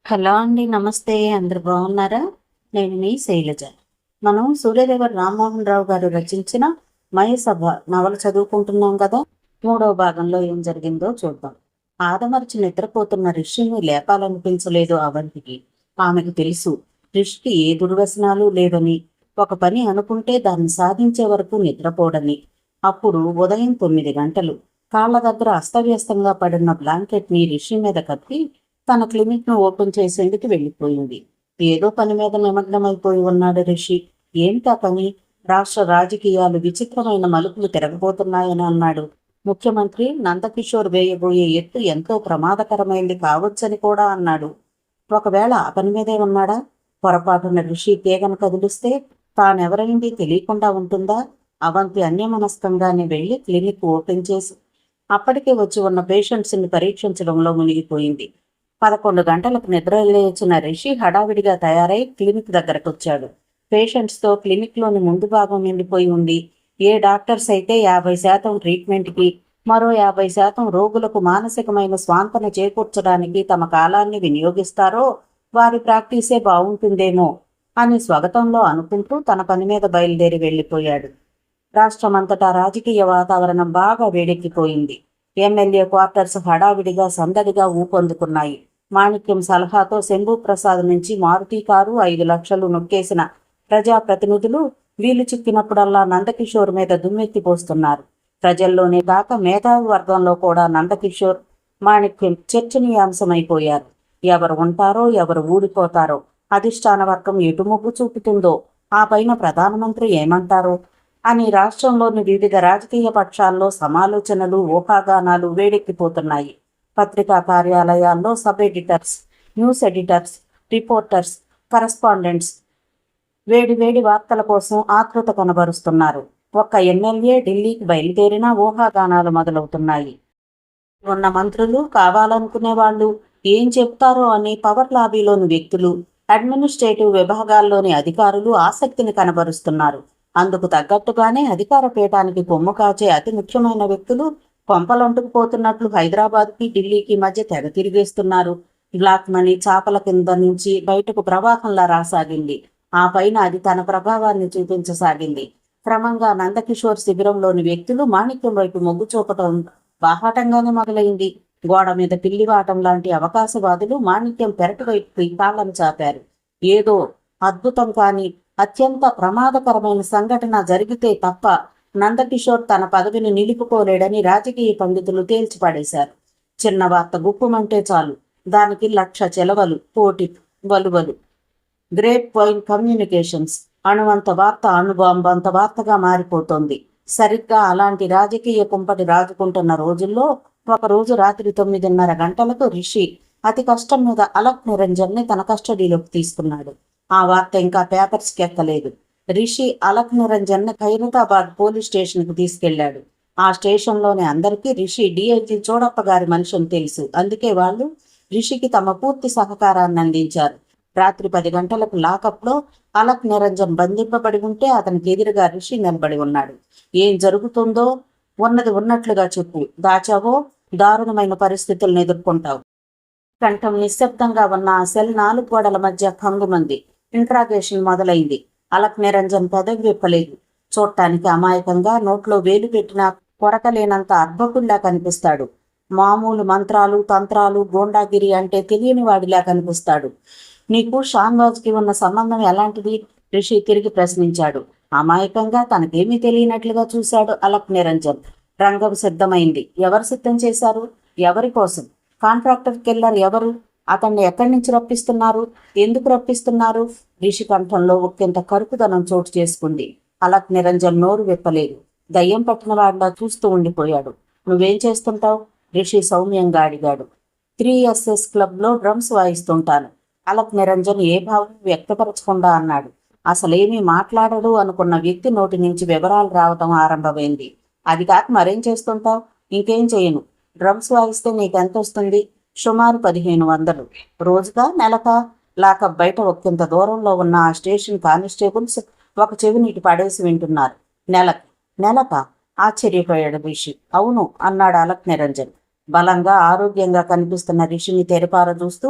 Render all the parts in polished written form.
Hello అండి, నమస్తే. అందరు బాగున్నారా? నేను మీ శైలజ. మనం సూర్యదేవర రామ్మోహన్ రావు గారు రచించిన మయసభ నవల చదువుకుంటున్నాం కదా. 3వ భాగంలో ఏం జరిగిందో చూద్దాం. ఆదమర్చి నిద్రపోతున్న ఋషిని లేపాలనిపించలేదు అవంతికి. ఆమెకు తెలుసు ఋషికి ఏ దుర్వ్యసనాలు లేవని, ఒక పని అనుకుంటే దాన్ని సాధించే వరకు నిద్రపోడని. అప్పుడు ఉదయం 9 గంటలు. కాళ్ళ దగ్గర అస్తవ్యస్తంగా పడిన బ్లాంకెట్ ని ఋషి మీద కప్పి తన క్లినిక్ ను ఓపెన్ చేసేందుకు వెళ్ళిపోయింది. ఏదో పని మీద నిమగ్నమైపోయి ఉన్నాడు రిషి. ఏంటా పని? రాష్ట్ర రాజకీయాలు విచిత్రమైన మలుపులు తిరగబోతున్నాయని అన్నాడు. ముఖ్యమంత్రి నందకిషోర్ వేయబోయే ఎత్తు ఎంతో ప్రమాదకరమైంది కావచ్చని కూడా అన్నాడు. ఒకవేళ ఆ పని మీదే ఉన్నాడా? పొరపాటున రిషి తీగను కదిలిస్తే తానెవరైంది తెలియకుండా ఉంటుందా? అవంతి అన్యమనస్కంగానే వెళ్లి క్లినిక్ ఓపెన్ చేసి అప్పటికే వచ్చి ఉన్న పేషెంట్స్ ని పరీక్షించడంలో మునిగిపోయింది. 11 గంటలకు నిద్ర లేచిన రిషి హడావిడిగా తయారై క్లినిక్ దగ్గరకు వచ్చాడు. పేషెంట్స్తో క్లినిక్లోని ముందు భాగం నిండిపోయి ఉంది. ఏ డాక్టర్స్ అయితే 50% ట్రీట్మెంట్కి, మరో 50% రోగులకు మానసికమైన స్వాంతన చేకూర్చడానికి తమ కాలాన్ని వినియోగిస్తారో వారి ప్రాక్టీసే బాగుంటుందేమో అని స్వగతంలో అనుకుంటూ తన పని మీద బయలుదేరి వెళ్ళిపోయాడు. రాష్ట్రమంతటా రాజకీయ వాతావరణం బాగా వేడెక్కిపోయింది. ఎమ్మెల్యే క్వార్టర్స్ హడావిడిగా సందడిగా ఊపందుకున్నాయి. మాణిక్యం సలహాతో శంభూ ప్రసాద్ నుంచి మారుతి కారు 5 లక్షలు నొక్కేసిన ప్రజాప్రతినిధులు వీలు చిక్కినప్పుడల్లా నందకిషోర్ మీద దుమ్మెత్తిపోస్తున్నారు. ప్రజల్లోనే కాక మేధావి వర్గంలో కూడా నందకిషోర్, మాణిక్యం చర్చనీయాంశమైపోయారు. ఎవరు ఉంటారో ఎవరు ఊడిపోతారో, అధిష్టాన వర్గం ఎటు మొగ్గు చూపుతుందో, ఆ పైన ప్రధానమంత్రి ఏమంటారో అని రాష్ట్రంలోని వివిధ రాజకీయ పక్షాల్లో సమాలోచనలు, ఊహాగానాలు వేడెక్కిపోతున్నాయి. పత్రికా కార్యాలయాల్లో sub editors, news editors, reporters, correspondents వేడి వార్తల కోసం ఆతృత కనబరుస్తున్నారు. ఒక్క ఎమ్మెల్యే ఢిల్లీకి బయలుదేరినా ఊహాగానాలు మొదలవుతున్నాయి. ఉన్న మంత్రులు, కావాలనుకునే వాళ్ళు ఏం చెప్తారో అని పవర్ లాబీలోని వ్యక్తులు, అడ్మినిస్ట్రేటివ్ విభాగాల్లోని అధికారులు ఆసక్తిని కనబరుస్తున్నారు. అందుకు తగ్గట్టుగానే అధికార పీఠానికి కొమ్ము కాచే అతి ముఖ్యమైన వ్యక్తులు కొంపలంటుకుపోతున్నట్లు హైదరాబాద్కి, ఢిల్లీకి మధ్య తెగ తిరిగేస్తున్నారు. బ్లాక్ మనీ చాపల కింద నుంచి బయటకు ప్రవాహంలా రాసాగింది. ఆ పైన అది తన ప్రభావాన్ని చూపించసాగింది. క్రమంగా నందకిషోర్ శిబిరంలోని వ్యక్తులు మాణిక్యం వైపు మొగ్గు చూపటం బాహాటంగానే మొదలైంది. గోడ మీద పిల్లివాటం లాంటి అవకాశవాదులు మాణిక్యం పెరటి వైపు కాళ్ళను చాపారు. ఏదో అద్భుతం కాని అత్యంత ప్రమాదకరమైన సంఘటన జరిగితే తప్ప నందకిషోర్ తన పదవిని నిలుపుకోలేడని రాజకీయ పండితులు తేల్చిపడేశారు. చిన్న వార్త గుప్పుమంటే చాలు, దానికి 1,00,000 చెలవలు, కోటి వలువలు. గ్రేప్ వైన్ కమ్యూనికేషన్స్ అణువంత వార్త అణుబాంబంత వార్తగా మారిపోతోంది. సరిగ్గా అలాంటి రాజకీయ కుంపటి రాజుకుంటున్న రోజుల్లో ఒకరోజు రాత్రి 9:30 గంటలకు రిషి అతి కష్టం మీద అలక్ నిరంజన్ని తన కస్టడీలోకి తీసుకున్నాడు. ఆ వార్త ఇంకా పేపర్స్కి ఎక్కలేదు. రిషి అలక్ నిరంజన్ ఖైరతాబాద్ పోలీస్ స్టేషన్కు తీసుకెళ్లాడు. ఆ స్టేషన్లోని అందరికీ రిషి డిఐజీ చోడప్ప గారి మనిషిని తెలుసు. అందుకే వాళ్ళు రిషికి తమ పూర్తి సహకారాన్ని అందించారు. రాత్రి 10 గంటలకు లాకప్లో అలక్ నిరంజన్ బంధింపబడి ఉంటే అతనికి ఎదురుగా రిషి నిలబడి ఉన్నాడు. ఏం జరుగుతుందో ఉన్నది ఉన్నట్లుగా చెప్పు, దాచావో దారుణమైన పరిస్థితులను ఎదుర్కొంటావు. కంఠం నిశ్శబ్దంగా ఉన్న ఆ సెల్ 4 గోడల మధ్య కంగుమంది. ఇంట్రాగేషన్ మొదలైంది. అలక్ నిరంజన్ పెదవి విప్పలేదు. చూడటానికి అమాయకంగా నోట్లో వేలు పెట్టినా కొరకలేనంత అర్భకుల్లా కనిపిస్తాడు. మామూలు మంత్రాలు, తంత్రాలు, గోండాగిరి అంటే తెలియని వాడిలా కనిపిస్తాడు. నీకు షాన్వాజ్కి ఉన్న సంబంధం ఎలాంటిది? రిషి తిరిగి ప్రశ్నించాడు. అమాయకంగా తనకేమీ తెలియనట్లుగా చూశాడు అలక్ నిరంజన్. రంగం సిద్ధమైంది. ఎవరు సిద్ధం చేశారు? ఎవరి కోసం? కాంట్రాక్టర్ కిల్లర్ ఎవరు? అతన్ని ఎక్కడి నుంచి రప్పిస్తున్నారు? ఎందుకు రప్పిస్తున్నారు? రిషి కంఠంలో ఒక్కింత కరుకుదనం చోటు చేసుకుంది. అలక్ నిరంజన్ నోరు విప్పలేదు. దయ్యం పట్టిన వాడిలా చూస్తూ ఉండిపోయాడు. నువ్వేం చేస్తుంటావు? రిషి సౌమ్యంగా అడిగాడు. 3SS క్లబ్లో డ్రమ్స్ వాయిస్తుంటాను. అలక్ నిరంజన్ ఏ భావం వ్యక్తపరచకుండా అన్నాడు. అసలేమీ మాట్లాడడు అనుకున్న వ్యక్తి నోటి నుంచి వివరాలు రావటం ఆరంభమైంది. అది కాక మరేం చేస్తుంటావు? ఇంకేం చేయను. డ్రమ్స్ వాయిస్తే నీకెంత వస్తుంది? సుమారు 1500. రోజుగా, నెలకా? లాకప్ బయట ఒక్కింత దూరంలో ఉన్న ఆ స్టేషన్ కానిస్టేబుల్స్ ఒక చెవినీటి పడేసి వింటున్నారు. నెలకా? ఆశ్చర్యపోయాడు రిషి. అవును అన్నాడు అలక్ నిరంజన్. బలంగా ఆరోగ్యంగా కనిపిస్తున్న రిషిని తెరపార చూస్తూ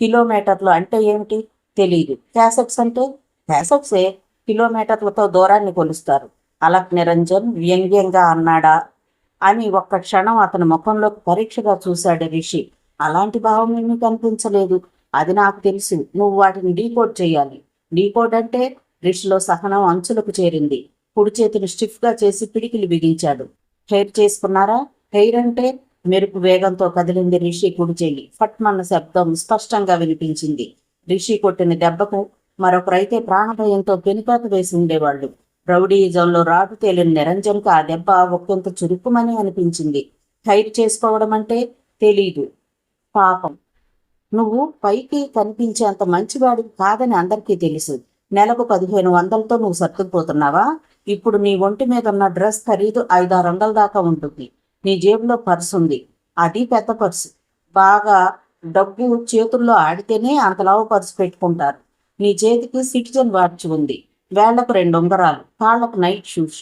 కిలోమీటర్లు అంటే ఏమిటి తెలియదు. క్యాసెట్స్ అంటే క్యాసెట్సే కిలోమీటర్లతో దూరాన్ని కొలుస్తారు. అలక్ నిరంజన్ వ్యంగ్యంగా అన్నాడా అని ఒక్క క్షణం అతని ముఖంలోకి పరీక్షగా చూశాడు రిషి. అలాంటి భావం ఏమీ కనిపించలేదు. అది నాకు తెలుసు, నువ్వు వాటిని డీకోడ్ చేయాలి. డీకోడ్ అంటే రిషిలో సహనం అంచులకు చేరింది. కుడి చేతిని స్టిఫ్గా చేసి పిడికిలి బిగించాడు. హెయిర్ చేసుకున్నారా? హెయిర్ అంటే మెరుపు వేగంతో కదిలింది రిషి కుడి చెయ్యి. ఫట్మన్న శబ్దం స్పష్టంగా వినిపించింది. రిషి కొట్టిన దెబ్బకు మరొకరైతే ప్రాణభయంతో పెనుపాత వేసి ఉండేవాళ్ళు. రౌడీయిజంలో రాటు తేలిన నిరంజన్కు ఆ దెబ్బ ఒక్కంత చురుకుమని అనిపించింది. హైర్ చేసుకోవడం అంటే తెలీదు. పాపం, నువ్వు పైకి కనిపించేంత మంచివాడివి కాదని అందరికీ తెలుసు. నెలకు 1500తో నువ్వు సర్దుకుపోతున్నావా? ఇప్పుడు నీ ఒంటి మీద ఉన్న డ్రెస్ ఖరీదు 500-600 దాకా ఉంటుంది. నీ జేబులో పర్సు ఉంది, అది పెద్ద పర్సు. బాగా డబ్బు చేతుల్లో ఆడితేనే అంతలావు పర్సు పెట్టుకుంటారు. నీ చేతికి సిటిజన్ వాచ్ ఉంది, వేళ్లకు 2 ఉంగరాలు, కాళ్లకు నైట్ షూస్.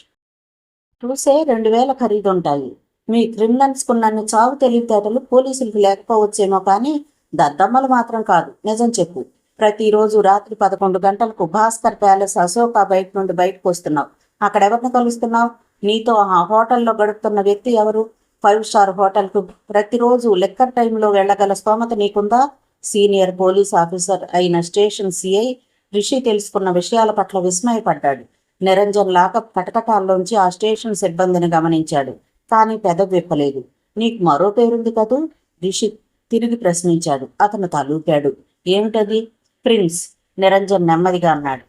చూసే 2000 ఖరీదుంటాయి. మీ క్రిమినల్స్కున్నన్ని చావు తెలివితేటలు పోలీసులకు లేకపోవచ్చేమో కానీ దద్దమ్మలు మాత్రం కాదు. నిజం చెప్పు. ప్రతిరోజు రాత్రి 11 గంటలకు భాస్కర్ ప్యాలెస్ అశోక బయట నుండి బయటకు వస్తున్నావు. అక్కడెవరిని కలుస్తున్నావు? నీతో ఆ హోటల్లో గడుపుతున్న వ్యక్తి ఎవరు? 5 స్టార్ హోటల్కు ప్రతిరోజు లెక్కర్ టైంలో వెళ్లగల స్తోమత నీకుందా? సీనియర్ పోలీస్ ఆఫీసర్ అయిన స్టేషన్ సిఐ రిషి తెలుసుకున్న విషయాల పట్ల విస్మయపడ్డాడు. నిరంజన్ లాకప్ కటకటాల్లోంచి ఆ స్టేషన్ సిబ్బందిని గమనించాడు. కానీ పెదవి విప్పలేదు. నీకు మరో పేరుంది కదూ? రిషి తిరిగి ప్రశ్నించాడు. అతను తలూపాడు. ఏమిటది? ప్రిన్స్. నిరంజన్ నెమ్మదిగా అన్నాడు.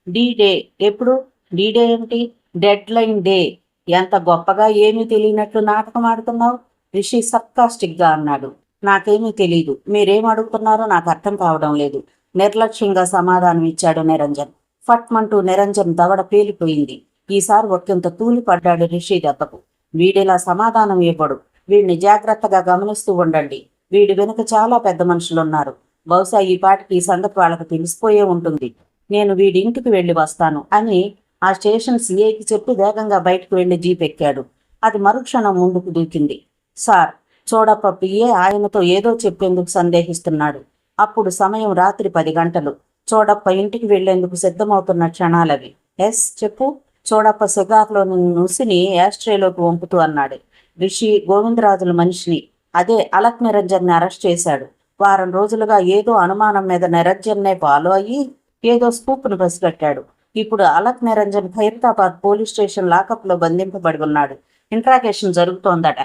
డీ-డే ఎప్పుడు? డీ-డే ఏమిటి? Dead line day. ఎంత గొప్పగా ఏమీ తెలియనట్లు నాటకం ఆడుతున్నావు? రిషి సర్కాస్టిక్గా అన్నాడు. నాకేమీ తెలీదు. మీరేం అడుగుతున్నారో నాకు అర్థం కావడం లేదు. నిర్లక్ష్యంగా సమాధానం ఇచ్చాడు నిరంజన్. ఫట్మంటూ నిరంజన్ దవడ పేలిపోయింది. ఈసారి ఒక్కింత తూలిపడ్డాడు రిషి దెబ్బకు. వీడిలా సమాధానం ఇవ్వడు. వీడిని జాగ్రత్తగా గమనిస్తూ ఉండండి. వీడి వెనుక చాలా పెద్ద మనుషులున్నారు. బహుశా ఈ పాటికి ఈ సంగతి వాళ్ళకు తెలిసిపోయే ఉంటుంది. నేను వీడి ఇంటికి వెళ్ళి వస్తాను అని ఆ స్టేషన్ సిఐకి చెప్పి వేగంగా బయటకు వెళ్లి జీప్ ఎక్కాడు. అది మరుక్షణం ముందుకు దూకింది. సార్, చోడప్ప పిఏ ఆయనతో ఏదో చెప్పేందుకు సందేహిస్తున్నాడు. అప్పుడు సమయం రాత్రి 10 గంటలు. చోడప్ప ఇంటికి వెళ్లేందుకు సిద్ధమవుతున్న క్షణాలవి. ఎస్, చెప్పు. చోడప్ప సిగార్లోని నుసిని యాస్ట్రేలోకి వంపుతూ అన్నాడు. రిషి గోవిందరాజుల మనిషిని, అదే అలక్ నిరంజన్ని అరెస్ట్ చేశాడు. వారం రోజులుగా ఏదో అనుమానం మీద నిరంజన్నే ఫాలో అయ్యి ఏదో స్కూప్ను పసిగట్టాడు. ఇప్పుడు అలక్ నిరంజన్ ఖైరతాబాద్ పోలీస్ స్టేషన్ లాకప్లో బంధింపబడి ఉన్నాడు. ఇంట్రాగేషన్ జరుగుతోందట.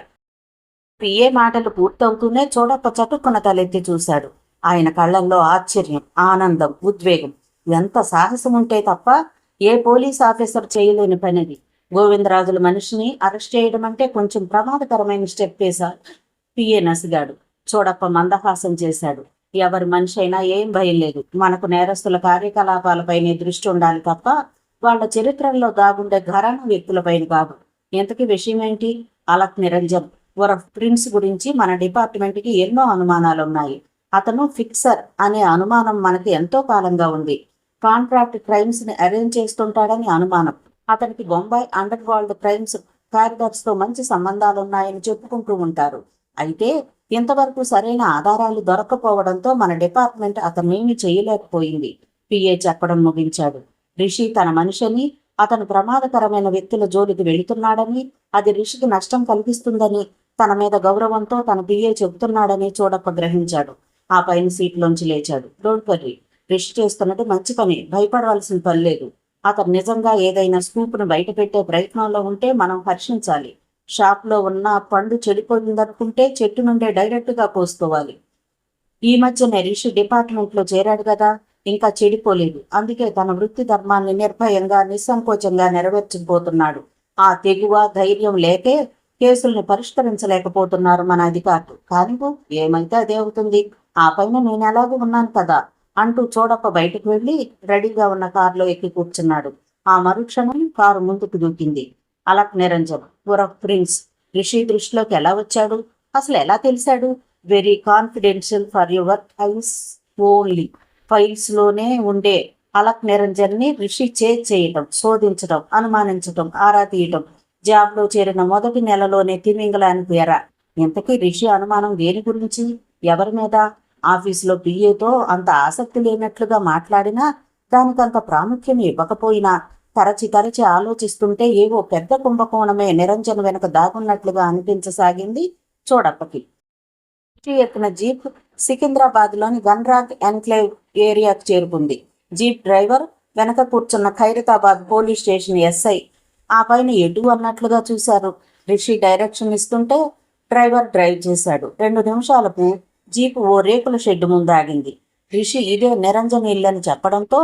పిఏ మాటలు పూర్తవుతూనే చోడప్ప చటుక్కున తలెత్తి చూశాడు. ఆయన కళ్ళల్లో ఆశ్చర్యం, ఆనందం, ఉద్వేగం. ఎంత సాహసం ఉంటే తప్ప ఏ పోలీస్ ఆఫీసర్ చేయలేని పనిది. గోవిందరాజుల మనిషిని అరెస్ట్ చేయడం అంటే కొంచెం ప్రమాదకరమైన స్టెప్ వేశాడు. పిఏ నసిగాడు. చోడప్ప మందహాసం చేశాడు. ఎవరి మనిషి అయినా ఏం భయం లేదు. మనకు నేరస్తుల కార్యకలాపాలపైనే దృష్టి ఉండాలి తప్ప వాళ్ళ చరిత్రల్లో దాగుండే ఘరానా వ్యక్తులపైన కాదు. ఇంతకీ విషయం ఏంటి? అలక్ నిరంజన్ ప్రిన్స్ గురించి మన డిపార్ట్మెంట్కి ఎన్నో అనుమానాలున్నాయి. అతను ఫిక్సర్ అనే అనుమానం మనకి ఎంతో కాలంగా ఉంది. కాంట్రాక్ట్ క్రైమ్స్ ని అరేంజ్ చేస్తుంటాడని అనుమానం. అతనికి బొంబాయి అండర్ వరల్డ్ క్రైమ్స్ కార్యదర్శితో మంచి సంబంధాలున్నాయని చెప్పుకుంటూ ఉంటారు. అయితే ఇంతవరకు సరైన ఆధారాలు దొరకపోవడంతో మన డిపార్ట్మెంట్ అతన్నేమీ చేయలేకపోయింది. పిఏ చెప్పడం ముగించాడు. రిషి తన మనిషిని, అతను ప్రమాదకరమైన వ్యక్తుల జోలికి వెళుతున్నాడని, అది రిషికి నష్టం కలిగిస్తుందని తన మీద గౌరవంతో తన పిఏ చెబుతున్నాడని చోడప్ప గ్రహించాడు. ఆ పైన సీట్లోంచి లేచాడు. డోంట్ వర్రీ, రిషి చేస్తున్నది మంచి పని, భయపడవలసిన పని లేదు. అతను నిజంగా ఏదైనా స్కూప్ను బయట పెట్టే ప్రయత్నంలో ఉంటే మనం హర్షించాలి. షాప్లో ఉన్న పండు చెడిపోయిందనుకుంటే చెట్టు నుండే డైరెక్ట్గా కోసుకోవాలి. ఈ మధ్యనే రిషి డిపార్ట్మెంట్లో చేరాడు కదా, ఇంకా చెడిపోలేదు. అందుకే తన వృత్తి ధర్మాన్ని నిర్భయంగా, నిస్సంకోచంగా నెరవేర్చబోతున్నాడు. ఆ తెగువ, ధైర్యం లేకే కేసుల్ని పరిష్కరించలేకపోతున్నారు మన అధికారులు. కానివ్వు, ఏమైతే అదే అవుతుంది. ఆ పైన నేను ఎలాగూ ఉన్నాను కదా అంటూ చోడప్ప బయటకు వెళ్లి రెడీగా ఉన్న కారులో ఎక్కి కూర్చున్నాడు. ఆ మరుక్షణం కారు ముందుకు దూకింది. అలక్ నిరంజన్ ప్రిన్స్ రిషి దృష్టిలోకి ఎలా వచ్చాడు? అసలు ఎలా తెలిసాడు? Very confidential for your eyes only. Files లోనే ఉండే అలక్ నిరంజన్ ని రిషి చేయటం, శోధించడం, అనుమానించడం, ఆరా తీయటం. జాబ్ లో చేరిన మొదటి నెలలోనే తిమింగలానికి ఎరా. ఇంతకీ రిషి అనుమానం దేని గురించి, ఎవరి మీద? ఆఫీసులో పిఏతో అంత ఆసక్తి లేనట్లుగా మాట్లాడినా దానికంత ప్రాముఖ్యం ఇవ్వకపోయినా తరచి ఆలోచిస్తుంటే ఏవో పెద్ద కుంభకోణమే నిరంజన్ వెనక దాగున్నట్లుగా అనిపించసాగింది చూడప్పకి. ఎత్తిన జీప్ సికింద్రాబాద్లోని గన్రాగ్ ఎన్క్లేవ్ ఏరియాకు చేరుకుంది. జీప్ డ్రైవర్ వెనక కూర్చున్న ఖైరతాబాద్ పోలీస్ స్టేషన్ ఎస్ఐ ఆ పైన ఎటు అన్నట్లుగా చూశారు. రిషి డైరెక్షన్ ఇస్తుంటే డ్రైవర్ డ్రైవ్ చేశాడు. 2 నిమిషాలకు జీప్ ఓ రేకుల షెడ్ ముందు ఆగింది. రిషి ఇదే నిరంజన్ ఇల్లని చెప్పడంతో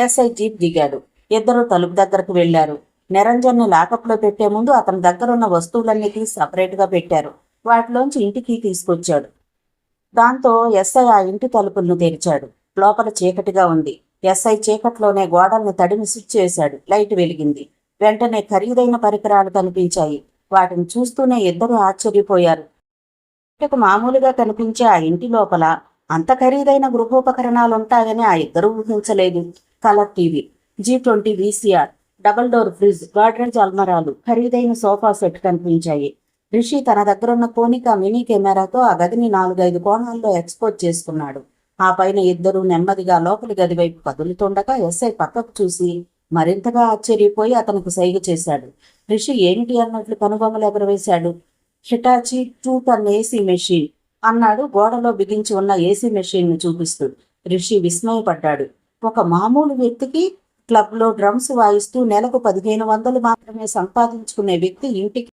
ఎస్ఐ జీప్ దిగాడు. ఇద్దరు తలుపు దగ్గరకు వెళ్లారు. నిరంజన్ని లాకప్లో పెట్టే ముందు అతని దగ్గరున్న వస్తువులన్నీ తీసి సపరేట్గా పెట్టారు. వాటిలోంచి ఇంటికి తీసుకొచ్చాడు. దాంతో ఎస్ఐ ఆ ఇంటి తలుపులను తెరిచాడు. లోపల చీకటిగా ఉంది. ఎస్ఐ చీకట్లోనే గోడల్ని తడిమి స్విచ్ చేశాడు. లైట్ వెలిగింది. వెంటనే ఖరీదైన పరికరాలు కనిపించాయి. వాటిని చూస్తూనే ఇద్దరు ఆశ్చర్యపోయారు. మామూలుగా కనిపించే ఆ ఇంటి లోపల అంత ఖరీదైన గృహోపకరణాలుంటాయని ఆ ఇద్దరూ ఊహించలేదు. Colour TV, G20 VCR, double door fridge, Godrej అల్మరాలు, ఖరీదైన సోఫా సెట్ కనిపించాయి. రిషి తన దగ్గరున్న కోనికా మినీ కెమెరాతో ఆ గదిని 4-5 కోణాల్లో ఎక్స్పోజ్ చేసుకున్నాడు. ఆ పైన ఇద్దరు నెమ్మదిగా లోపలి గది వైపు కదులుతుండగా ఎస్ఐ పక్కకు చూసి మరింతగా ఆశ్చర్యపోయి అతనికి సైగ చేశాడు. రిషి ఏమిటి అన్నట్లు కనుబొమ్మలు ఎగరవేశాడు. హిటాచి 2 టన్ ఏసీ మెషిన్ అన్నాడు గోడలో బిగించి ఉన్న ఏసీ మెషిన్ను చూపిస్తూ. రిషి విస్మయపడ్డాడు. ఒక మామూలు వ్యక్తికి క్లబ్లో డ్రమ్స్ వాయిస్తూ నెలకు 1500 మాత్రమే సంపాదించుకునే వ్యక్తి ఇంటికి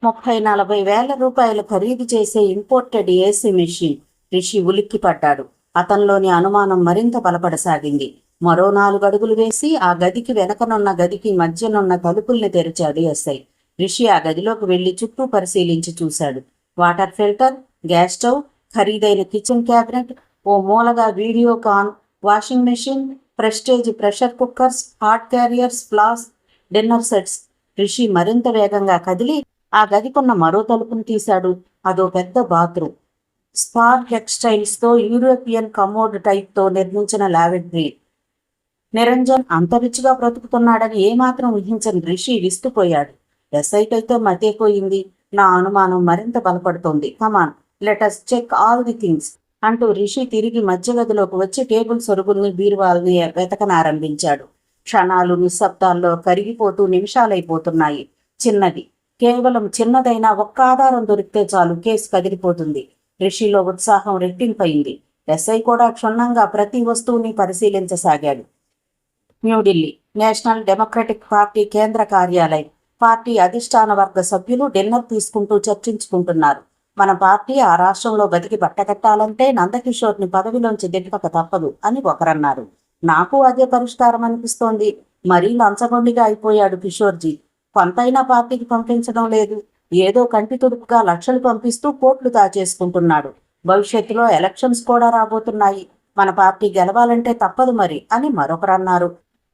30-40 వేల రూపాయలు ఖరీదు చేసే ఇంపోర్టెడ్ ఏసీ మెషిన్. రిషి ఉలిక్కిపడ్డాడు. అతనిలోని అనుమానం మరింత బలపడసాగింది. మరో 4 అడుగులు వేసి ఆ గదికి వెనకనున్న గదికి మధ్యనున్న తలుపుల్ని తెరిచాడు ఎస్ఐ. రిషి ఆ గదిలోకి వెళ్లి చుట్టూ పరిశీలించి చూశాడు. వాటర్ ఫిల్టర్, గ్యాస్ స్టవ్, ఖరీదైన కిచెన్ క్యాబినెట్, ఓ మూలగా Videocon, washing machine, Prestige pressure cookers, hot carriers, flask, dinner sets. Rishi మరింత వేగంగా కదిలి ఆ గదికున్న మరో తలుపును తీశాడు. అదో పెద్ద బాత్రూమ్. స్పార్ టెక్స్టైల్స్తో యూరోపియన్ కమోడ్ టైప్తో నిర్మించిన లావెటరీ. నిరంజన్ అంత రుచిగా బ్రతుకుతున్నాడని ఏమాత్రం ఊహించని రిషి విస్తుపోయాడు. ఎస్ఐకైతే మతేపోయింది. నా అనుమానం మరింత బలపడుతోంది. Come on, let's check all the things అంటూ రిషి తిరిగి మధ్య గదిలోకి వచ్చి టేబుల్ సొరుగుల్ని బీరువాల్ని వెతకనారంభించాడు. క్షణాలు నిశ్శబ్దాల్లో కరిగిపోతూ నిమిషాలైపోతున్నాయి. చిన్నది, కేవలం చిన్నదైనా ఒక్క ఆధారం దొరికితే చాలు కేసు కదిలిపోతుంది. రిషిలో ఉత్సాహం రెట్టింపయింది. ఎస్ఐ కూడా క్షుణ్ణంగా ప్రతి వస్తువుని పరిశీలించసాగాడు. న్యూఢిల్లీ, నేషనల్ డెమోక్రటిక్ పార్టీ కేంద్ర కార్యాలయం. పార్టీ అధిష్టాన వర్గ సభ్యులు డిన్నర్ తీసుకుంటూ చర్చించుకుంటున్నారు. మన పార్టీ ఆ రాష్ట్రంలో బతికి బట్టకట్టాలంటే నందకిషోర్ని పదవిలోంచి దింపక తప్పదు అని ఒకరన్నారు. నాకు అదే పరిష్కారం అనిపిస్తోంది. మరీ లంచగొండిగా అయిపోయాడు కిషోర్జీ. కొంతైనా పార్టీకి పంపించడం లేదు. ఏదో కంటి తుడుపుగా లక్షలు పంపిస్తూ కోట్లు దాచేసుకుంటున్నాడు. భవిష్యత్తులో ఎలక్షన్స్ కూడా రాబోతున్నాయి. మన పార్టీ గెలవాలంటే తప్పదు మరి అని మరొకరన్నారు.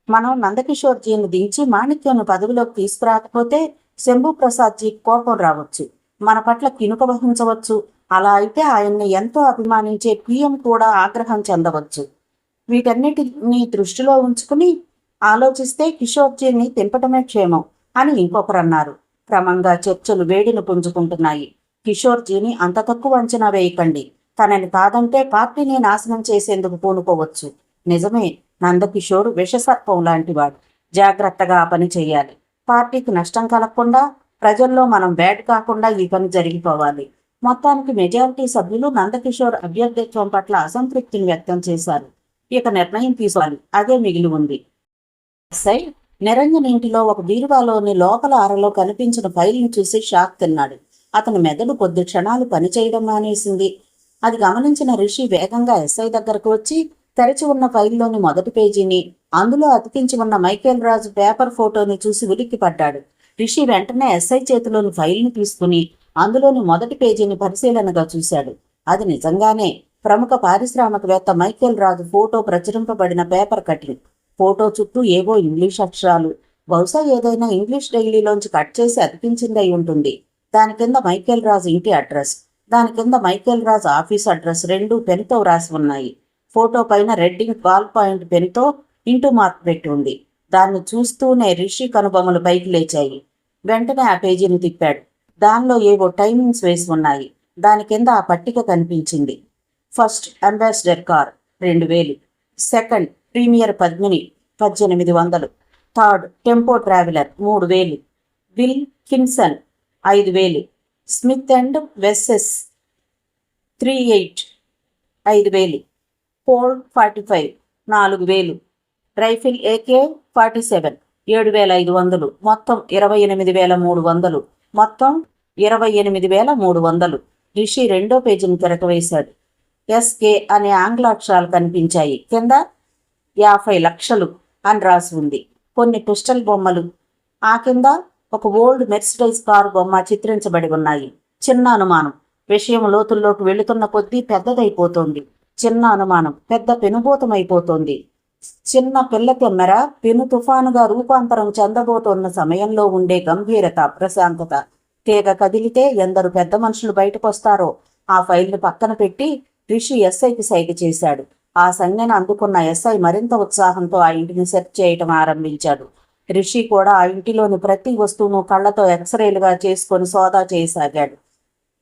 మనం నందకిషోర్జీని దించి మాణిక్యంను పదవిలోకి తీసుకురాకపోతే శంభు ప్రసాద్జీ కోపం రావచ్చు, మన పట్ల కినుక వహించవచ్చు. అలా అయితే ఆయన్ని ఎంతో అభిమానించే పిఎం కూడా ఆగ్రహం చెందవచ్చు. వీటన్నిటిని దృష్టిలో ఉంచుకుని ఆలోచిస్తే కిషోర్జీని తింపటమే క్షేమం అని ఇంకొకరన్నారు. క్రమంగా చర్చలు వేడిని పుంజుకుంటున్నాయి. కిషోర్జీని అంత తక్కువ అంచనా వేయకండి. తనని కాదంటే పార్టీని నాశనం చేసేందుకు పూనుకోవచ్చు. నిజమే, నందకిషోర్ విషసర్పం లాంటివాడు. జాగ్రత్తగా ఆ పని చేయాలి. పార్టీకి నష్టం కలగకుండా, ప్రజల్లో మనం బ్యాడ్ కాకుండా ఈ పని జరిగిపోవాలి. మొత్తానికి మెజారిటీ సభ్యులు నందకిషోర్ అభ్యర్థిత్వం పట్ల అసంతృప్తిని వ్యక్తం చేశారు. ఇక నిర్ణయం తీసుకోవాలి, అదే మిగిలి ఉంది. ఎస్ఐ నిరంజన్ ఇంటిలో ఒక బీరువాలోని లోపల అరలో కనిపించిన ఫైల్ని చూసి షాక్ తిన్నాడు. అతని మెదడు కొద్ది క్షణాలు పనిచేయడం మానేసింది. అది గమనించిన రిషి వేగంగా ఎస్ఐ దగ్గరకు వచ్చి తెరచి ఉన్న ఫైల్లోని మొదటి పేజీని, అందులో అతికించి ఉన్న మైకేల్ రాజు పేపర్ ఫోటోని చూసి ఉలిక్కిపడ్డాడు. రిషి వెంటనే ఎస్ఐ చేతిలోని ఫైల్ని తీసుకుని అందులోని మొదటి పేజీని పరిశీలనగా చూశాడు. అది నిజంగానే ప్రముఖ పారిశ్రామికవేత్త మైకేల్ రాజు ఫోటో ప్రచురింపబడిన పేపర్ కటింగ్. ఫోటో చుట్టూ ఏవో ఇంగ్లీష్ అక్షరాలు. బహుశా ఏదైనా ఇంగ్లీష్ డైలీలోంచి కట్ చేసి అతికించిందై ఉంటుంది. దాని కింద మైకేల్ రాజు ఇంటి అడ్రస్, దాని కింద మైకేల్ రాజు ఆఫీస్ అడ్రస్ రెండూ పెన్తో రాసి ఉన్నాయి. ఫోటో పైన రెడ్డింగ్ బాల్ పాయింట్ పెన్తో ఇంటూ మార్క్ పెట్టి ఉంది. దాన్ని చూస్తూనే రిషి కనుబొమ్మలు పైకి లేచాయి. వెంటనే ఆ పేజీని తిప్పాడు. దానిలో ఏవో టైమింగ్స్ వేసి ఉన్నాయి. దాని కింద ఆ పట్టిక కనిపించింది. First ambassador car 2000, second premier Padmini 1800, third tempo traveller 3000, Wilkinson 5000, Smith and Wesson 38 5000, పోల్ 45 4000, రైఫిల్ AK 47 7500, మొత్తం 28300, మొత్తం 28300. రిషి రెండో పేజీని తిరగవేశాడు. SK అనే ఆంగ్ల అక్షరాలు కనిపించాయి. కింద 50 లక్షలు అని రాసి ఉంది. కొన్ని పిస్టల్ బొమ్మలు, ఆ కింద ఒక ఓల్డ్ మెర్సిడైజ్ కారు బొమ్మ చిత్రించబడి ఉన్నాయి. చిన్న అనుమానం విషయం లోతుల్లోకి వెళుతున్న కొద్దీ పెద్దదైపోతోంది. చిన్న అనుమానం పెద్ద పెనుభూతమైపోతోంది. చిన్న పిల్ల కెమ్మెర పెను తుఫానుగా రూపాంతరం చెందబోతోన్న సమయంలో ఉండే గంభీరత, ప్రశాంతత. తీగ కదిలితే ఎందరు పెద్ద మనుషులు బయటకొస్తారో ఆ ఫైల్ని పక్కన పెట్టి రిషి SIకి సైగ చేశాడు. ఆ సంజ్ఞను అందుకున్న SI మరింత ఉత్సాహంతో ఆ ఇంటిని సెర్చ్ చేయటం ఆరంభించాడు. రిషి కూడా ఆ ఇంటిలోని ప్రతి వస్తువును కళ్లతో ఎక్స్రేలుగా చేసుకొని సోదా చేయసాగాడు.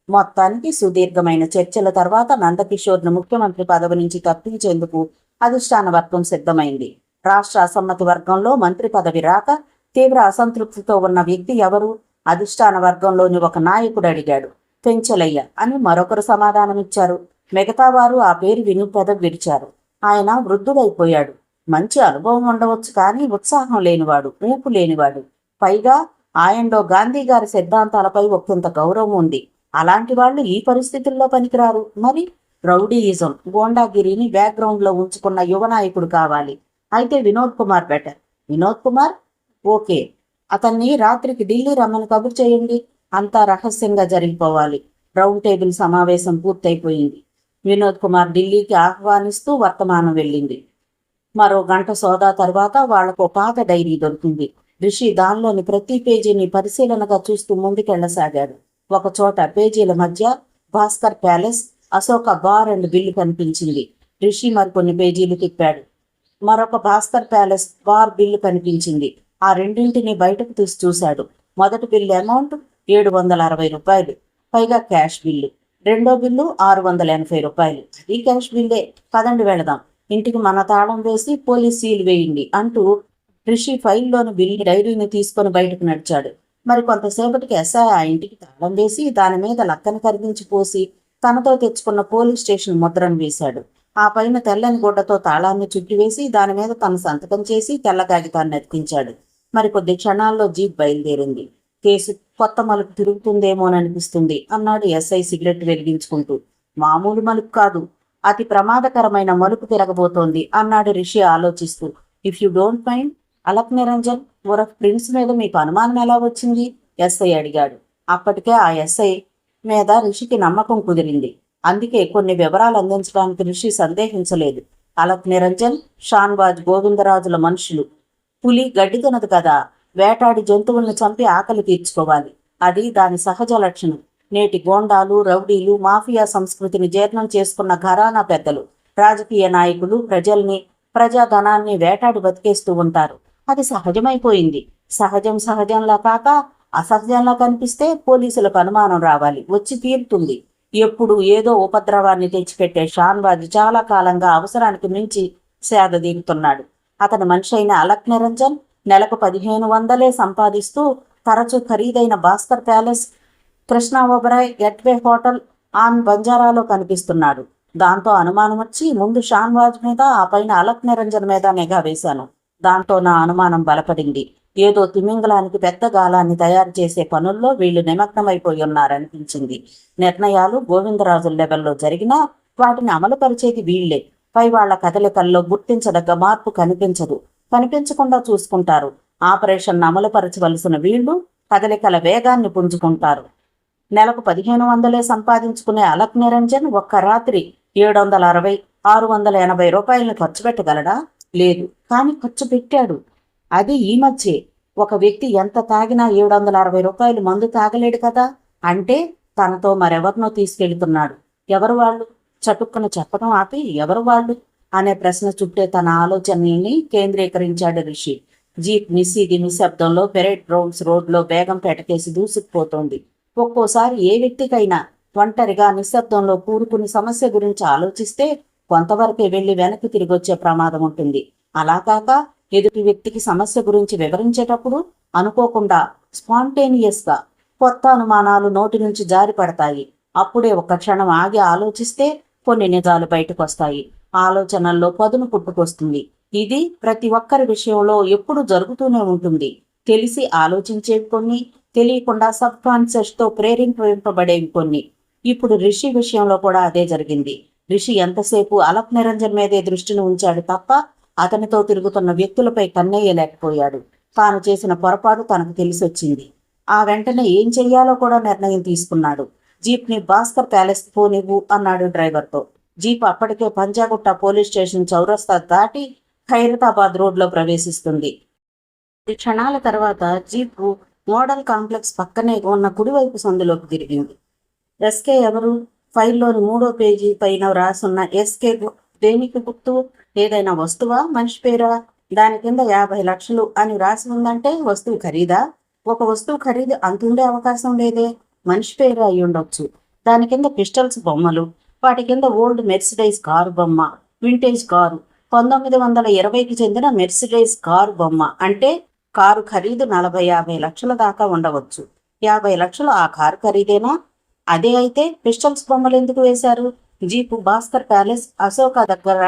మొత్తానికి సుదీర్ఘమైన చర్చల తర్వాత నందకిషోర్ను ముఖ్యమంత్రి పదవి నుంచి తప్పించేందుకు అధిష్టాన వర్గం సిద్ధమైంది. రాష్ట్ర అసమ్మతి వర్గంలో మంత్రి పదవి రాక తీవ్ర అసంతృప్తితో ఉన్న వ్యక్తి ఎవరు? అధిష్టాన వర్గంలోని ఒక నాయకుడు అడిగాడు. పెంచలయ్య అని మరొకరు సమాధానమిచ్చారు. మిగతా వారు ఆ పేరు విని పెదవి విరిచారు. ఆయన వృద్ధుడైపోయాడు. మంచి అనుభవం ఉండవచ్చు, కానీ ఉత్సాహం లేనివాడు, ఊపు లేనివాడు. పైగా ఆయనలో గాంధీ గారి సిద్ధాంతాలపై ఒకంత గౌరవం ఉంది. అలాంటి వాళ్ళు ఈ పరిస్థితుల్లో పనికిరారు. మరి రౌడీయిజం, గోండాగిరిని బ్యాక్గ్రౌండ్లో ఉంచుకున్న యువ నాయకుడు కావాలి. అయితే వినోద్ కుమార్ బెటర్. వినోద్ కుమార్ ఓకే, అతన్ని రాత్రికి ఢిల్లీ రమ్మని కబురు చేయండి. అంతా రహస్యంగా జరిగిపోవాలి. రౌండ్ టేబుల్ సమావేశం పూర్తయిపోయింది. వినోద్ కుమార్ ఢిల్లీకి ఆహ్వానిస్తూ వర్తమానం వెళ్ళింది. మరో గంట సోదా తర్వాత వాళ్లకు పాత డైరీ దొరికింది. రిషి దానిలోని ప్రతి పేజీని పరిశీలనగా చూస్తూ ముందుకెళ్లసాగాడు. ఒకచోట పేజీల మధ్య Bhaskar palace, Ashoka bar and bill కనిపించింది. రిషి మరికొన్ని పేజీలు తిప్పాడు. మరొక భాస్కర్ ప్యాలెస్ బార్ బిల్లు కనిపించింది. ఆ రెండింటిని బయటకు తీసి చూశాడు. మొదటి బిల్లు అమౌంట్ 760 రూపాయలు, పైగా క్యాష్ బిల్లు. రెండో బిల్లు 680 రూపాయలు, అది క్యాష్ బిల్లే. పదండి వెళదాం, ఇంటికి మన తాళం వేసి పోలీస్ సీల్ వేయండి అంటూ రిషి ఫైల్లోని బిల్లు డైరీని తీసుకొని బయటకు నడిచాడు. మరి కొంతసేపటికి SI ఆ ఇంటికి తాళం వేసి దాని మీద లక్కన కరిగించి పోసి తనతో తెచ్చుకున్న పోలీస్ స్టేషన్ ముద్రను వేశాడు. ఆ పైన తెల్లని గుడ్డతో తాళాన్ని చుట్టివేసి దాని మీద తన సంతకం చేసి తెల్ల కాగితాన్ని అతికించాడు. మరి కొద్ది క్షణాల్లో జీప్ బయలుదేరింది. కేసు కొత్త మలుపు తిరుగుతుందేమోననిపిస్తుంది అన్నాడు SI సిగరెట్ వెలిగించుకుంటూ. మామూలు మలుపు కాదు, అతి ప్రమాదకరమైన మలుపు తిరగబోతోంది అన్నాడు రిషి ఆలోచిస్తూ. If you don't mind, Alak Niranjan ఉరఫ్ ప్రిన్స్ మీద మీకు అనుమానం ఎలా వచ్చింది? SI అడిగాడు. అప్పటికే ఆ SI మీద రిషికి నమ్మకం కుదిరింది. అందుకే కొన్ని వివరాలు అందించడానికి రిషి సందేహించలేదు. అలక్ నిరంజన్, షాన్వాజ్ గోవిందరాజుల మనుషులు. పులి గడ్డి తినదు కదా, వేటాడి జంతువులను చంపి ఆకలి తీర్చుకోవాలి. అది దాని సహజ లక్షణం. నేటి గోండాలు, రౌడీలు, మాఫియా సంస్కృతిని జీర్ణం చేసుకున్న ఘరానా పెద్దలు, రాజకీయ నాయకులు ప్రజల్ని, ప్రజాధనాన్ని వేటాడి బతికేస్తూ ఉంటారు. అది సహజమైపోయింది. సహజంలా కాక అసహజంలా కనిపిస్తే పోలీసులకు అనుమానం రావాలి, వచ్చి తీరుతుంది. ఎప్పుడు ఏదో ఉపద్రవాన్ని తెచ్చిపెట్టే షాన్వాజ్ చాలా కాలంగా అవసరానికి మించి సేద తీరుతున్నాడు. అతని మనిషి అయిన అలక్ నిరంజన్ నెలకు 1500 సంపాదిస్తూ తరచూ ఖరీదైన Bhaskar palace, Krishna Oberoi gateway hotel on బంజారాలో కనిపిస్తున్నాడు. దాంతో అనుమానం వచ్చి ముందు షాన్వాజ్ మీద, ఆ పైన అలక్ నిరంజన్ మీద నిఘా వేశాను. దాంతో నా అనుమానం బలపడింది. ఏదో తిమింగలానికి పెద్ద గాలాన్ని తయారు చేసే పనుల్లో వీళ్లు నిమగ్నమైపోయి ఉన్నారనిపించింది. నిర్ణయాలు గోవిందరాజుల లెవెల్లో జరిగినా వాటిని అమలుపరిచేది వీళ్లే. పై వాళ్ల కదలికల్లో గుర్తించదగ్గ మార్పు కనిపించదు. కనిపించకుండా చూసుకుంటారు. ఆపరేషన్ అమలుపరచవలసిన వీళ్లు కదలికల వేగాన్ని పుంజుకుంటారు. నెలకు 1500 సంపాదించుకునే అలక్ నిరంజన్ ఒక్క రాత్రి 760, 680 రూపాయలను ఖర్చు పెట్టగలడా? లేదు. కానీ ఖర్చు పెట్టాడు. అది ఈ మధ్యే. ఒక వ్యక్తి ఎంత తాగినా 760 రూపాయలు మందు తాగలేడు కదా. అంటే తనతో మరెవరినో తీసుకెళ్తున్నాడు. ఎవరు వాళ్ళు? చటుక్కున చెప్పడం ఆపి ఎవరు వాళ్ళు అనే ప్రశ్న చుట్టే తన ఆలోచనల్ని కేంద్రీకరించాడు రిషి. జీప్ నిస్సిది నిశ్శబ్దంలో పెరేడ్ గ్రౌండ్స్ రోడ్లో బేగంపేట కేసి దూసుకుపోతోంది. ఒక్కోసారి ఏ వ్యక్తికైనా ఒంటరిగా నిశ్శబ్దంలో కూరుకుని సమస్య గురించి ఆలోచిస్తే కొంతవరకే వెళ్లి వెనక్కి తిరిగొచ్చే ప్రమాదం ఉంటుంది. అలా కాక ఎదుటి వ్యక్తికి సమస్య గురించి వివరించేటప్పుడు అనుకోకుండా స్పాంటేనియస్ గా కొత్త అనుమానాలు నోటి నుంచి జారి పడతాయి. అప్పుడే ఒక క్షణం ఆగి ఆలోచిస్తే కొన్ని నిజాలు బయటకొస్తాయి. ఆలోచనల్లో పదును పుట్టుకొస్తుంది. ఇది ప్రతి ఒక్కరి విషయంలో ఎప్పుడు జరుగుతూనే ఉంటుంది. తెలిసి ఆలోచించేవి కొన్ని, తెలియకుండా సబ్ కాన్షియస్ తో ప్రేరేపింపబడేవి కొన్ని. ఇప్పుడు రిషి విషయంలో కూడా అదే జరిగింది. రిషి ఎంతసేపు అలక్ నిరంజన్ మీదే దృష్టిని ఉంచాడు తప్ప అతనితో తిరుగుతున్న వ్యక్తులపై కన్నేయలేకపోయాడు. తాను చేసిన పొరపాటు తనకు తెలిసొచ్చింది. ఆ వెంటనే ఏం చెయ్యాలో కూడా నిర్ణయం తీసుకున్నాడు. జీప్ ని భాస్కర్ ప్యాలెస్ పోనివ్వు అన్నాడు డ్రైవర్తో. జీప్ అప్పటికే పంజాగుట్ట పోలీస్ స్టేషన్ చౌరస్తా దాటి ఖైరతాబాద్ రోడ్లో ప్రవేశిస్తుంది. 10 క్షణాల తర్వాత జీపు మోడల్ కాంప్లెక్స్ పక్కనే ఉన్న కుడివైపు సందులోకి తిరిగింది. ఎస్కే ఎవరు? ఫైల్లోని 3వ పేజీ పైన రాసున్న ఎస్కే దేనికి గుర్తు? ఏదైనా వస్తువా, మనిషి పేరా? దాని కింద 50 లక్షలు అని రాసి ఉందంటే వస్తువు ఖరీదా? ఒక వస్తువు ఖరీదు అంతుండే అవకాశం లేదే. మనిషి పేరు అయి ఉండొచ్చు. దాని కింద పిస్టల్స్ బొమ్మలు, వాటి కింద ఓల్డ్ మెర్సిడైజ్ కారు బొమ్మ, వింటేజ్ కారు, 1920కి చెందిన మెర్సిడైజ్ కారు బొమ్మ. అంటే కారు ఖరీదు 40-50 లక్షల దాకా ఉండవచ్చు. 50 లక్షలు ఆ కారు ఖరీదేనా? అదే అయితే పిస్టల్స్ బొమ్మలు ఎందుకు వేశారు? జీపు భాస్కర్ ప్యాలెస్ అశోక దగ్గర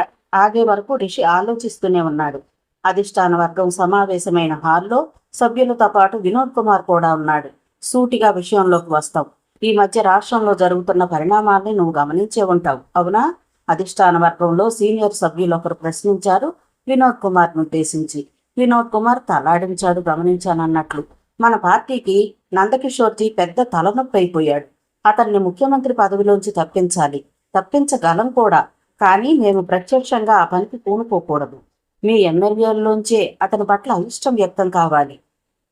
ఆగే వరకు రిషి ఆలోచిస్తూనే ఉన్నాడు. అధిష్టాన వర్గం సమావేశమైన హాల్లో సభ్యులతో పాటు వినోద్ కుమార్ కూడా ఉన్నాడు. సూటిగా విషయంలోకి వస్తాం. ఈ మధ్య రాష్ట్రంలో జరుగుతున్న పరిణామాల్ని నువ్వు గమనించే ఉంటావు, అవునా? అధిష్టాన వర్గంలో సీనియర్ సభ్యులు ఒకరు ప్రశ్నించారు వినోద్ కుమార్ను ఉద్దేశించి. వినోద్ కుమార్ తలాడించాడు గమనించానన్నట్లు. మన పార్టీకి నందకిషోర్జీ పెద్ద తలనొప్పి అయిపోయాడు. అతన్ని ముఖ్యమంత్రి పదవిలోంచి తప్పించాలి. తప్పించగలం కూడా. కానీ మేము ప్రత్యక్షంగా ఆ పనికి పూనుకోకూడదు. మీ ఎమ్మెల్యేల్లోంచే అతని పట్ల అయిష్టం వ్యక్తం కావాలి.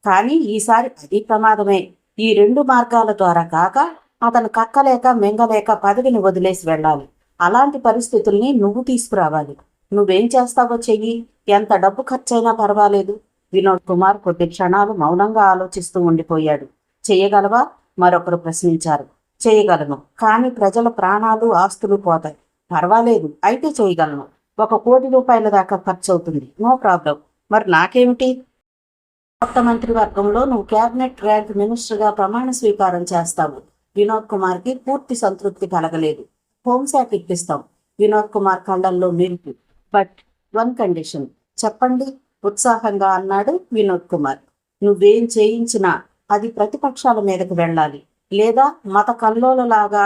కానీ ఈసారి అది ప్రమాదమే. ఈ 2 మార్గాల ద్వారా కాక అతను కక్కలేక మెంగలేక పదవిని వదిలేసి వెళ్ళాలి. అలాంటి పరిస్థితుల్ని నువ్వు తీసుకురావాలి. నువ్వేం చేస్తావో చెయ్యి. ఎంత డబ్బు ఖర్చైనా పర్వాలేదు. వినోద్ కుమార్ కొద్ది క్షణాలు మౌనంగా ఆలోచిస్తూ ఉండిపోయాడు. చెయ్యగలవా? మరొకరు ప్రశ్నించారు. చేయగలను, కానీ ప్రజల ప్రాణాలు ఆస్తులు పోతాయి. పర్వాలేదు, అయితే చేయగలను. 1 కోటి రూపాయల దాకా ఖర్చు అవుతుంది. No problem. మరి నాకేమిటి? కొత్త మంత్రివర్గంలో నువ్వు క్యాబినెట్ ర్యాంక్ మినిస్టర్గా ప్రమాణ స్వీకారం చేస్తావు. వినోద్ కుమార్కి పూర్తి సంతృప్తి కలగలేదు. హోంశాఖ ఇప్పిస్తాం. వినోద్ కుమార్ కళ్ళల్లో మెరుపు. But 1 condition. చెప్పండి, ఉత్సాహంగా అన్నాడు వినోద్ కుమార్. నువ్వేం చేయించినా అది ప్రతిపక్షాల మీదకు వెళ్ళాలి, లేదా మత కల్లోలలాగా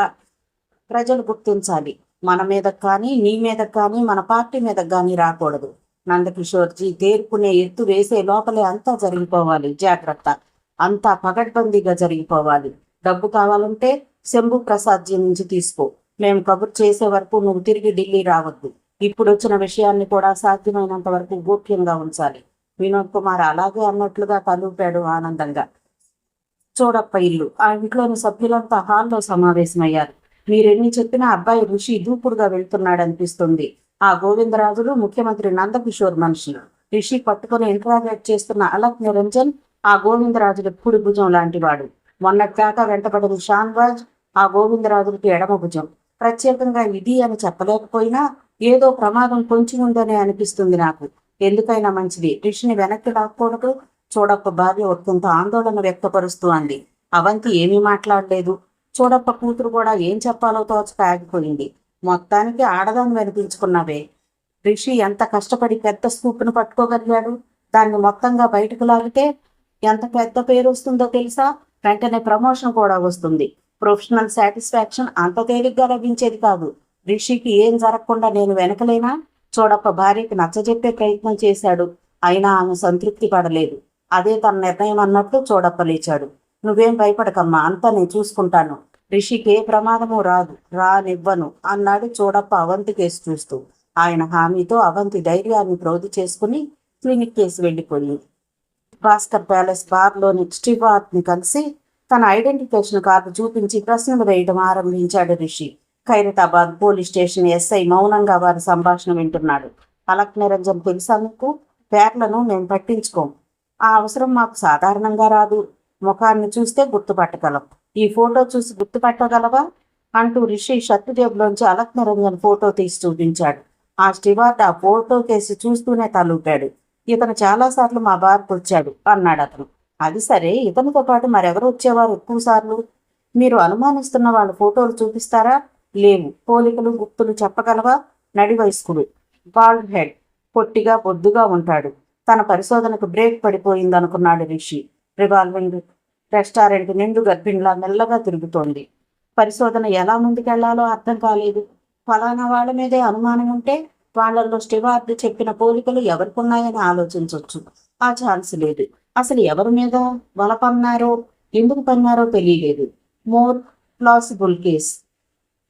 ప్రజలు గుర్తించాలి. మన మీద కానీ, నీ మీద కానీ, మన పార్టీ మీద కానీ రాకూడదు. నందకిషోర్జీ తేరుకునే ఎత్తు వేసే లోపలే అంతా జరిగిపోవాలి. జాగ్రత్త. అంతా పగడ్బందీగా జరిగిపోవాలి. డబ్బు కావాలంటే శంభు ప్రసాద్జీ నుంచి తీసుకో. మేము కబుర్ చేసే వరకు నువ్వు తిరిగి ఢిల్లీ రావద్దు. ఇప్పుడు వచ్చిన విషయాన్ని కూడా సాధ్యమైనంత వరకు గోప్యంగా ఉంచాలి. వినోద్ కుమార్ అలాగే అన్నట్లుగా తలూపాడు ఆనందంగా. చూడప్ప ఇల్లు. ఆ ఇంట్లోని సభ్యులంతా హాల్లో సమావేశమయ్యారు. మీరెన్ని చెప్పినా అబ్బాయి ఋషి దూకుడుగా వెళ్తున్నాడనిపిస్తుంది. ఆ గోవిందరాజులు ముఖ్యమంత్రి నందకిషోర్ మనిషి. రిషి పట్టుకుని ఇంటరాగేట్ చేస్తున్న అలక్ నిరంజన్ ఆ గోవిందరాజుల కుడి భుజం లాంటివాడు. మొన్నటిదాకా వెంటబడిన షాన్వాజ్ ఆ గోవిందరాజులకి ఎడమ భుజం. ప్రత్యేకంగా ఇది అని చెప్పలేకపోయినా ఏదో ప్రమాదం కొంచెం ఉందనే అనిపిస్తుంది నాకు. ఎందుకైనా మంచిది, రిషిని వెనక్కి లాక్కూడదు. చూడప్ప భార్య ఒకంత ఆందోళన వ్యక్తపరుస్తూ అంది. అవంతి ఏమీ మాట్లాడలేదు. చూడప్ప కూతురు కూడా ఏం చెప్పాలో తోచక ఆగిపోయింది. మొత్తానికి ఆడదాన్ని వినిపించుకున్నావే. రిషి ఎంత కష్టపడి పెద్ద స్కూప్ను పట్టుకోగలిగాడు. దాన్ని మొత్తంగా బయటకు లాగితే ఎంత పెద్ద పేరు వస్తుందో తెలుసా? వెంటనే ప్రమోషన్ కూడా వస్తుంది. ప్రొఫెషనల్ సాటిస్ఫాక్షన్ అంత తేలిగ్గా లభించేది కాదు. రిషికి ఏం జరగకుండా నేను వెనకలేనా? చూడప్ప భార్యకి నచ్చజెప్పే ప్రయత్నం చేశాడు. అయినా ఆమె సంతృప్తి పడలేదు. అదే తన నిర్ణయం అన్నట్టు చూడప్ప లేచాడు. నువ్వేం భయపడకమ్మా, అంతా నేను చూసుకుంటాను. రిషికి ఏ ప్రమాదమూ రాదు, రానివ్వను అన్నాడు చూడప్ప అవంతి కేసు చూస్తూ. ఆయన హామీతో అవంతి ధైర్యాన్ని ప్రోధి చేసుకుని క్లినిక్ కేసు వెళ్ళిపోయింది. భాస్కర్ ప్యాలెస్ బార్లోని స్టీవార్ట్ని కలిసి తన ఐడెంటిఫికేషన్ కార్డు చూపించి ప్రశ్నలు వేయడం ఆరంభించాడు Rishi. Khairatabad police station SI మౌనంగా వారి సంభాషణ వింటున్నాడు. అలక్ నిరంజన్ తెలుసా మీకు? పేర్లను మేము పట్టించుకోం. ఆ అవసరం మాకు సాధారణంగా రాదు. ముఖాన్ని చూస్తే గుర్తుపట్టగలం. ఈ ఫోటో చూసి గుర్తుపట్టగలవా? అంటూ రిషి షర్టు జేబులోంచి అలక్ నిరంజన్ ఫోటో తీసి చూపించాడు. ఆ స్టివార్డ్ ఆ ఫోటో కేసి చూస్తూనే తలూపాడు. ఇతను చాలాసార్లు మా బార్కు వచ్చాడు అన్నాడు అతను. అది సరే, ఇతనితో పాటు మరెవరు వచ్చేవారు ఎక్కువ సార్లు? మీరు అనుమానిస్తున్న వాళ్ళ ఫోటోలు చూపిస్తారా? లేవు. పోలికలు గుర్తులు చెప్పగలవా? నడి వయస్కుడు, బాల్డ్ హెడ్, పొట్టిగా బొద్దుగా ఉంటాడు. తన పరిశోధనకు బ్రేక్ పడిపోయిందనుకున్నాడు రిషి. రివాల్వింగ్ రెస్టారెంట్ నిండు గర్భిణిలా మెల్లగా తిరుగుతోంది. పరిశోధన ఎలా ముందుకెళ్లాలో అర్థం కాలేదు. ఫలానా వాళ్ళ మీదే అనుమానం ఉంటే వాళ్లలో స్టివార్డ్ చెప్పిన పోలికలు ఎవరికున్నాయని ఆలోచించవచ్చు. ఆ ఛాన్స్ లేదు. అసలు ఎవరి మీద వల పన్నారో, ఎందుకు పన్నారో తెలియలేదు. More plausible case.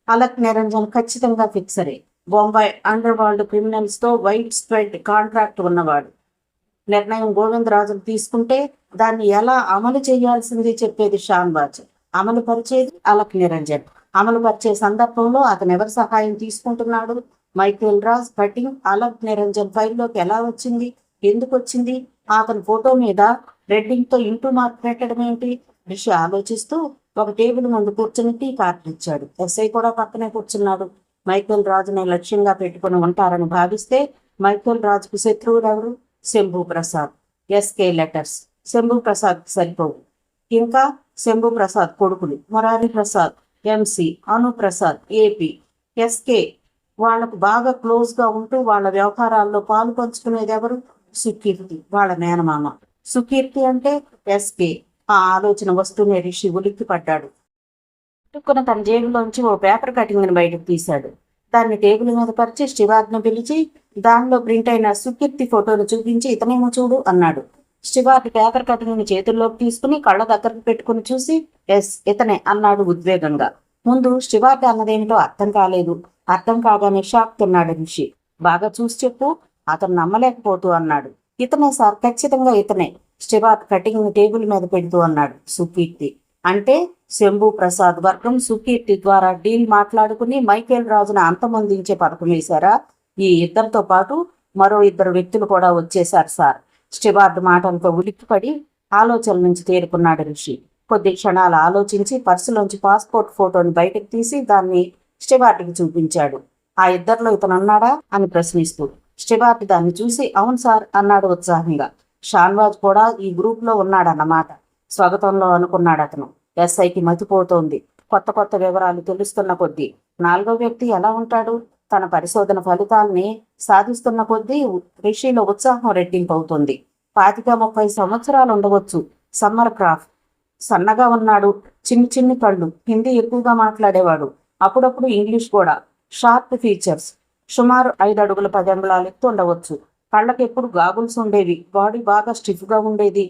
Alak Niranjan ఖచ్చితంగా ఫిక్సరే. బొంబాయి అండర్ వరల్డ్ క్రిమినల్స్ తో వైడ్ స్ప్రెడ్ కాంట్రాక్ట్ ఉన్నవాడు. నిర్ణయం గోవిందరాజులు తీసుకుంటే దాన్ని ఎలా అమలు చేయాల్సింది చెప్పేది షాన్బాజ్, అమలు పరిచేది అలక్ నిరంజన్. అమలు పరిచే సందర్భంలో అతను ఎవరి సహాయం తీసుకుంటున్నాడు? మైకేల్ రాజ్ కటింగ్ అలక్ నిరంజన్ ఫైల్లోకి ఎలా వచ్చింది? ఎందుకు వచ్చింది? అతని ఫోటో మీద రెడ్డింగ్ తో ఇంటూ మార్క్ పెట్టడం ఏంటి? రిషి ఆలోచిస్తూ ఒక టేబుల్ ముందు కూర్చుని టీ కార్డు ఇచ్చాడు. ఎస్ఐ కూడా పక్కనే కూర్చున్నాడు. మైకేల్ రాజుని లక్ష్యంగా పెట్టుకుని ఉంటారని భావిస్తే మైకేల్ రాజుకు శత్రువులు ఎవరు? శంభు ప్రసాద్. ఎస్కే లెటర్స్ శంభు ప్రసాద్ సరిపోవు. ఇంకా శంభు ప్రసాద్ కొడుకులు మురారి ప్రసాద్ ఎంసీ, అను ప్రసాద్ ఏపీ. ఎస్కే వాళ్లకు బాగా క్లోజ్ గా ఉంటూ వాళ్ళ వ్యవహారాల్లో పాలు పంచుకునేది ఎవరు? సుకీర్తి, వాళ్ళ మేనమామ. సుకీర్తి అంటే ఎస్కే. ఆ ఆలోచన వస్తూనే రిషి ఉలిక్కి పడ్డాడు. చుట్టుకున్న తన జేబులోంచి ఓ పేపర్ కటింగ్ ని బయటకు తీశాడు. దాన్ని టేబుల్ మీద పరిచి స్టివార్డ్ను పిలిచి దానిలో ప్రింట్ అయిన సుకీర్తి ఫోటోను చూపించి ఇతనేమో చూడు అన్నాడు. స్టివార్డ్ పేపర్ కటింగ్ ని చేతుల్లోకి తీసుకుని కళ్ళ దగ్గరకు పెట్టుకుని చూసి ఎస్ ఇతనే అన్నాడు ఉద్వేగంగా. ముందు స్టివార్డ్ అన్నదేమిటో అర్థం కాలేదు. అర్థం కాగానే షాక్ తిన్నాడు రిషి. బాగా చూసి చెప్పు. అతను నమ్మలేకపోతూ అన్నాడు. ఇతనే సార్, ఖచ్చితంగా ఇతనే. స్టివార్డ్ కటింగ్ ని టేబుల్ మీద పెడుతూ అన్నాడు. సుకీర్తి అంటే శంభు ప్రసాద్ వర్గం సుకీర్తి ద్వారా డీల్ మాట్లాడుకుని మైకేల్ రాజును అంతమొందించే పథకం వేశారా? ఈ ఇద్దరితో పాటు మరో 2 వ్యక్తులు కూడా వచ్చేశారు సార్. స్టివార్డ్ మాటలతో ఉలిక్కిపడి ఆలోచన నుంచి తేరుకున్నాడు రిషి. కొద్ది క్షణాలు ఆలోచించి పర్సులోంచి పాస్పోర్ట్ ఫోటోని బయటకు తీసి దాన్ని స్టివార్డ్కి చూపించాడు. ఆ ఇద్దరిలో ఇతనున్నాడా అని ప్రశ్నిస్తూ. స్టివార్డ్ దాన్ని చూసి అవును సార్ అన్నాడు ఉత్సాహంగా. షాన్వాజ్ కూడా ఈ గ్రూప్ లో ఉన్నాడన్నమాట. స్వాగతంలో అనుకున్నాడు అతను. ఎస్ఐకి మతిపోతోంది. కొత్త కొత్త వివరాలు తెలుస్తున్న కొద్దీ 4వ వ్యక్తి ఎలా ఉంటాడు? తన పరిశోధన ఫలితాల్ని సాధిస్తున్న కొద్దీ రిషిలో ఉత్సాహం రెట్టింపు అవుతుంది. 25-30 సంవత్సరాలు ఉండవచ్చు. సమ్మర్ క్రాఫ్ట్, సన్నగా ఉన్నాడు, చిన్ని చిన్ని కళ్ళు, హిందీ ఎక్కువగా మాట్లాడేవాడు, అప్పుడప్పుడు ఇంగ్లీష్ కూడా. షార్ప్ ఫీచర్స్, సుమారు 5 అడుగుల 10 అంగుళాలు ఎత్తు ఉండవచ్చు. కళ్ళకి ఎప్పుడు గాగుల్స్ ఉండేవి. బాడీ బాగా స్టిఫ్ గా ఉండేది.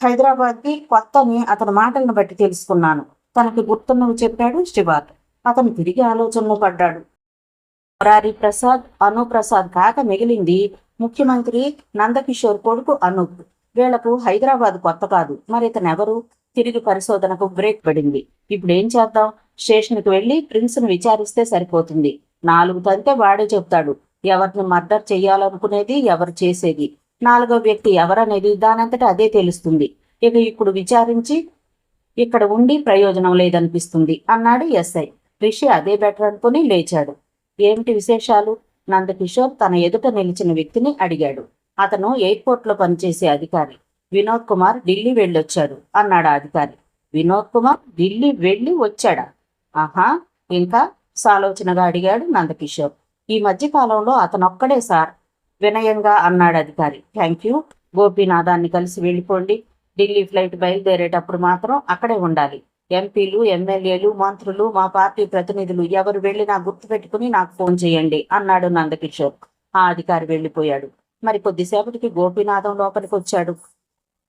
హైదరాబాద్కి కొత్తని అతని మాటలను బట్టి తెలుసుకున్నాను. తనకి గుర్తున్నవి చెప్పాడు స్టివార్డ్. అతను తిరిగి ఆలోచనలో పడ్డాడు. మురారి ప్రసాద్, అను ప్రసాద్ కాక మిగిలింది ముఖ్యమంత్రి నందకిషోర్ కొడుకు అనూప్. వీళ్లకు హైదరాబాద్ కొత్త కాదు. మరి ఇతనెవరు? తిరిగి పరిశోధనకు బ్రేక్ పడింది. ఇప్పుడు ఏం చేద్దాం? స్టేషన్కి వెళ్లి ప్రిన్స్ను విచారిస్తే సరిపోతుంది. 4 తంతే వాడే చెప్తాడు. ఎవరిని మర్డర్ చెయ్యాలనుకునేది, ఎవరు చేసేది. 4వ వ్యక్తి ఎవరనేది దానంతటా అదే తెలుస్తుంది. ఇక ఇప్పుడు విచారించి ఇక్కడ ఉండి ప్రయోజనం లేదనిపిస్తుంది అన్నాడు ఎస్ఐ. రిషి అదే బెటర్ అనుకుని లేచాడు. ఏమిటి విశేషాలు? నందకిషోర్ తన ఎదుట నిలిచిన వ్యక్తిని అడిగాడు. అతను ఎయిర్పోర్ట్లో పనిచేసే అధికారి. వినోద్ కుమార్ ఢిల్లీ వెళ్ళొచ్చాడు అన్నాడు ఆ అధికారి. వినోద్ కుమార్ ఢిల్లీ వెళ్ళి వచ్చాడా? ఆహా, ఇంకా సాలోచనగా అడిగాడు నందకిషోర్. ఈ మధ్య కాలంలో అతనొక్కడే సార్, వినయంగా అన్నాడు అధికారి. Thank you. గోపీనాథాన్ని కలిసి వెళ్ళిపోండి. ఢిల్లీ ఫ్లైట్ బయలుదేరేటప్పుడు మాత్రం అక్కడే ఉండాలి. ఎంపీలు, ఎమ్మెల్యేలు, మంత్రులు, మా పార్టీ ప్రతినిధులు ఎవరు వెళ్ళినా గుర్తుపెట్టుకుని నాకు ఫోన్ చేయండి అన్నాడు నందకిషోర్. ఆ అధికారి వెళ్ళిపోయాడు. మరి కొద్దిసేపటికి గోపీనాథం లోపలికి వచ్చాడు.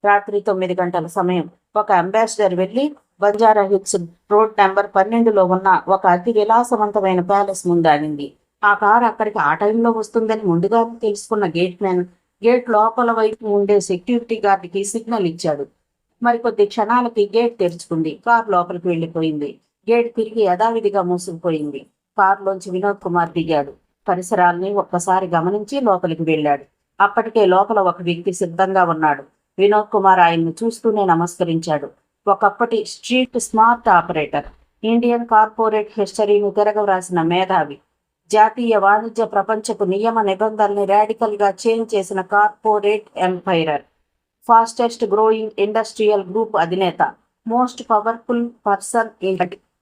రాత్రి 9 గంటల సమయం. ఒక అంబాసిడర్ వెళ్లి బంజారా హిల్స్ రోడ్ నెంబర్ 12లో ఉన్న ఒక అతి విలాసవంతమైన ప్యాలెస్ ముందాగింది. ఆ కారు అక్కడికి ఆ టైంలో వస్తుందని ముందుగా తెలుసుకున్న గేట్ మ్యాన్ గేట్ లోపల వైపు ఉండే సెక్యూరిటీ గార్డుకి సిగ్నల్ ఇచ్చాడు. మరికొద్ది క్షణాలకి గేట్ తెరుచుకుంది. కారు లోపలికి వెళ్లిపోయింది. గేట్ తిరిగి యథావిధిగా మూసుకుపోయింది. కారులోంచి వినోద్ కుమార్ దిగాడు. పరిసరాల్ని ఒక్కసారి గమనించి లోపలికి వెళ్ళాడు. అప్పటికే లోపల ఒక వ్యక్తి సిద్ధంగా ఉన్నాడు. వినోద్ కుమార్ ఆయన్ను చూస్తూనే నమస్కరించాడు. ఒకప్పటి street smart operator. Indian corporate హిస్టరీని తిరగవ్రాసిన మేధావి, జాతీయ వాణిజ్య ప్రపంచపు నియమ నిబంధనల్ని రాడికల్ గా చేంజ్ చేసిన corporate emperor, fastest growing industrial group అధినేత, most powerful person in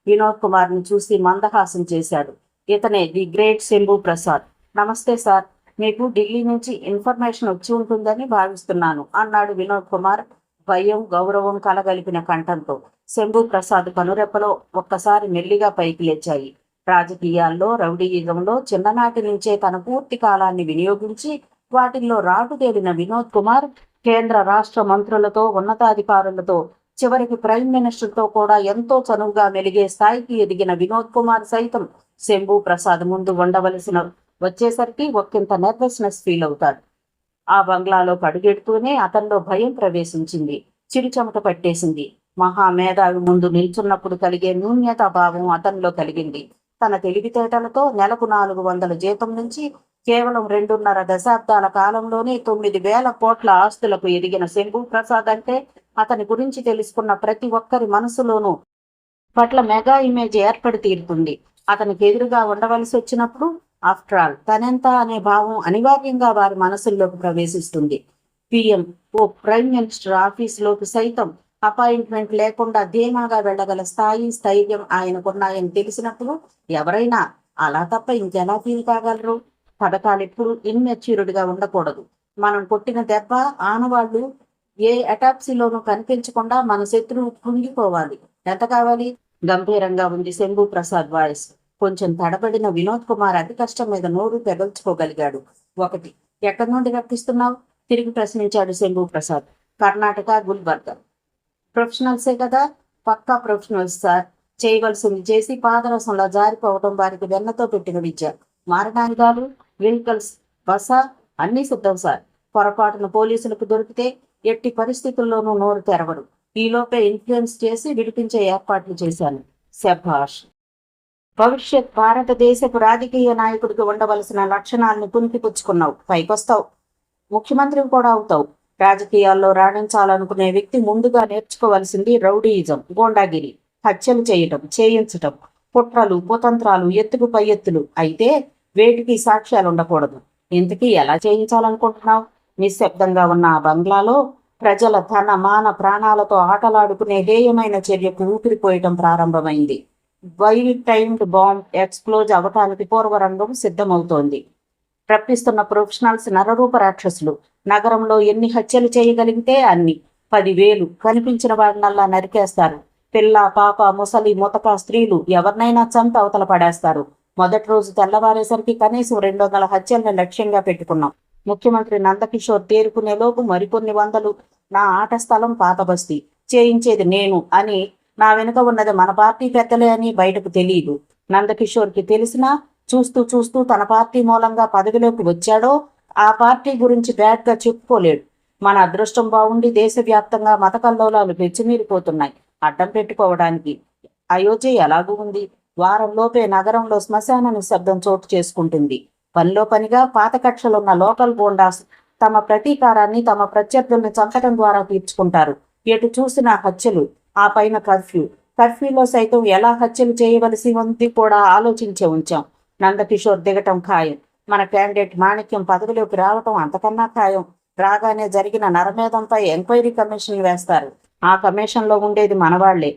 Vinod Kumar ని చూసి మందహాసం చేశాడు. ఇతనే ది గ్రేట్ శంభు ప్రసాద్. నమస్తే సార్, మీకు ఢిల్లీ నుంచి ఇన్ఫర్మేషన్ వచ్చి ఉంటుందని భావిస్తున్నాను అన్నాడు వినోద్ కుమార్ భయం గౌరవం కలగలిపిన కంఠంతో. శంభు ప్రసాద్ కనురెప్పలో ఒక్కసారి మెల్లిగా పైకి లేచాయి. రాజకీయాల్లో రౌడీయిజంలో చిన్ననాటి నుంచే తన పూర్తి కాలాన్ని వినియోగించి వాటిల్లో రాటుదేలిన వినోద్ కుమార్ కేంద్ర రాష్ట్ర మంత్రులతో ఉన్నతాధికారులతో చివరికి ప్రైమ్ మినిస్టర్తో కూడా ఎంతో చనువుగా మెలిగే స్థాయికి ఎదిగిన వినోద్ కుమార్ సైతం శంభు ప్రసాద్ ముందు ఉండవలసిన వచ్చేసరికి ఒక్కింత నెర్వస్నెస్ ఫీల్ అవుతాడు. ఆ బంగ్లాలో కడుగెడుతూనే అతనిలో భయం ప్రవేశించింది. చిరుచెమట పట్టేసింది. మహామేధావి ముందు నిల్చున్నప్పుడు కలిగే న్యూన్యతా భావం అతనిలో కలిగింది. తన తెలివితేటలతో నెలకు 400 జీతం నుంచి కేవలం 2.5 దశాబ్దాల కాలంలోనే 9,000 కోట్ల ఆస్తులకు ఎదిగిన శంభు ప్రసాద్ అంటే అతని గురించి తెలుసుకున్న ప్రతి ఒక్కరి మనసులోనూ పట్ల మెగా ఇమేజ్ ఏర్పడి తీరుతుంది. అతనికి ఎదురుగా ఉండవలసి వచ్చినప్పుడు ఆఫ్టర్ ఆల్ తనెంత అనే భావం అనివార్యంగా వారి మనసుల్లోకి ప్రవేశిస్తుంది. పిఎం ఓ ప్రైమ్ మినిస్టర్ ఆఫీసులోకి సైతం అపాయింట్మెంట్ లేకుండా ధీమాగా వెళ్ళగల స్థైర్యం ఆయనకున్నాయని తెలిసినప్పుడు ఎవరైనా అలా తప్ప ఇంకెలా ఫీల్ కాగలరు? పథకాలు ఎప్పుడు ఇన్మెచ్యూర్డ్గా ఉండకూడదు. మనం కొట్టిన దెబ్బ ఆనవాళ్లు ఏ అటాప్సీలోనూ కనిపించకుండా మన శత్రువు కృంగిపోవాలి. ఎంత కావాలి? గంభీరంగా ఉంది శంభు ప్రసాద్ వాయిస్. కొంచెం తడబడిన వినోద్ కుమార్ అతి కష్టం మీద నోరు పెగల్చుకోగలిగాడు. 1. ఎక్కడి నుండి రప్పిస్తున్నావు? తిరిగి ప్రశ్నించాడు శంభు ప్రసాద్. కర్ణాటక, గుల్బర్గా. ప్రొఫెషనల్సే కదా? పక్కా ప్రొఫెషనల్స్ సార్. చేయవలసింది చేసి పాదరసంలో జారిపోవటం వారికి వెన్నతో పెట్టిన విద్య. మారణాయుధాలు, వెహికల్స్, బస అన్నీ సిద్ధం సార్. పొరపాటున పోలీసులకు దొరికితే ఎట్టి పరిస్థితుల్లోనూ నోరు తెరవడు. ఈలోపే ఇన్ఫ్లుయెన్స్ చేసి విడిపించే ఏర్పాట్లు చేశాను. శభాష్. భవిష్యత్ భారతదేశపు రాజకీయ నాయకుడికి ఉండవలసిన లక్షణాలను పుణికిపుచ్చుకున్నావు. పైకొస్తావు, ముఖ్యమంత్రి కూడా అవుతావు. రాజకీయాల్లో రాణించాలనుకునే వ్యక్తి ముందుగా నేర్చుకోవలసింది రౌడీయిజం, గోండాగిరి, హత్యలు చేయటం, చేయించటం, కుట్రలు, కుతంత్రాలు, ఎత్తుకు పై ఎత్తులు. అయితే వేటికి సాక్ష్యాలు ఉండకూడదు. ఇంతకీ ఎలా చేయించాలనుకుంటున్నావు? నిశ్శబ్దంగా ఉన్న ఆ బంగ్లాలో ప్రజల ధన మాన ప్రాణాలతో ఆటలాడుకునే హేయమైన చర్యకు ఊపిరిపోయటం ప్రారంభమైంది. వైల్ టైమ్డ్ బాంబ్ ఎక్స్ప్లోజ్ అవటానికి పూర్వరంగం సిద్ధమవుతోంది. రప్పిస్తున్న ప్రొఫెషనల్స్ నరరూప రాక్షసులు. నగరంలో ఎన్ని హత్యలు చేయగలిగితే అన్ని. 10,000 కనిపించిన వాడినల్లా నరికేస్తారు. పిల్ల, పాప, ముసలి, ముతక, స్త్రీలు ఎవరినైనా చంపి అవతల పడేస్తారు. మొదటి రోజు తెల్లవారేసరికి కనీసం 200 హత్యల్ని లక్ష్యంగా పెట్టుకున్నాం. ముఖ్యమంత్రి నందకిషోర్ తేరుకునే లోపు మరికొన్ని వందలు. నా ఆట స్థలం పాత బస్తీ. చేయించేది నేను అని, నా వెనుక ఉన్నది మన పార్టీ పెద్దలే అని బయటకు తెలియదు. నందకిషోర్కి తెలిసినా చూస్తూ చూస్తూ తన పార్టీ మూలంగా పదవిలోకి వచ్చాడో ఆ పార్టీ గురించి బ్యాడ్గా చెప్పుకోలేడు. మన అదృష్టం బాగుండి దేశవ్యాప్తంగా మత కల్లోలాలు పెచ్చిమీరిపోతున్నాయి. అడ్డం పెట్టుకోవడానికి అయోధ్య ఎలాగూ ఉంది. వారంలోపే నగరంలో శ్మశాన నిశ్శబ్దం చోటు చేసుకుంటుంది. పనిలో పనిగా పాత కక్షలున్న లోకల్ గోండాస్ తమ ప్రతీకారాన్ని తమ ప్రత్యర్థుల్ని చంపడం ద్వారా తీర్చుకుంటారు. ఎటు చూసిన హత్యలు, ఆ పైన కర్ఫ్యూలో సైతం ఎలా హత్యలు చేయవలసి ఉంది కూడా ఆలోచించే ఉంచాం. నందకిషోర్ దిగటం ఖాయం. మన క్యాండిడేట్ మాణిక్యం పదవిలోకి రావటం అంతకన్నా ఖాయం. రాగానే జరిగిన నరమేధంపై ఎంక్వైరీ కమిషన్ వేస్తారు. ఆ కమిషన్లో ఉండేది మనవాళ్లే.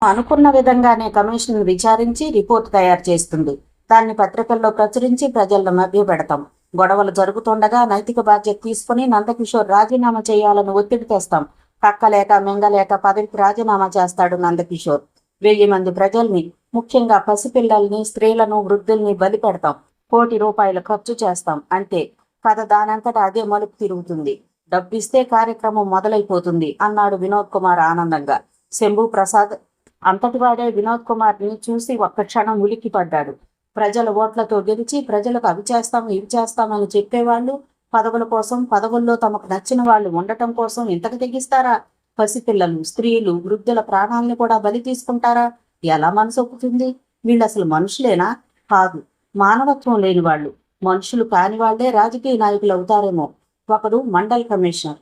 అనుకున్న విధంగానే కమిషన్ విచారించి రిపోర్ట్ తయారు చేస్తుంది. దాన్ని పత్రికల్లో ప్రచురించి ప్రజల్లో మభ్య పెడతాం. గొడవలు జరుగుతుండగా నైతిక బాధ్యత తీసుకుని నందకిషోర్ రాజీనామా చేయాలని ఒత్తిడి తెస్తాం. కక్కలేక మింగలేక పదవికి రాజీనామా చేస్తాడు నందకిషోర్. 1000 మంది ప్రజల్ని, ముఖ్యంగా పసిపిల్లల్ని, స్త్రీలను, వృద్ధుల్ని బలి పెడతాం. ₹1,00,00,000 ఖర్చు చేస్తాం. అంతే. కథ దానంతటా అదే మలుపు తిరుగుతుంది. డబ్బిస్తే కార్యక్రమం మొదలైపోతుంది అన్నాడు వినోద్ కుమార్ ఆనందంగా. శంభు ప్రసాద్ అంతటివాడే వినోద్ కుమార్ని చూసి ఒక్క క్షణం ఉలిక్కిపడ్డాడు. ప్రజల ఓట్లతో గెలిచి ప్రజలకు అవి చేస్తాం ఇవి చేస్తామని చెప్పేవాళ్ళు పదవుల కోసం, పదవుల్లో తమకు నచ్చిన వాళ్ళు ఉండటం కోసం ఇంతకు తెగిస్తారా? పసిపిల్లలు, స్త్రీలు, వృద్ధుల ప్రాణాలను కూడా బలి తీసుకుంటారా? ఎలా మనసొప్పుతుంది? వీళ్ళు అసలు మనుషులేనా? కాదు, మానవత్వం లేని వాళ్ళు. మనుషులు కాని వాళ్లే రాజకీయ నాయకులు అవుతారేమో. ఒకరు మండల్ కమిషనర్,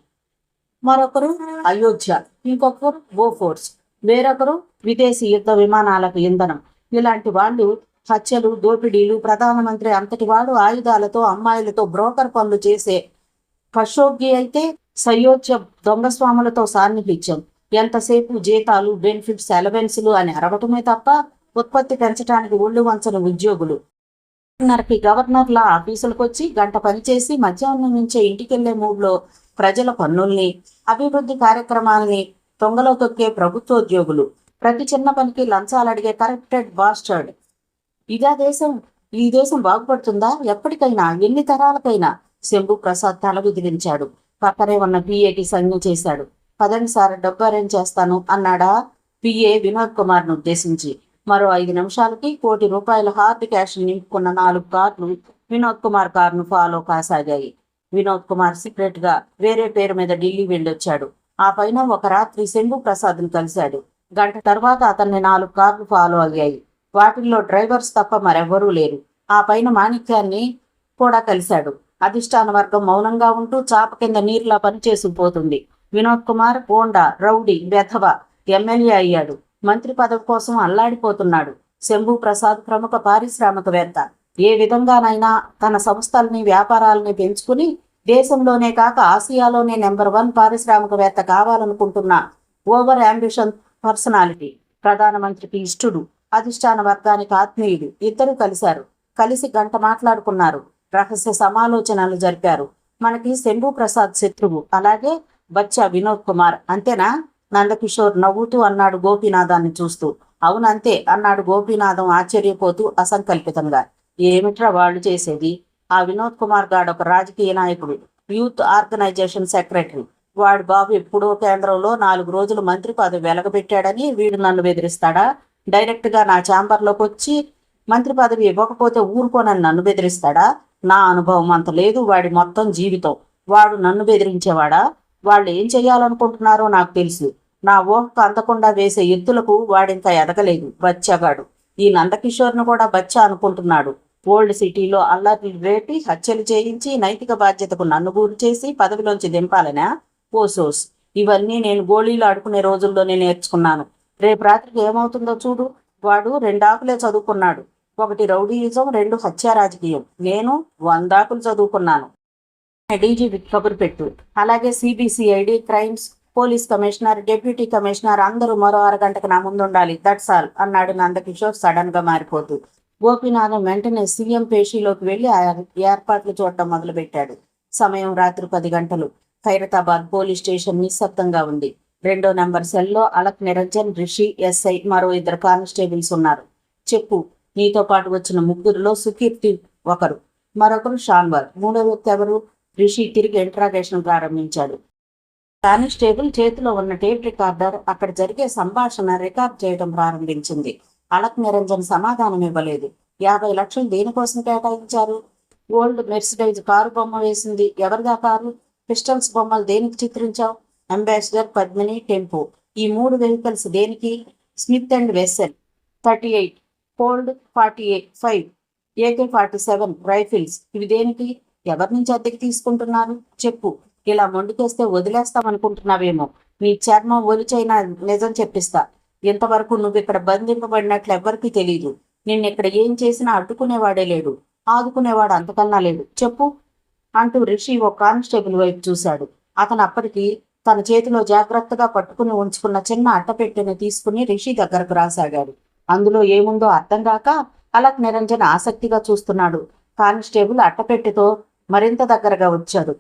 మరొకరు అయోధ్య, ఇంకొకరు బోఫోర్స్. వేరొకరు విదేశీ యుద్ధ విమానాలకు ఇంధనం. ఇలాంటి వాళ్ళు హత్యలు, దోపిడీలు, ప్రధానమంత్రి అంతటి వాడు ఆయుధాలతో, అమ్మాయిలతో బ్రోకర్ పనులు చేసే ఖషోగ్గి అయితే సయోధ్య దొంగస్వాములతో సాన్నిహిత్యం. ఎంతసేపు జీతాలు, బెనిఫిట్స్, అలవెన్సులు అని అరవటమే తప్ప ఉత్పత్తి పెంచడానికి ఒళ్ళు వంచని ఉద్యోగులు. గవర్నర్ల ఆఫీసులకు వచ్చి గంట పనిచేసి మధ్యాహ్నం నుంచే ఇంటికెళ్లే మూడ్లో ప్రజల పన్నుల్ని, అభివృద్ధి కార్యక్రమాలని తొంగలో తొక్కే ప్రభుత్వోద్యోగులు. ప్రతి చిన్న పనికి లంచాలు అడిగే కరప్టెడ్ బాస్టర్డ్. ఇదా దేశం? ఈ దేశం బాగుపడుతుందా? ఎప్పటికైనా, ఎన్ని తరాలకైనా? శంభు ప్రసాద్ తల విదిలించాడు. పక్కనే ఉన్న పిఏకి సంజ్ఞ చేశాడు. పదండి సార్, డబ్బు అరేంజ్ చేస్తాను అన్నాడా పిఏ వినోద్ కుమార్ను ఉద్దేశించి. మరో 5 నిమిషాలకి ₹1,00,00,000 హార్డ్ క్యాష్ నింపుకున్న 4 కార్లు వినోద్ కుమార్ కారును ఫాలో కాసాగాయి. వినోద్ కుమార్ సీక్రెట్ గా వేరే పేరు మీద ఢిల్లీ వెళ్ళొచ్చాడు. ఆ పైన ఒక రాత్రి శంభు ప్రసాద్ను కలిశాడు. గంట తర్వాత అతన్ని 4 కార్లు ఫాలో అయ్యాయి. వాటిల్లో డ్రైవర్స్ తప్ప మరెవ్వరూ లేరు. ఆ పైన మాణిక్యాన్ని కూడా కలిశాడు. అధిష్టాన వర్గం మౌనంగా ఉంటూ చాప కింద నీరులా పనిచేసిపోతుంది. వినోద్ కుమార్ బోండా, రౌడీ, వెధవ ఎమ్మెల్యే అయ్యాడు. మంత్రి పదవి కోసం అల్లాడిపోతున్నాడు. శంభు ప్రసాద్ ప్రముఖ పారిశ్రామికవేత్త. ఏ విధంగానైనా తన సంస్థల్ని, వ్యాపారాలని పెంచుకుని దేశంలోనే కాక ఆసియాలోనే నెంబర్ 1 పారిశ్రామికవేత్త కావాలనుకుంటున్న ఓవర్ అంబిషన్ పర్సనాలిటీ. ప్రధానమంత్రికి ఇష్టుడు, అధిష్టాన వర్గానికి ఆత్మీయుడు. ఇద్దరు కలిశారు. కలిసి గంట మాట్లాడుకున్నారు. రహస్య సమాలోచనలు జరిపారు. మనకి శంభు ప్రసాద్ శత్రువు, అలాగే బచ్చా వినోద్ కుమార్, అంతేనా? నందకిషోర్ నవ్వుతూ అన్నాడు గోపీనాథాన్ని చూస్తూ. అవునంతే అన్నాడు గోపీనాథం ఆశ్చర్యపోతూ అసంకల్పితంగా. ఏమిట్రా వాళ్ళు చేసేది? ఆ వినోద్ కుమార్ గాడు ఒక రాజకీయ నాయకుడు, యూత్ ఆర్గనైజేషన్ సెక్రటరీ. వాడి బాబు ఎప్పుడో కేంద్రంలో 4 రోజులు మంత్రి పదవి వెలగబెట్టాడని వీడు నన్ను బెదిరిస్తాడా? డైరెక్ట్ గా నా ఛాంబర్లోకి వచ్చి మంత్రి పదవి ఇవ్వకపోతే ఊరుకోనని నన్ను బెదిరిస్తాడా? నా అనుభవం అంత లేదు వాడి మొత్తం జీవితం. వాడు నన్ను బెదిరించేవాడా? వాళ్ళు ఏం చెయ్యాలనుకుంటున్నారో నాకు తెలుసు. నా ఊహకు అందకుండా వేసే ఎత్తులకు వాడింకా ఎదగలేదు బచ్చాగాడు. ఈ నందకిషోర్ను కూడా బచ్చా అనుకుంటున్నాడు. ఓల్డ్ సిటీలో అల్లర్లు రేపి, హత్యలు చేయించి, నైతిక బాధ్యతకు నన్ను గురి చేసి పదవిలోంచి దింపాలనా? ఓసోస్, ఇవన్నీ నేను గోళీలు ఆడుకునే రోజుల్లోనే నేర్చుకున్నాను. రేపు రాత్రికి ఏమవుతుందో చూడు. వాడు 2 ఆకులే చదువుకున్నాడు. 1 రౌడీయిజం, 2 హత్యా రాజకీయం. నేను 100 ఆకులు చదువుకున్నాను. డీజీపీకి కబురు పెట్టు. అలాగే CBCID, crimes, police commissioner, deputy commissioner అందరూ మరో 1/2 గంటకు నా ముందుండాలి. దట్స్ ఆల్ అన్నాడు నందకిషోర్ సడన్ గా మారిపోతూ. గోపీనాథం వెంటనే సీఎం పేషీలోకి వెళ్లి ఆ ఏర్పాట్లు చూడటం మొదలుపెట్టాడు. సమయం రాత్రి 10 గంటలు. ఖైరతాబాద్ పోలీస్ స్టేషన్ నిశ్శబ్దంగా ఉంది. 2వ నెంబర్ సెల్లో అలక్ నిరంజన్, రిషి, ఎస్ఐ, మరో 2 కానిస్టేబుల్స్ ఉన్నారు. చెప్పు, నీతో పాటు వచ్చిన 3లో సుకీర్తి ఒకరు, మరొకరు షాన్వర్, 3వ వ్యక్తి ఎవరు? రిషి తిరిగి ఇంట్రాగేషన్ ప్రారంభించాడు. కానిస్టేబుల్ చేతిలో ఉన్న టేప్ రికార్డర్ అక్కడ జరిగే సంభాషణ రికార్డ్ చేయడం ప్రారంభించింది. అలక్ నిరంజన్ సమాధానం ఇవ్వలేదు. 50 లక్షలు దేనికోసం కేటాయించారు? ఓల్డ్ మెర్సిడైజ్ కారు బొమ్మ వేసింది. ఎవరిదా కారు? పిస్టల్స్ బొమ్మలు దేనికి చిత్రించావు? Ambassador, Padmini, tempo. ఈ 3 వెహికల్స్ దేనికి? Smith and vessel 38, cold 45, AK-47 rifles. ఇవి దేనికి? ఎవరి నుంచి అద్దెకి తీసుకుంటున్నారు? చెప్పు. ఇలా మొండికేస్తే వదిలేస్తామనుకుంటున్నావేమో. నీ చర్మం ఒలిచైనా నిజం చెప్పిస్తా. ఇంతవరకు నువ్వు ఇక్కడ బంధింపబడినట్లు ఎవ్వరికీ తెలియదు. నిన్నిక్కడ ఏం చేసినా అడ్డుకునేవాడే లేడు, ఆదుకునేవాడు అంతకన్నా లేడు. చెప్పు అంటూ రిషి ఓ కానిస్టేబుల్ వైపు చూశాడు. అతను అప్పటికి తన చేతిలో జాగ్రత్తగా పట్టుకుని ఉంచుకున్న చిన్న అట్టపెట్టెని తీసుకుని రిషి దగ్గరకు రాసాగాడు. అందులో ఏముందో అర్థం కాక అలక్ నిరంజన్ ఆసక్తిగా చూస్తున్నాడు. కానిస్టేబుల్ అట్టపెట్టెతో మరింత దగ్గరగా వచ్చాడు.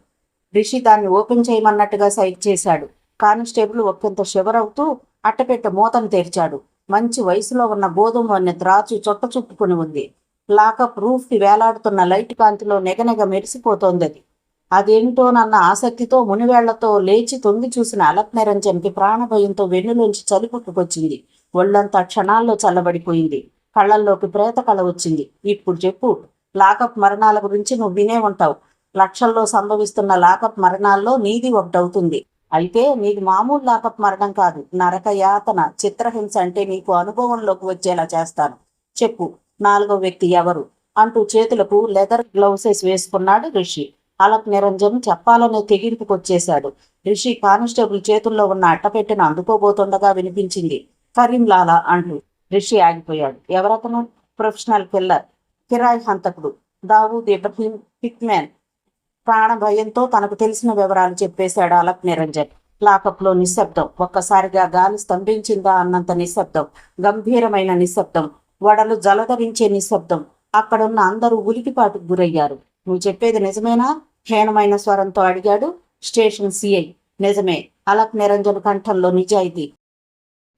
రిషి దాన్ని ఓపెన్ చేయమన్నట్టుగా సైట్ చేశాడు. కానిస్టేబుల్ ఒక్కంత షివరవుతూ అట్టపెట్టె మూతను తెరిచాడు. మంచి వయసులో ఉన్న గోధుమ వన్నె త్రాచు చుట్ట చుట్టుకుని ఉంది. లాకప్ రూఫ్ కి వేలాడుతున్న లైట్ కాంతిలో నెగనెగ మెరిసిపోతోంది అది. అదేమిటోనన్న ఆసక్తితో మునివేళ్లతో లేచి తొంగి చూసిన అలక్ నిరంజన్కి ప్రాణభయంతో వెన్నులోంచి చలి పుట్టుకొచ్చింది. ఒళ్లంతా క్షణాల్లో చల్లబడిపోయింది. కళ్ళల్లోకి ప్రేత కళ వచ్చింది. ఇప్పుడు చెప్పు, లాకప్ మరణాల గురించి నువ్వు వినే ఉంటావు. లక్షల్లో సంభవిస్తున్న లాకప్ మరణాల్లో నీది ఒకటవుతుంది. అయితే నీది మామూలు లాకప్ మరణం కాదు, నరక యాతన, చిత్రహింస అంటే నీకు అనుభవంలోకి వచ్చేలా చేస్తాను. చెప్పు, 4వ వ్యక్తి ఎవరు? అంటూ చేతులకు లెదర్ గ్లౌసెస్ వేసుకున్నాడు రిషి. అలక్ నిరంజన్ చెప్పాలనే తెగింపుకొచ్చేశాడు. రిషి కానిస్టేబుల్ చేతుల్లో ఉన్న అట్టపెట్టెను అందుకోబోతుండగా వినిపించింది కరీంలాలా అంటూ. రిషి ఆగిపోయాడు. ఎవరతను? ప్రొఫెషనల్ కిల్లర్, కిరాయి హంతకుడు దావూద్ ఇబ్రహీం హిట్మ్యాన్. ప్రాణ భయంతో తనకు తెలిసిన వివరాలు చెప్పేశాడు అలక్ నిరంజన్. లాకప్ లో నిశ్శబ్దం. ఒక్కసారిగా గాలి స్తంభించిందా అన్నంత నిశ్శబ్దం. గంభీరమైన నిశ్శబ్దం. వడలు జలధరించే నిశ్శబ్దం. అక్కడున్న అందరూ ఉలికిపాటుకు గురయ్యారు. నువ్వు చెప్పేది నిజమేనా? హీనమైన స్వరంతో అడిగాడు స్టేషన్ సిఐ. నిజమే. అలక్ నిరంజన్ కంఠంలో నిజాయితీ.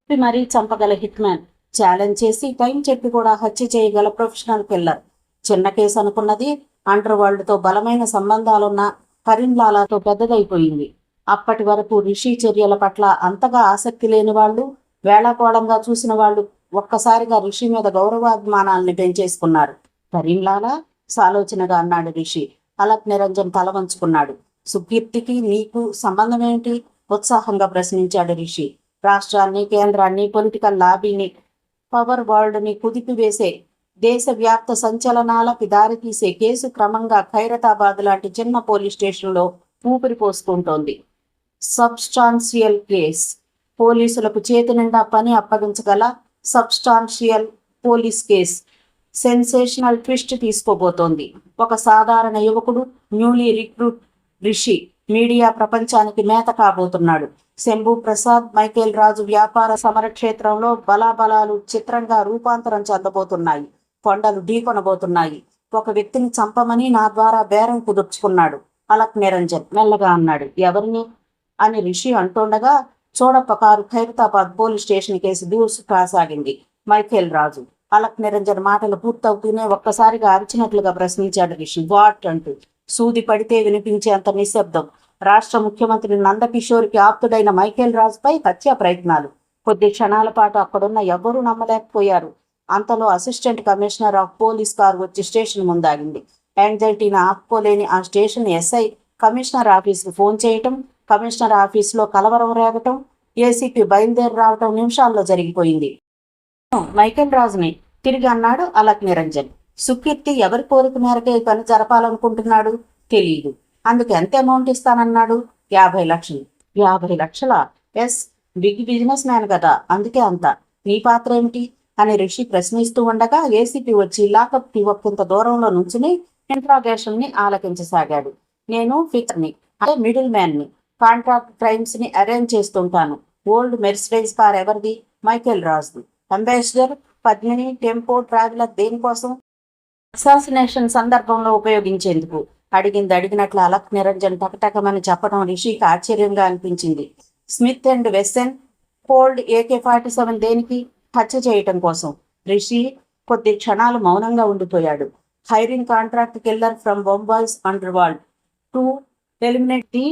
మరీ చంపగల హిట్మ్యాన్. ఛాలెంజ్ చేసి టైం చెప్పి కూడా హత్య చేయగల ప్రొఫెషనల్ కిల్లర్. చిన్న కేసు అనుకున్నది అండర్ వరల్డ్ తో బలమైన సంబంధాలున్న కరీంలాలాతో పెద్దదైపోయింది. అప్పటి వరకు రిషి చర్యల పట్ల అంతగా ఆసక్తి లేని వాళ్ళు, వేళాకోళంగా చూసిన వాళ్ళు ఒక్కసారిగా రిషి మీద గౌరవాభిమానాల్ని పెంచేసుకున్నారు. కరీంలాలా? సాలోచనగా అన్నాడు రిషి. అలక్ నిరంజన్ తల వంచుకున్నాడు. సుకీర్తికి నీకు సంబంధం ఏంటి? ఉత్సాహంగా ప్రశ్నించాడు రిషి. రాష్ట్రాన్ని, కేంద్రాన్ని, పొలిటికల్ లాబీని, పవర్ వరల్డ్ని కుదిపివేసే, దేశవ్యాప్త సంచలనాలకి దారితీసే కేసు క్రమంగా ఖైరతాబాద్ లాంటి చిన్న పోలీస్ స్టేషన్లో ఊపిరి పోసుకుంటోంది. Substantial case. పోలీసులకు చేతి నిండా పని అప్పగించగల substantial police case sensational twist తీసుకోబోతోంది. ఒక సాధారణ యువకుడు, న్యూలీ రిక్రూట్ రిషి మీడియా ప్రపంచానికి మేత కాబోతున్నాడు. శంభు ప్రసాద్, మైకేల్ రాజు వ్యాపార సమరక్షేత్రంలో బలాబలాలు చిత్రంగా రూపాంతరం చెందబోతున్నాయి. కొండలు ఢీకొనబోతున్నాయి. ఒక వ్యక్తిని చంపమని నా ద్వారా బేరం కుదుర్చుకున్నాడు అలక్ నిరంజన్ మెల్లగా అన్నాడు. ఎవరిని అని రిషి అంటుండగా Chodappa car Khairatabad police station కేసు దూసుకుసాగింది. మైకేల్ రాజు. అలక్ నిరంజన్ మాటలు పూర్తవుతూనే ఒక్కసారిగా అరిచినట్లుగా ప్రశ్నించాడు రిషి. వాట్ అంటూ. సూది పడితే వినిపించేంత నిశ్శబ్దం. రాష్ట్ర ముఖ్యమంత్రి నందకిషోర్కి ఆప్తుడైన మైకేల్ రాజుపై హత్యా ప్రయత్నాలు. కొద్ది క్షణాల పాటు అక్కడున్న ఎవ్వరూ నమ్మలేకపోయారు. అంతలో assistant commissioner of police car వచ్చి స్టేషన్ ముందాగింది. యాంగ్జైటీని ఆపుకోలేని ఆ స్టేషన్ ఎస్ఐ కమిషనర్ ఆఫీస్కి ఫోన్ చేయటం, కమిషనర్ ఆఫీసులో కలవరం రేగటం, ఏసీపీ బయలుదేరి రావటం నిమిషాల్లో జరిగిపోయింది. మైకేల్ రాజుని తిరిగి అన్నాడు అలక్ నిరంజన్. సుకీర్తి ఎవరి కోరిక మేరకే పని జరపాలనుకుంటున్నాడు తెలియదు. అందుకు ఎంత అమౌంట్ ఇస్తానన్నాడు? 50 లక్షలు. 50 లక్షలా? ఎస్, బిగ్ బిజినెస్ మ్యాన్ కదా, అందుకే అంత. నీ పాత్ర ఏమిటి అని రిషి ప్రశ్నిస్తూ ఉండగా ఏసీపీ వచ్చి లాకప్ కి ఒక్కంత దూరంలో నుంచుని ఇంట్రాగేషన్ ని ఆలకించసాగాడు. నేను ఫిక్స్ని, అంటే మిడిల్ మ్యాన్ ని, కాంట్రాక్ట్ క్రైమ్స్ ని అరేంజ్ చేస్తుంటాను. ఓల్డ్ మెర్సిడైజ్ కార్ ఎవరిది? మైకేల్ రాజ్ది. అంబాసిడర్, పద్మిని, టెంపో ట్రావెలర్ దేనికోసం? అసాసినేషన్ సందర్భంలో ఉపయోగించేందుకు. అడిగింది అడిగినట్లు అలక్ నిరంజన్ టకటకమని చెప్పడం రిషికి ఆశ్చర్యంగా అనిపించింది. స్మిత్ అండ్ వెస్సన్ కోల్డ్ AK-47 దేనికి? హత్య చేయటం కోసం. రిషి కొద్ది క్షణాలు మౌనంగా ఉండిపోయాడు. Hiring contract killer from Bombay's underworld to eliminate the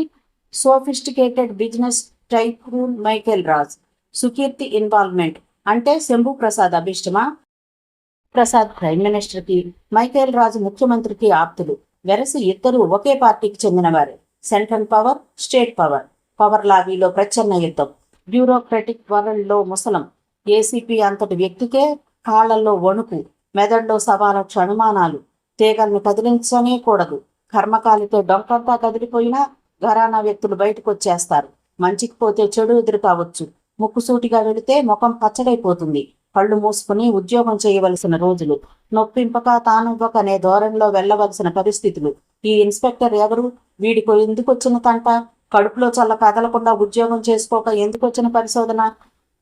sophisticated business tycoon Michael Raj. Sukirti involvement అంటే శంభు ప్రసాద్ అభిష్టమా? ప్రసాద్ ప్రైమ్ మినిస్టర్కి, మైకేల్ రాజు ముఖ్యమంత్రికి ఆప్తులు. వెరసి ఇద్దరు ఒకే పార్టీకి చెందినవారే. Central power, state power. Power లాబీలో ప్రచ్ఛన్న యుద్ధం. బ్యూరోక్రటిక్ వరల్డ్లో ముసలం. ఏసీపీ అంతటి వ్యక్తికే కాళ్లలో వణుకు, మెదడులో సవాలక్ష అనుమానాలు. తీగల్ని కదిలించనే కూడదు. కర్మకాలితో డొంకంతా కదిలిపోయినా ఘరానా వ్యక్తులు బయటకు వచ్చేస్తారు. మంచికి పోతే చెడు ఎదురు కావచ్చు. ముక్కుసూటిగా వెళితే ముఖం పచ్చడైపోతుంది. కళ్ళు మూసుకుని ఉద్యోగం చేయవలసిన రోజులు. నొప్పింపక తానువ్వక అనే ధోరణిలో వెళ్లవలసిన పరిస్థితులు. ఈ ఇన్స్పెక్టర్ ఎవరు? వీడికి ఎందుకు వచ్చిన తంట? కడుపులో చల్ల కదలకుండా ఉద్యోగం చేసుకోక ఎందుకు వచ్చిన పరిశోధన?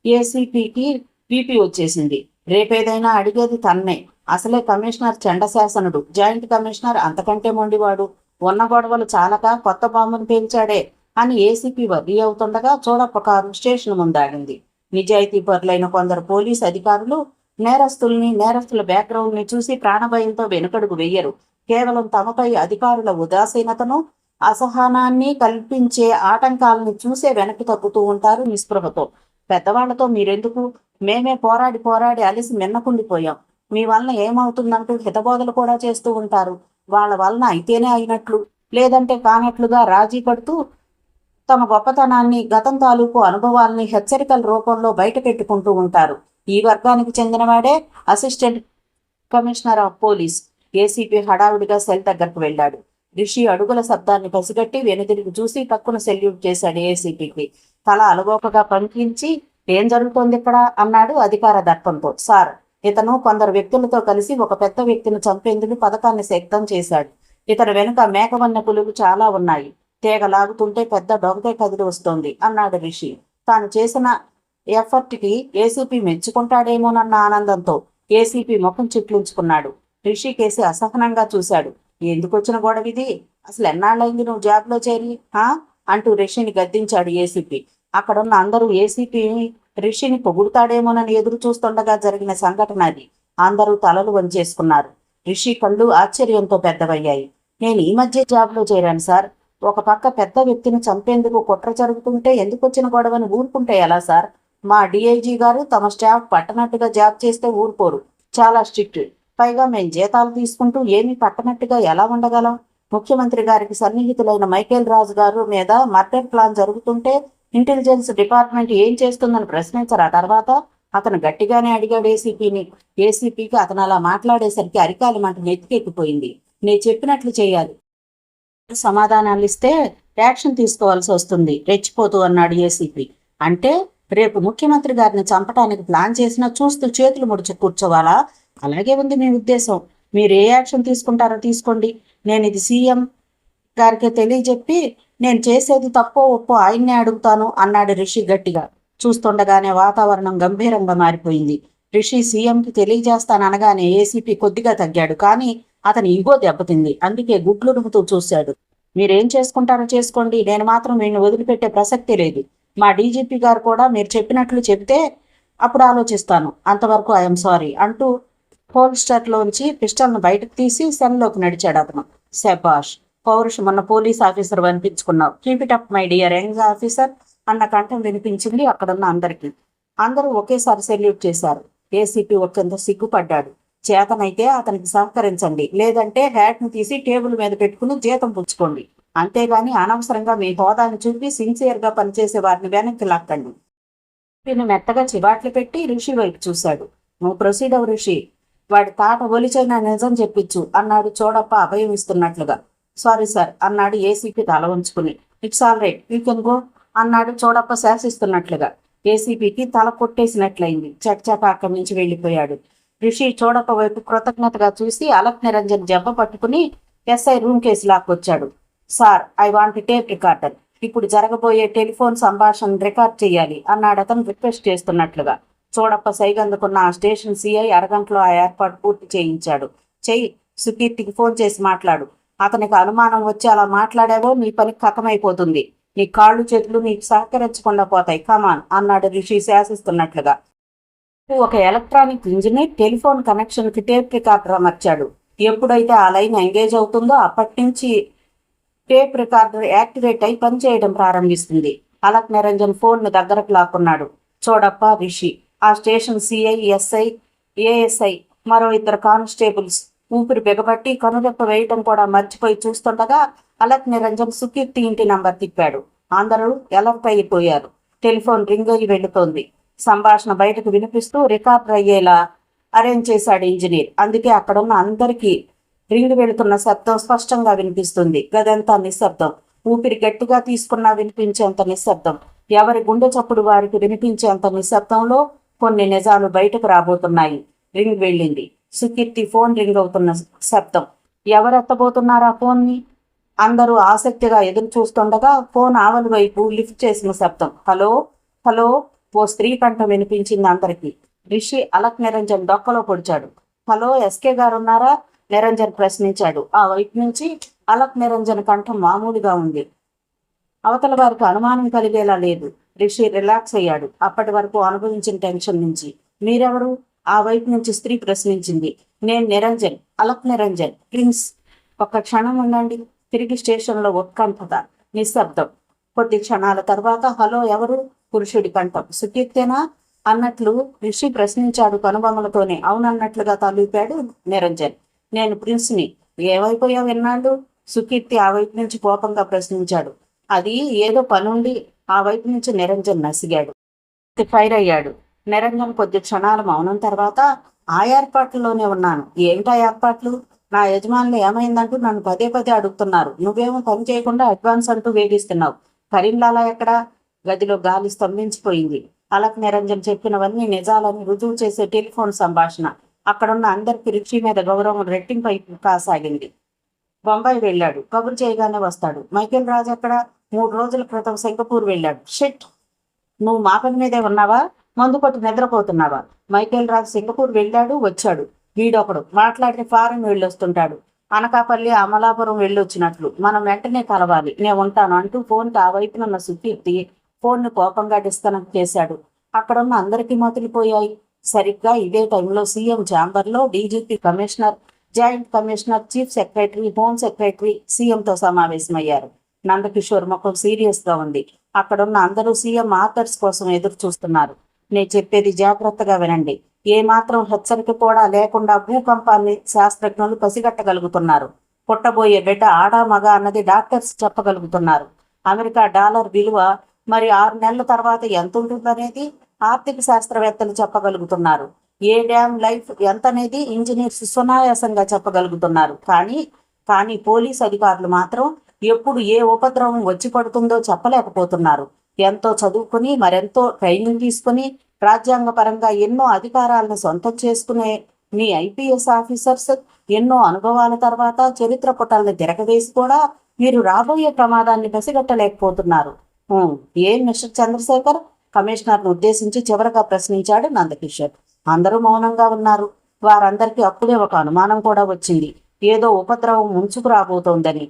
ఏసీపీకి బీపీ వచ్చేసింది. రేపేదైనా అడిగేది తన్నే. అసలే కమిషనర్ చండశాసనుడు, జాయింట్ కమిషనర్ అంతకంటే మొండివాడు. ఉన్న గొడవలు చాలక కొత్త బాంబును పేల్చాడే అని ఏసీపీ వర్రీ అవుతుండగా చోడప్ప కారు స్టేషన్ ముందాగింది. నిజాయితీ పరులైన కొందరు పోలీసు అధికారులు నేరస్తుల బ్యాక్గ్రౌండ్ ని చూసి ప్రాణభయంతో వెనుకడుగు వెయ్యరు. కేవలం తమపై అధికారుల ఉదాసీనతను, అసహనాన్ని కల్పించే ఆటంకాలను చూసే వెనక్కి తగ్గుతూ ఉంటారు నిస్పృహతో. పెద్దవాళ్లతో మీరెందుకు? మేమే పోరాడి అలిసి మిన్నకుండిపోయాం. మీ వలన ఏమవుతుందంటూ హితబోధలు కూడా చేస్తూ ఉంటారు. వాళ్ళ వలన అయితేనే అయినట్లు, లేదంటే కానట్లుగా రాజీ పడుతూ తమ గొప్పతనాన్ని, గతం తాలూకు అనుభవాల్ని హెచ్చరికల రూపంలో బయట పెట్టుకుంటూ ఉంటారు. ఈ వర్గానికి చెందినవాడే assistant commissioner of police. ACP హడావుడిగా సెల్ దగ్గరకు వెళ్ళాడు. రిషి అడుగుల శబ్దాన్ని పసిగట్టి వెనుదిరిగి చూసి టక్కున సెల్యూట్ చేశాడు ఏసీపీకి. తల అలవోకగా పంపించి ఏం జరుగుతోంది ఇక్కడ అన్నాడు అధికార దర్పంతో. సార్, ఇతను కొందరు వ్యక్తులతో కలిసి ఒక పెద్ద వ్యక్తిని చంపేందుకు పథకాన్ని సిద్ధం చేశాడు. ఇతని వెనుక మేకవన్న పులులు చాలా ఉన్నాయి. తీగ లాగుతుంటే పెద్ద డొంకే కదిలి వస్తోంది అన్నాడు రిషి. తాను చేసిన ఎఫర్ట్కి ఏసీపీ మెచ్చుకుంటాడేమోనన్న ఆనందంతో ఏసీపీ ముఖం చిట్లించుకున్నాడు. రిషి కేసి అసహనంగా చూశాడు. ఎందుకొచ్చిన గొడవిది? అసలు ఎన్నాళ్ళైంది నువ్వు జాబ్లో చేరి అంటూ రిషిని గద్దించాడు ఏసీపీ. అక్కడున్న అందరూ ఏసీపీ రిషిని పొగుడుతాడేమోనని ఎదురు చూస్తుండగా జరిగిన సంఘటన అది. అందరూ తలలు వంచేసుకున్నారు. రిషి కళ్ళు ఆశ్చర్యంతో పెద్దవయ్యాయి. నేను ఈ మధ్య జాబ్లో చేరాను సార్. ఒక పక్క పెద్ద వ్యక్తిని చంపేందుకు కుట్ర జరుగుతుంటే ఎందుకొచ్చిన గొడవని ఊరుకుంటే ఎలా సార్? మా డిఐజీ గారు తమ స్టాఫ్ పట్టనట్టుగా జాబ్ చేస్తే ఊరుకోరు. చాలా స్ట్రిక్ట్. పైగా మేము జీతాలు తీసుకుంటూ ఏమీ పట్టనట్టుగా ఎలా ఉండగలం? ముఖ్యమంత్రి గారికి సన్నిహితులైన మైకేల్ రాజు గారు మీద మర్డర్ ప్లాన్ జరుగుతుంటే ఇంటెలిజెన్స్ డిపార్ట్మెంట్ ఏం చేస్తుందని ప్రశ్నించరా? తర్వాత అతను గట్టిగానే అడిగాడు ఏసీపీని. ఏసీపీకి అతను అలా మాట్లాడేసరికి అరికాలి మంట నెత్తికెక్కిపోయింది. నేను చెప్పినట్లు చేయాలి, సమాధానాలు ఇస్తే యాక్షన్ తీసుకోవాల్సి వస్తుంది రెచ్చిపోతూ అన్నాడు ఏసీపీ. అంటే రేపు ముఖ్యమంత్రి గారిని చంపడానికి ప్లాన్ చేసినా చూస్తూ చేతులు ముడిచి కూర్చోవాలా? అలాగే ఉంది మీ ఉద్దేశం. మీరు ఏ యాక్షన్ తీసుకుంటారో తీసుకోండి. నేను ఇది సీఎం గారికి తెలియజెప్పి నేను చేసేది తప్పో ఒప్పో ఆయన్నే అడుగుతాను అన్నాడు రిషి గట్టిగా. చూస్తుండగానే వాతావరణం గంభీరంగా మారిపోయింది. రిషి సీఎంకి తెలియజేస్తాననగానే ఏసీపీ కొద్దిగా తగ్గాడు. కానీ అతని ఈగో దెబ్బతింది. అందుకే గుడ్లు రుముతూ చూశాడు. మీరేం చేసుకుంటారో చేసుకోండి, నేను మాత్రం వీడిని వదిలిపెట్టే ప్రసక్తి లేదు. మా డీజీపీ గారు కూడా మీరు చెప్పినట్లు చెబితే అప్పుడు ఆలోచిస్తాను. అంతవరకు ఐఎమ్ సారీ అంటూ హోల్స్టర్లోంచి పిస్టల్ను బయటకు తీసి సెల్లోకి నడిచాడు అతను. శబాష్, పౌరుషమున్న పోలీస్ ఆఫీసర్ అనిపించుకున్నావు. Keep it up my dear young officer అన్న కంఠం వినిపించింది అక్కడున్న అందరికీ. అందరూ ఒకేసారి సెల్యూట్ చేశారు. ఏసీపీ ఒకంత సిగ్గుపడ్డాడు. చేతనైతే అతనికి సహకరించండి, లేదంటే హ్యాట్ను తీసి టేబుల్ మీద పెట్టుకుని జీతం పుచ్చుకోండి. అంతేగాని అనవసరంగా మీ హోదాను చూపి సిన్సియర్గా పనిచేసే వారిని వెనక్కి లాక్కండి. మెత్తగా చివాట్లు పెట్టి రిషి వైపు చూశాడు. నువ్వు ప్రొసీడ్ అవు రిషి, వాడి తాట ఒలిచైనా నిజం చెప్పించు అన్నాడు చోడప్ప అభయం ఇస్తున్నట్లుగా. సారీ సార్ అన్నాడు ఏసీపీ తల ఉంచుకుని. It's all right, you can go అన్నాడు చోడప్ప శాసిస్తున్నట్లుగా. ఏసీపీకి తల కొట్టేసినట్లయింది. చట్చాట అక్కడి నుంచి వెళ్ళిపోయాడు. రిషి చోడప్ప వైపు కృతజ్ఞతగా చూసి అలక్ నిరంజన్ జబ్బ పట్టుకుని ఎస్ఐ రూమ్ కేసు లాక్కొచ్చాడు. Sir, I want tape recorder. ఇప్పుడు జరగబోయే టెలిఫోన్ సంభాషణ రికార్డ్ చేయాలి అన్నాడు అతను రిక్వెస్ట్ చేస్తున్నట్లుగా. చోడప్ప సైగందుకున్న ఆ స్టేషన్ సిఐ అరగంటలో ఆ ఏర్పాటు పూర్తి చేయించాడు. చెయ్యి, సుకీర్తికి ఫోన్ చేసి మాట్లాడు. అతనికి అనుమానం వచ్చి అలా మాట్లాడావో నీ పని కథమైపోతుంది. నీ కాళ్ళు చేతులు నీకు సహకరించకుండా పోతాయి. కమాన్ అన్నాడు రిషి శాసిస్తున్నట్లుగా. ఒక ఎలక్ట్రానిక్ ఇంజనీర్ టెలిఫోన్ కనెక్షన్కి టేప్ రికార్డర్ అమర్చాడు. ఎప్పుడైతే ఆ లైన్ ఎంగేజ్ అవుతుందో అప్పటి నుంచి టేప్ రికార్డర్ యాక్టివేట్ అయి పనిచేయడం ప్రారంభిస్తుంది. అలక్ నిరంజన్ ఫోన్ను దగ్గరకు లాక్కున్నాడు. చోడప్ప, రిషి, ఆ స్టేషన్ సిఐ, ఎస్ఐ, ఏఎస్ఐ, మరో ఇద్దరు కానిస్టేబుల్స్ ఊపిరి బిగబట్టి కనురెప్ప వేయటం కూడా మర్చిపోయి చూస్తుండగా అలక్ నిరంజన్ సుకీర్తి ఇంటి నంబర్ తిప్పాడు. అందరూ ఎలర్ట్ అయిపోయారు. టెలిఫోన్ రింగ్ అయి వెళుతోంది. సంభాషణ బయటకు వినిపిస్తూ రికార్డర్ అయ్యేలా అరేంజ్ చేశాడు ఇంజనీర్. అందుకే అక్కడున్న అందరికీ రింగ్ వెళుతున్న శబ్దం స్పష్టంగా వినిపిస్తుంది. గదంతా నిశ్శబ్దం. ఊపిరి గట్టిగా తీసుకున్నా వినిపించేంత నిశ్శబ్దం. ఎవరి గుండె చప్పుడు వారికి వినిపించేంత నిశ్శబ్దంలో కొన్ని నిజాలు బయటకు రాబోతున్నాయి. రింగ్ వెళ్ళింది. సుకీర్తి ఫోన్ రింగ్ అవుతున్న శబ్దం. ఎవరెత్తబోతున్నారా ఫోన్ని? అందరూ ఆసక్తిగా ఎదురు చూస్తుండగా ఫోన్ ఆవలి వైపు లిఫ్ట్ చేసిన శబ్దం. హలో హలో, ఓ స్త్రీ కంఠం వినిపించింది అందరికీ. రిషి అలక్ నిరంజన్ డొక్కలో పొడిచాడు. హలో, ఎస్కే గారు ఉన్నారా? నిరంజన్ ప్రశ్నించాడు. ఆ వైపు నుంచి అలక్ నిరంజన్ కంఠం మామూలుగా ఉంది. అవతల వారికి అనుమానం కలిగేలా లేదు. రిషి రిలాక్స్ అయ్యాడు. అప్పటి వరకు అనుభవించిన టెన్షన్ నుంచి. మీరెవరు? ఆ వైపు నుంచి స్త్రీ ప్రశ్నించింది. నేను నిరంజన్, అలక్ నిరంజన్, ప్రిన్స్. ఒక్క క్షణం ఉండండి. తిరిగి స్టేషన్లో ఉత్కంఠత, నిశ్శబ్దం. కొద్ది క్షణాల తర్వాత హలో, ఎవరు? పురుషుడి కంఠం. సుకీర్తేనా అన్నట్లు రిషి ప్రశ్నించాడు కనుబొమ్మలతోనే. అవునన్నట్లుగా తలూపాడు నిరంజన్. నేను ప్రిన్స్ని. ఏమైపోయావు ఎన్నాళ్ళు? సుకీర్తి ఆ వైపు నుంచి కోపంగా ప్రశ్నించాడు. అది ఏదో పనుండి ఆ వైపు నుంచి నిరంజన్ నసిగాడు. ఫైర్ అయ్యాడు. నిరంజన్ కొద్ది క్షణాల మౌనం తర్వాత ఆ ఏర్పాట్లలోనే ఉన్నాను. ఏంటా ఏర్పాట్లు? నా యజమానులు ఏమైందంటూ నన్ను పదే పదే అడుగుతున్నారు. నువ్వేమో పని చేయకుండా అడ్వాన్స్ అంటూ వేధిస్తున్నావు. కరీంలాలా ఎక్కడా? గదిలో గాలి స్తంభించిపోయింది. అలక్ నిరంజన్ చెప్పినవన్నీ నిజాలని రుజువు చేసే టెలిఫోన్ సంభాషణ. అక్కడున్న అందరికి రిక్షి మీద గౌరవం రెట్టింపై కాసాగింది. బొంబాయి వెళ్ళాడు. కబురు చేయగానే వస్తాడు. మైకేల్ రాజు ఎక్కడ? 3 రోజుల క్రితం సింగపూర్ వెళ్ళాడు. షిట్, నువ్వు మా పని మీదే ఉన్నావా? మందు కొట్టి నిద్రపోతున్నావా? మైకేల్ రాజు సింగపూర్ వెళ్ళాడు, వచ్చాడు. వీడొకడు మాట్లాడిన ఫారెన్ వెళ్ళొస్తుంటాడు. అనకాపల్లి అమలాపురం వెళ్ళొచ్చినట్లు. మనం వెంటనే కలవాలి, నేను ఉంటాను అంటూ ఫోన్కి ఆ వైపునున్న సుకీర్తి ఫోన్ను కోపంగా డిస్కనెక్ట్ చేశాడు. అక్కడున్న అందరికీ మొదలిపోయాయి. సరిగ్గా ఇదే టైంలో సీఎం ఛాంబర్లో DGP, commissioner, joint commissioner, chief secretary, home secretary సీఎంతో సమావేశమయ్యారు. నందకిషోర్ ముఖం సీరియస్ గా ఉంది. అక్కడున్న అందరూ సీఎం ఆర్డర్స్ కోసం ఎదురు చూస్తున్నారు. నేను చెప్పేది జాగ్రత్తగా వినండి. ఏమాత్రం హెచ్చరిక కూడా లేకుండా భూకంపాన్ని శాస్త్రజ్ఞులు పసిగట్టగలుగుతున్నారు. పుట్టబోయే బిడ్డ ఆడా మగ అన్నది డాక్టర్స్ చెప్పగలుగుతున్నారు. అమెరికా డాలర్ విలువ మరి 6 నెలల తర్వాత ఎంత ఉంటుందనేది ఆర్థిక శాస్త్రవేత్తలు చెప్పగలుగుతున్నారు. ఏ డ్యామ్ లైఫ్ ఎంత అనేది ఇంజనీర్స్ సునాయాసంగా చెప్పగలుగుతున్నారు. కానీ పోలీస్ అధికారులు మాత్రం ఎప్పుడు ఏ ఉపద్రవం వచ్చి పడుతుందో చెప్పలేకపోతున్నారు. ఎంతో చదువుకుని మరెంతో ట్రైనింగ్ తీసుకుని రాజ్యాంగ పరంగా ఎన్నో అధికారాలను సొంతం చేసుకునే మీ ఐపీఎస్ ఆఫీసర్స్ ఎన్నో అనుభవాల తర్వాత చరిత్ర పుటల్ని తిరగవేసి కూడా మీరు రాబోయే ప్రమాదాన్ని పసిగట్టలేకపోతున్నారు. ఏం మిస్టర్ చంద్రశేఖర్? కమిషనర్ను ఉద్దేశించి చివరగా ప్రశ్నించాడు నందకిషోర్. అందరూ మౌనంగా ఉన్నారు. వారందరికీ అప్పుడే ఒక అనుమానం కూడా వచ్చింది. ఏదో ఉపద్రవం ముంచుకు రాబోతోందని.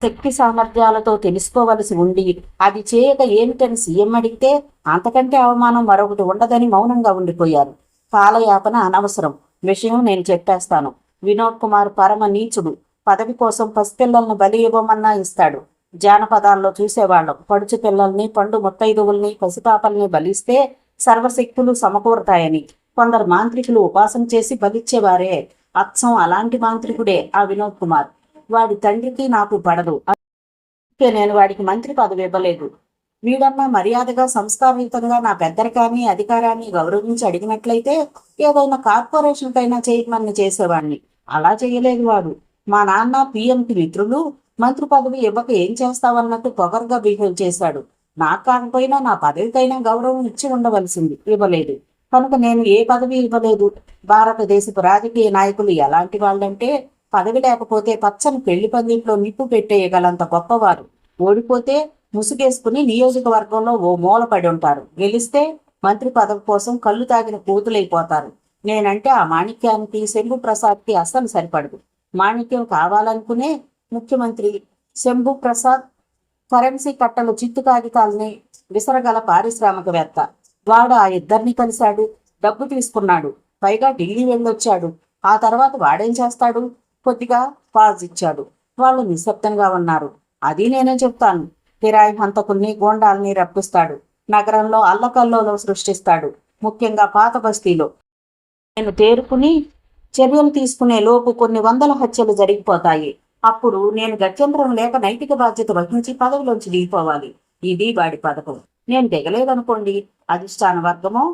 శక్తి సామర్థ్యాలతో తెలుసుకోవలసి ఉండి అది చేయక ఏమిటని సీఎం అడిగితే అంతకంటే అవమానం మరొకటి ఉండదని మౌనంగా ఉండిపోయారు. కాలయాపన అనవసరం. విషయం నేను చెప్పేస్తాను. వినోద్ కుమార్ పరమ నీచుడు. పదవి కోసం పసిపిల్లలను బలి ఇవ్వమన్నా ఇస్తాడు. జానపదాల్లో చూసేవాళ్ళం. పడుచు పిల్లల్ని, పండు ముత్తైదువుల్ని, పసిపాపల్ని బలిస్తే సర్వశక్తులు సమకూరతాయని. కొందరు మాంత్రికులు ఉపాసన చేసి బలిచ్చేవారే. అచ్చం అలాంటి మాంత్రికుడే ఆ వినోద్ కుమార్. వాడి తండ్రికి నాకు పడదు. నేను వాడికి మంత్రి పదవి ఇవ్వలేదు. వీడన్నా మర్యాదగా సంస్కారయుతంగా నా పెద్దరికాన్ని, అధికారాన్ని గౌరవించి అడిగినట్లయితే ఏదైనా కార్పొరేషన్కైనా చైర్మన్ని చేసేవాడిని. అలా చేయలేదు వాడు. మా నాన్న పిఎంకి మిత్రులు మంత్రి పదవి ఇవ్వక ఏం చేస్తావన్నట్టు పొగరుగా బిహేవ్ చేశాడు. నాకు కాకపోయినా నా పదవికైనా గౌరవం ఇచ్చి ఉండవలసింది, ఇవ్వలేదు. కనుక నేను ఏ పదవి ఇవ్వలేదు. భారతదేశపు రాజకీయ నాయకులు ఎలాంటి వాళ్ళంటే పదవి లేకపోతే పచ్చని పెళ్లి పందింట్లో నిప్పు పెట్టేయగలంత గొప్పవారు. ఓడిపోతే ముసుగేసుకుని నియోజకవర్గంలో ఓ మూల పడి ఉంటారు. గెలిస్తే మంత్రి పదవి కోసం కళ్ళు తాగిన కూతులైపోతారు. నేనంటే ఆ మాణిక్యానికి, శంభు ప్రసాద్కి అస్సలు సరిపడదు. మాణిక్యం కావాలనుకునే ముఖ్యమంత్రి, శంభు ప్రసాద్ కరెన్సీ కట్టలు, చిత్తు కాగితాలని విసరగల పారిశ్రామికవేత్త. వాడు ఆ ఇద్దరిని కలిశాడు, డబ్బు తీసుకున్నాడు, పైగా ఢిల్లీ వెళ్ళొచ్చాడు. ఆ తర్వాత వాడేం చేస్తాడు? కొద్దిగా పాజ్ ఇచ్చాడు. వాళ్ళు నిశ్శబ్దంగా ఉన్నారు. అది నేనే చెప్తాను. కిరాయి హంతకుల్ని, గోండాల్ని రప్పిస్తాడు. నగరంలో అల్లకల్లోలో సృష్టిస్తాడు, ముఖ్యంగా పాత బస్తీలో. నేను తేరుకుని చర్యలు తీసుకునే లోపు కొన్ని వందల హత్యలు జరిగిపోతాయి. అప్పుడు నేను గత్యంతరం లేక నైతిక బాధ్యత వహించి పదవిలోంచి దిగిపోవాలి. ఇది వాడి పథకం. నేను దిగలేదనుకోండి, అధిష్టాన వర్గమో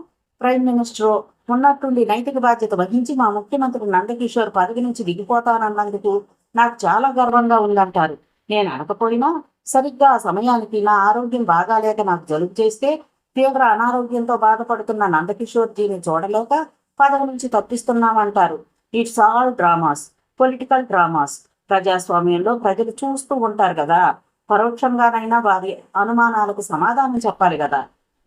ప్రైమ్ మినిస్టరో ఉన్నట్టుండి నైతిక బాధ్యత వహించి మా ముఖ్యమంత్రి నందకిషోర్ పదవి నుంచి దిగిపోతానన్నందుకు నాకు చాలా గర్వంగా ఉందంటారు. నేను అనకపోయినా సరిగ్గా ఆ సమయానికి నా ఆరోగ్యం బాగాలేక నాకు జలుబు చేస్తే తీవ్ర అనారోగ్యంతో బాధపడుతున్న నందకిషోర్జీని చూడలేక పదవి నుంచి తప్పిస్తున్నామంటారు. It's all dramas, political dramas. ప్రజాస్వామ్యంలో ప్రజలు చూస్తూ ఉంటారు కదా. పరోక్షంగానైనా వారి అనుమానాలకు సమాధానం చెప్పాలి కదా.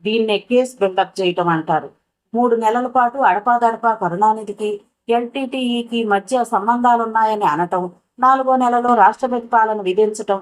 దీన్నే కేస్ బిల్డప్ చేయటం అంటారు. 3 నెలల పాటు అడపాదడపా కరుణానిధికి, ఎల్టీటీఈకి మధ్య సంబంధాలున్నాయని అనటం, 4వ నెలలో రాష్ట్రపతి పాలన విధించటం,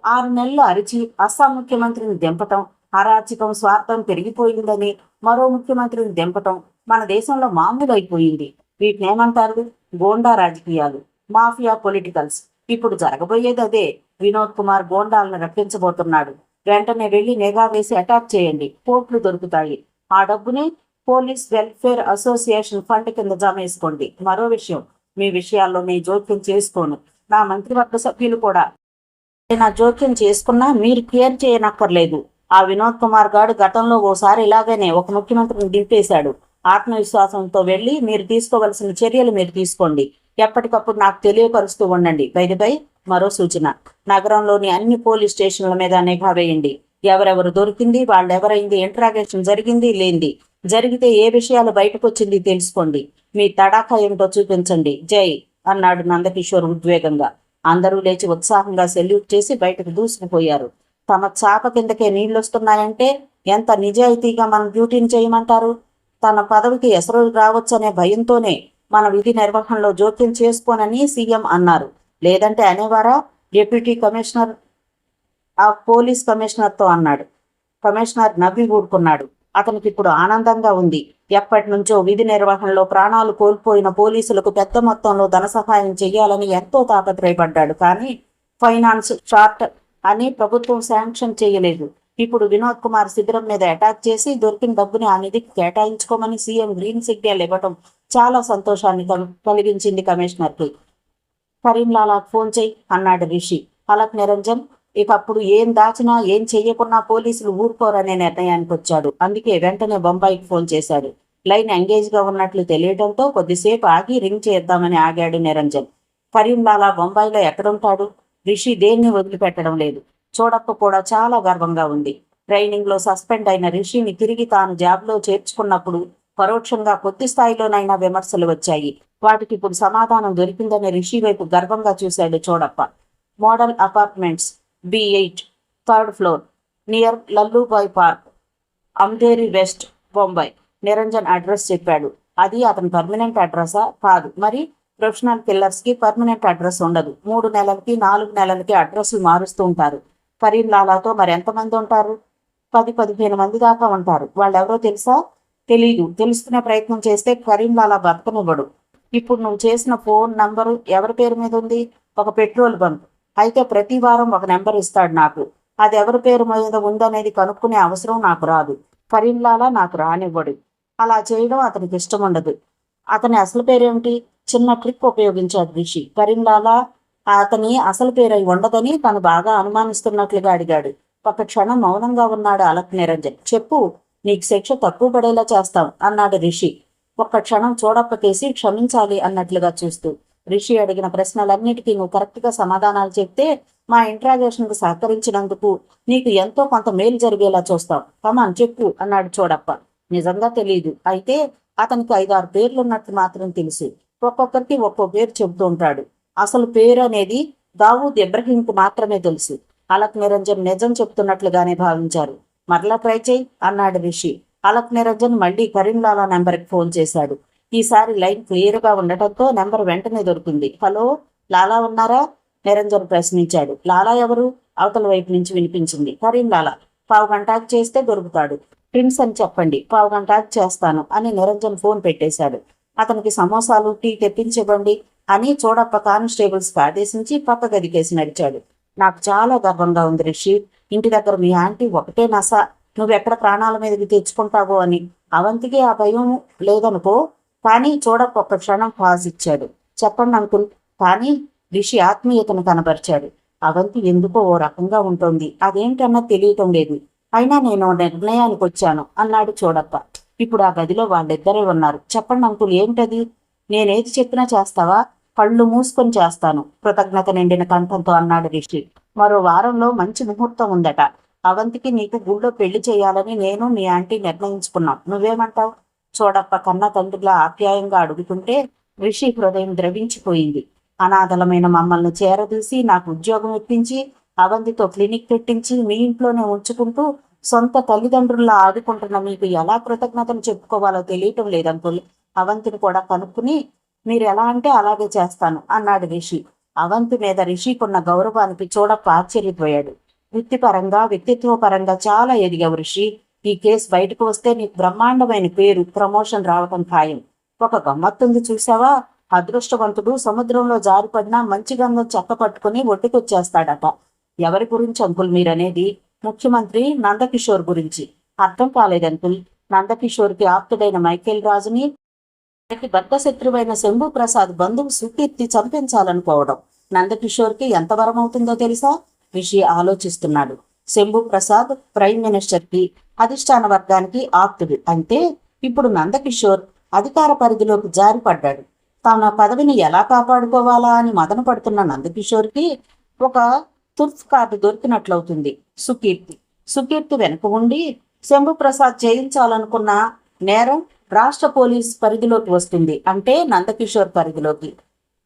6 నెలలు అరిచి అస్సాం ముఖ్యమంత్రిని దింపటం, అరాచకం, స్వార్థం పెరిగిపోయిందని మరో ముఖ్యమంత్రిని దింపటం మన దేశంలో మామూలు అయిపోయింది. వీటిని ఏమంటారు? గోండా రాజకీయాలు, మాఫియా పొలిటికల్స్. ఇప్పుడు జరగబోయేది అదే. వినోద్ కుమార్ గోండాలను రప్పించబోతున్నాడు. వెంటనే వెళ్లి నిఘా వేసి అటాక్ చేయండి, కోట్లు దొరుకుతాయి. ఆ డబ్బుని పోలీస్ వెల్ఫేర్ అసోసియేషన్ ఫండ్ కింద జమ వేసుకోండి. మరో విషయం, మీ విషయాల్లో నేను జోక్యం చేసుకోను. నా మంత్రివర్గ సభ్యులు కూడా నా జోక్యం చేసుకున్నా మీరు కేర్ చేయనక్కర్లేదు. ఆ వినోద్ కుమార్ గారు గతంలో ఓసారి ఇలాగనే ఒక ముఖ్యమంత్రిని దింపేశాడు. ఆత్మవిశ్వాసంతో వెళ్ళి మీరు తీసుకోవలసిన చర్యలు మీరు తీసుకోండి. ఎప్పటికప్పుడు నాకు తెలియపరుస్తూ ఉండండి. బై మరో సూచన, నగరంలోని అన్ని పోలీస్ స్టేషన్ల మీద నిఘా వేయండి. ఎవరెవరు దొరికింది, వాళ్ళెవరైంది, ఇంట్రాగేషన్ జరిగింది లేంది, జరిగితే ఏ విషయాలు బయటకు వచ్చింది తెలుసుకోండి. మీ తడాఖా ఏమిటో చూపించండి. జై అన్నాడు నందకిషోర్ ఉద్వేగంగా. అందరూ లేచి ఉత్సాహంగా సెల్యూట్ చేసి బయటకు దూసుకుపోయారు. తమ చాప కిందకే నీళ్లొస్తున్నాయంటే ఎంత నిజాయితీగా మన డ్యూటీని చేయమంటారు? తన పదవికి ఎసరు రావచ్చనే భయంతోనే మన విధి నిర్వహణలో జోక్యం చేసుకోనని సీఎం అన్నారు. లేదంటే అనేవారా? డిప్యూటీ కమిషనర్ ఆ పోలీస్ కమిషనర్తో అన్నాడు. కమిషనర్ నవ్వి ఊరుకున్నాడు. అతనికి ఇప్పుడు ఆనందంగా ఉంది. ఎప్పటి నుంచో విధి నిర్వహణలో ప్రాణాలు కోల్పోయిన పోలీసులకు పెద్ద మొత్తంలో ధన సహాయం చేయాలని ఎంతో తాపత్రయపడ్డాడు. కానీ ఫైనాన్స్ షార్ట్ అని ప్రభుత్వం శాంక్షన్ చేయలేదు. ఇప్పుడు వినోద్ కుమార్ శిబిరం మీద అటాక్ చేసి దొరికిన డబ్బుని ఆ నిధికి కేటాయించుకోమని సీఎం గ్రీన్ సిగ్నల్ ఇవ్వటం చాలా సంతోషాన్ని కలిగించింది కమిషనర్కి. కరీంలాలాకు ఫోన్ చేయి అన్నాడు రిషి. అలక్ నిరంజన్ ఇకప్పుడు ఏం దాచినా ఏం చెయ్యకున్నా పోలీసులు ఊరుకోరనే నిర్ణయానికి వచ్చాడు. అందుకే వెంటనే బొంబాయికి ఫోన్ చేశాడు. లైన్ ఎంగేజ్ గా ఉన్నట్లు తెలియడంతో కొద్దిసేపు ఆగి రింగ్ చేద్దామని ఆగాడు నిరంజన్. కరీంలాలా బొంబాయిలో ఎక్కడుంటాడు? రిషి దేన్ని వదిలిపెట్టడం లేదు. చూడప్ప కూడా చాలా గర్వంగా ఉంది. ట్రైనింగ్ లో సస్పెండ్ అయిన రిషిని తిరిగి తాను జాబ్లో చేర్చుకున్నప్పుడు పరోక్షంగా కొద్ది స్థాయిలోనైనా విమర్శలు వచ్చాయి. వాటికి ఇప్పుడు సమాధానం దొరికిందని రిషి వైపు గర్వంగా చూశాడు Chudappa. Model apartments B8 third floor near Lallubhai park, Andheri west, Bombay. Niranjan address చెప్పాడు. అది అతని పర్మనెంట్ అడ్రసా? కాదు. మరి ప్రొఫెషనల్ కిల్లర్స్ కి పర్మనెంట్ అడ్రస్ ఉండదు. 3 నెలలకి 4 నెలలకి అడ్రస్లు మారుస్తూ ఉంటారు. కరీంలాలాతో మరి ఎంతమంది ఉంటారు? 10-15 మంది దాకా ఉంటారు. వాళ్ళెవరో తెలుసా? తెలీదు. తెలుసుకునే ప్రయత్నం చేస్తే కరీంలాలా బతకనివ్వడు. ఇప్పుడు నువ్వు చేసిన ఫోన్ నంబరు ఎవరి పేరు మీద ఉంది? ఒక పెట్రోల్ బంక్. అయితే ప్రతి వారం ఒక నెంబర్ ఇస్తాడు నాకు. అది ఎవరి పేరు మీద ఉందనేది కనుక్కునే అవసరం నాకు రాదు. కరీంలాలా నాకు రానివ్వడు. అలా చేయడం అతనికి ఇష్టం ఉండదు. అతని అసలు పేరేమిటి? చిన్న ట్రిక్ ఉపయోగించాడు రిషి. కరీంలాలా అతని అసలు పేరై ఉండదని తను బాగా అనుమానిస్తున్నట్లుగా అడిగాడు. ఒక క్షణం మౌనంగా ఉన్నాడు అలక్ నిరంజన్. చెప్పు, నీకు శిక్ష తక్కువ పడేలా చేస్తాం అన్నాడు రిషి. ఒక్క క్షణం చూడప్ప కేసి క్షమించాలి అన్నట్లుగా చూస్తూ. రిషి అడిగిన ప్రశ్నలన్నిటికీ నువ్వు కరెక్ట్గా సమాధానాలు చెప్తే మా ఇంట్రాగేషన్కు సహకరించినందుకు నీకు ఎంతో కొంత మేలు జరిగేలా చూస్తాం. కమాన్ చెప్పు అన్నాడు చూడప్ప. నిజంగా తెలియదు. అయితే అతనికి 5-6 పేర్లున్నట్టు మాత్రం తెలుసు. ఒక్కొక్కరికి ఒక్కో పేరు చెబుతూ ఉంటాడు. అసలు పేరు అనేది దావూద్ ఇబ్రహీంకు మాత్రమే తెలుసు. అలక్ నిరంజన్ నిజం చెప్తున్నట్లుగానే భావించారు. మరలా ట్రై చేయి అన్నాడు రిషి. అలక్ నిరంజన్ మళ్లీ కరీంలాలా నెంబర్కి ఫోన్ చేశాడు. ఈసారి లైన్ క్లియర్గా ఉండటంతో నెంబర్ వెంటనే దొరికింది. హలో, లాలా ఉన్నారా? నిరంజన్ ప్రశ్నించాడు. లాలా ఎవరు? అవతల వైపు నుంచి వినిపించింది. కరీంలాలా. పావుగంటకు చేస్తే దొరుకుతాడు. ప్రిన్స్ అని చెప్పండి, పావుగంటకు చేస్తాను అని నిరంజన్ ఫోన్ పెట్టేశాడు. అతనికి సమోసాలు టీ తెప్పించివ్వండి అని చూడప్ప కానిస్టేబుల్స్కి ఆదేశించి పక్క గదికేసి నడిచాడు. నాకు చాలా గర్వంగా ఉంది రిషి. ఇంటి దగ్గర మీ ఆంటీ ఒకటే నస, నువ్వెక్కడ ప్రాణాల మీదకి తెచ్చుకుంటావో అని. అవంతికి ఆ భయం లేదనుకో. కానీ చూడప్ప ఒక్క క్షణం పాజ్ ఇచ్చాడు. చెప్పండి అంకుల్. కానీ రిషి ఆత్మీయతను కనబరిచాడు. అవంతి ఎందుకో ఓ రకంగా ఉంటుంది. అదేంటన్నా తెలియటం లేదు. అయినా నేను నిర్ణయానికి వచ్చాను అన్నాడు చూడప్ప. ఇప్పుడు ఆ గదిలో వాళ్ళిద్దరే ఉన్నారు. చెప్పండి అంకుల్, ఏంటది? నేనేది చెప్పినా చేస్తావా? కళ్ళు మూసుకొని చేస్తాను కృతజ్ఞత నిండిన కంఠంతో అన్నాడు రిషి. మరో వారంలో మంచి ముహూర్తం ఉందట. అవంతికి నీకు గుళ్ళో పెళ్లి చేయాలని నేను మీ ఆంటీ నిర్ణయించుకున్నాం. నువ్వేమంటావు? చూడప్ప కన్న తండ్రిలా ఆప్యాయంగా అడుగుతుంటే రిషి హృదయం ద్రవించిపోయింది. అనాథలమైన మమ్మల్ని చేరదీసి నాకు ఉద్యోగం ఇప్పించి అవంతితో క్లినిక్ పెట్టించి మీ ఇంట్లోనే ఉంచుకుంటూ సొంత తల్లిదండ్రుల్లా ఆదుకుంటున్న మీకు ఎలా కృతజ్ఞతలు చెప్పుకోవాలో తెలియటం లేదంకుల్. అవంతిని కూడా కనుక్కుని మీరు ఎలా అంటే అలాగే చేస్తాను అన్నాడు రిషి. అవంతి మీద రిషికున్న గౌరవానికి చూడప్ప ఆశ్చర్యపోయాడు. వృత్తిపరంగా వ్యక్తిత్వపరంగా చాలా ఎదిగావు రిషి. ఈ కేసు బయటకు వస్తే నీకు బ్రహ్మాండమైన పేరు, ప్రమోషన్ రావటం ఖాయం. ఒక గమ్మత్తుంది చూసావా? అదృష్టవంతుడు సముద్రంలో జారిపడినా మంచి గంధం చెక్క పట్టుకుని ఒడ్డుకొచ్చేస్తాడట. ఎవరి గురించి అంకుల్ మీరనేది? ముఖ్యమంత్రి నందకిషోర్ గురించి. అర్థం కాలేదు అంకుల్. నందకిషోర్కి ఆప్తుడైన మైకేల్ రాజుని భర్త శత్రువైన శంభు ప్రసాద్ బంధువు సుకీర్తి చంపించాలనుకోవడం నందకిషోర్కి ఎంత వరం అవుతుందో తెలుసా? రిషి ఆలోచిస్తున్నాడు. శంభు ప్రసాద్ ప్రైమ్ మినిస్టర్ కి అధిష్టాన వర్గానికి ఆప్తుడు. అంటే ఇప్పుడు నందకిషోర్ అధికార పరిధిలోకి జారిపడ్డాడు. తన పదవిని ఎలా కాపాడుకోవాలా అని మదన పడుతున్న నందకిషోర్కి ఒక తుర్ఫ్ కార్డు దొరికినట్లవుతుంది. సుకీర్తి వెనుక ఉండి శంభుప్రసాద్ చేయించాలనుకున్న నేరం రాష్ట్ర పోలీస్ పరిధిలోకి వస్తుంది, అంటే నందకిషోర్ పరిధిలోకి.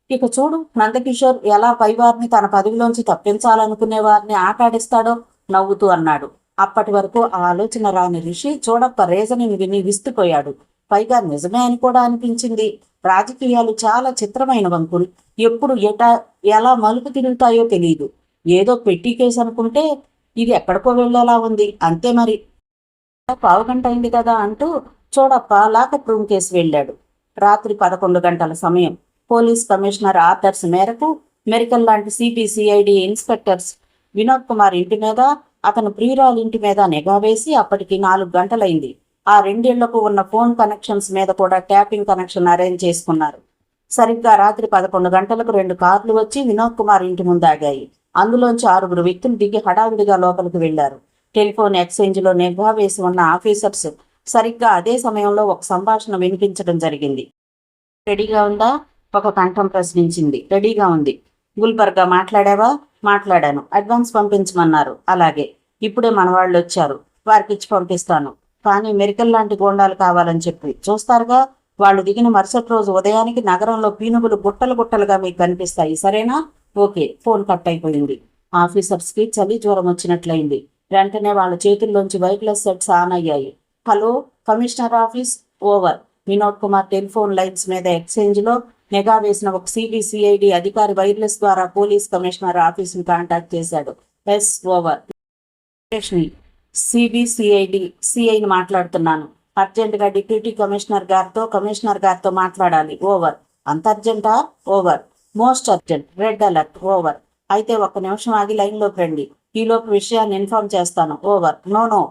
ఇక చూడు నందకిషోర్ ఎలా పైవారిని తన పదవిలోంచి తప్పించాలనుకునే వారిని ఆటాడిస్తాడో నవ్వుతూ అన్నాడు. అప్పటి వరకు ఆ ఆలోచన రాని రిషి చూడప్ప రీజనింగ్ విని విస్తుపోయాడు. పైగా నిజమే అని కూడా అనిపించింది. రాజకీయాలు చాలా చిత్రమైన వంకులు, ఎప్పుడు ఎలా మలుపు తిరుగుతాయో తెలియదు. ఏదో పెట్టి కేసు అనుకుంటే ఇది ఎక్కడికో వెళ్ళేలా ఉంది. అంతే మరి. పావుగంట అయింది కదా అంటూ చూడప్ప లాకప్ రూమ్ కేసు వెళ్ళాడు. రాత్రి 11 గంటల సమయం. పోలీస్ కమిషనర్ ఆర్డర్స్ మేరకు మెరికల్ లాంటి సిబిసిఐడి ఇన్స్పెక్టర్స్ వినోద్ కుమార్ ఇంటి మీద, అతను ప్రియురాలు ఇంటి మీద నిఘా వేసి అప్పటికి 4 గంటలైంది. ఆ రెండేళ్లకు ఉన్న ఫోన్ కనెక్షన్స్ మీద కూడా ట్యాపింగ్ కనెక్షన్ అరేంజ్ చేసుకున్నారు. సరిగ్గా రాత్రి 11 గంటలకు 2 కార్లు వచ్చి వినోద్ కుమార్ ఇంటి ముందు ఆగాయి. అందులోంచి 6 వ్యక్తులు దిగి హడావిడిగా లోపలికి వెళ్లారు. టెలిఫోన్ ఎక్స్చేంజ్ లో నిఘా వేసి ఉన్న ఆఫీసర్స్ సరిగ్గా అదే సమయంలో ఒక సంభాషణ వినిపించడం జరిగింది. రెడీగా ఉందా? ఒక కంఠం ప్రశ్నించింది. రెడీగా ఉంది. గుల్బర్గా మాట్లాడావా? మాట్లాడాను. అడ్వాన్స్ పంపించమన్నారు. అలాగే. ఇప్పుడే మన వాళ్ళు వచ్చారు, వారికి ఇచ్చి పంపిస్తాను. కానీ మెరికల్ లాంటి గోండాలు కావాలని చెప్పి చూస్తారుగా. వాళ్ళు దిగిన మరుసటి రోజు ఉదయానికి నగరంలో పీనుగులు గుట్టలు గుట్టలుగా మీకు కనిపిస్తాయి. సరేనా? ఓకే. ఫోన్ కట్ అయిపోయింది. ఆఫీసర్స్కి చలి జ్వరం వచ్చినట్లయింది. వెంటనే వాళ్ళ చేతుల్లోంచి వైర్లెస్ సెట్స్ ఆన్ అయ్యాయి. Hello, commissioner office. Over. Vinod Kumar telephone lines మీద ఎక్స్చేంజ్లో నిఘా వేసిన ఒక సిబిసిఐడి అధికారి వైర్లెస్ ద్వారా పోలీస్ కమిషనర్ ఆఫీస్ని కాంటాక్ట్ చేశాడు. ఎస్. ఓవర్. సిబిసిఐడి సిఐని మాట్లాడుతున్నాను. అర్జెంటుగా డిప్యూటీ కమిషనర్ గారితో మాట్లాడాలి. ఓవర్. అంత అర్జెంటా? Over. Most urgent. Red alert. Over. అయితే 1 నిమిషం ఆగి లైన్లోకి రండి. ఈలోపు విషయాన్ని ఇన్ఫార్మ్ చేస్తాను. ఓవర్. నో.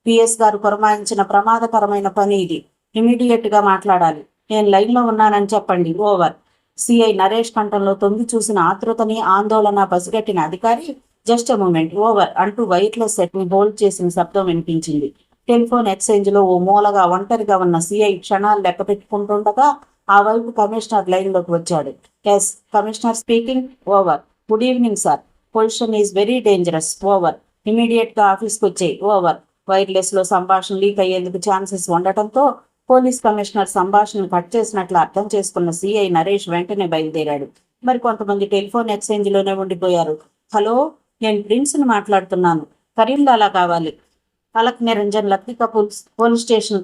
పిఎస్ గారు పురమాయించిన ప్రమాదకరమైన పని ఇది. ఇమీడియట్ గా మాట్లాడాలి. నేను లైన్లో ఉన్నానని చెప్పండి. ఓవర్. సిఐ నరేష్ కంఠంలో తొంగి చూసిన ఆతృతని, ఆందోళన పసిగట్టిన అధికారి జస్ట్ ఎ మూమెంట్. ఓవర్ అంటూ వైర్లెస్ సెట్ ని హోల్డ్ చేసిన శబ్దం వినిపించింది. టెలిఫోన్ ఎక్స్చేంజ్ లో ఓ మూలగా ఒంటరిగా ఉన్న సిఐ క్షణాలు లెక్క పెట్టుకుంటుండగా ఆ వైపు కమిషనర్ లైన్లోకి వచ్చాడు. Yes, commissioner speaking. Over. Good evening sir. Position is very dangerous. Over. Immediate గా ఆఫీస్కి వచ్చాయి. ఓవర్. వైర్లెస్ లో సంభాషణ లీక్ అయ్యేందుకు ఛాన్సెస్ ఉండటంతో పోలీస్ కమిషనర్ సంభాషణను కట్ చేసినట్లు అర్థం చేసుకున్న సిఐ నరేష్ వెంటనే బయలుదేరాడు. మరి కొంతమంది టెలిఫోన్ ఎక్స్చేంజ్ లోనే ఉండిపోయారు. హలో, నేను ప్రిన్స్ని మాట్లాడుతున్నాను. కరీంలాలా కావాలి. అలక్ నిరంజన్ లక్తిక పోలీస్ స్టేషన్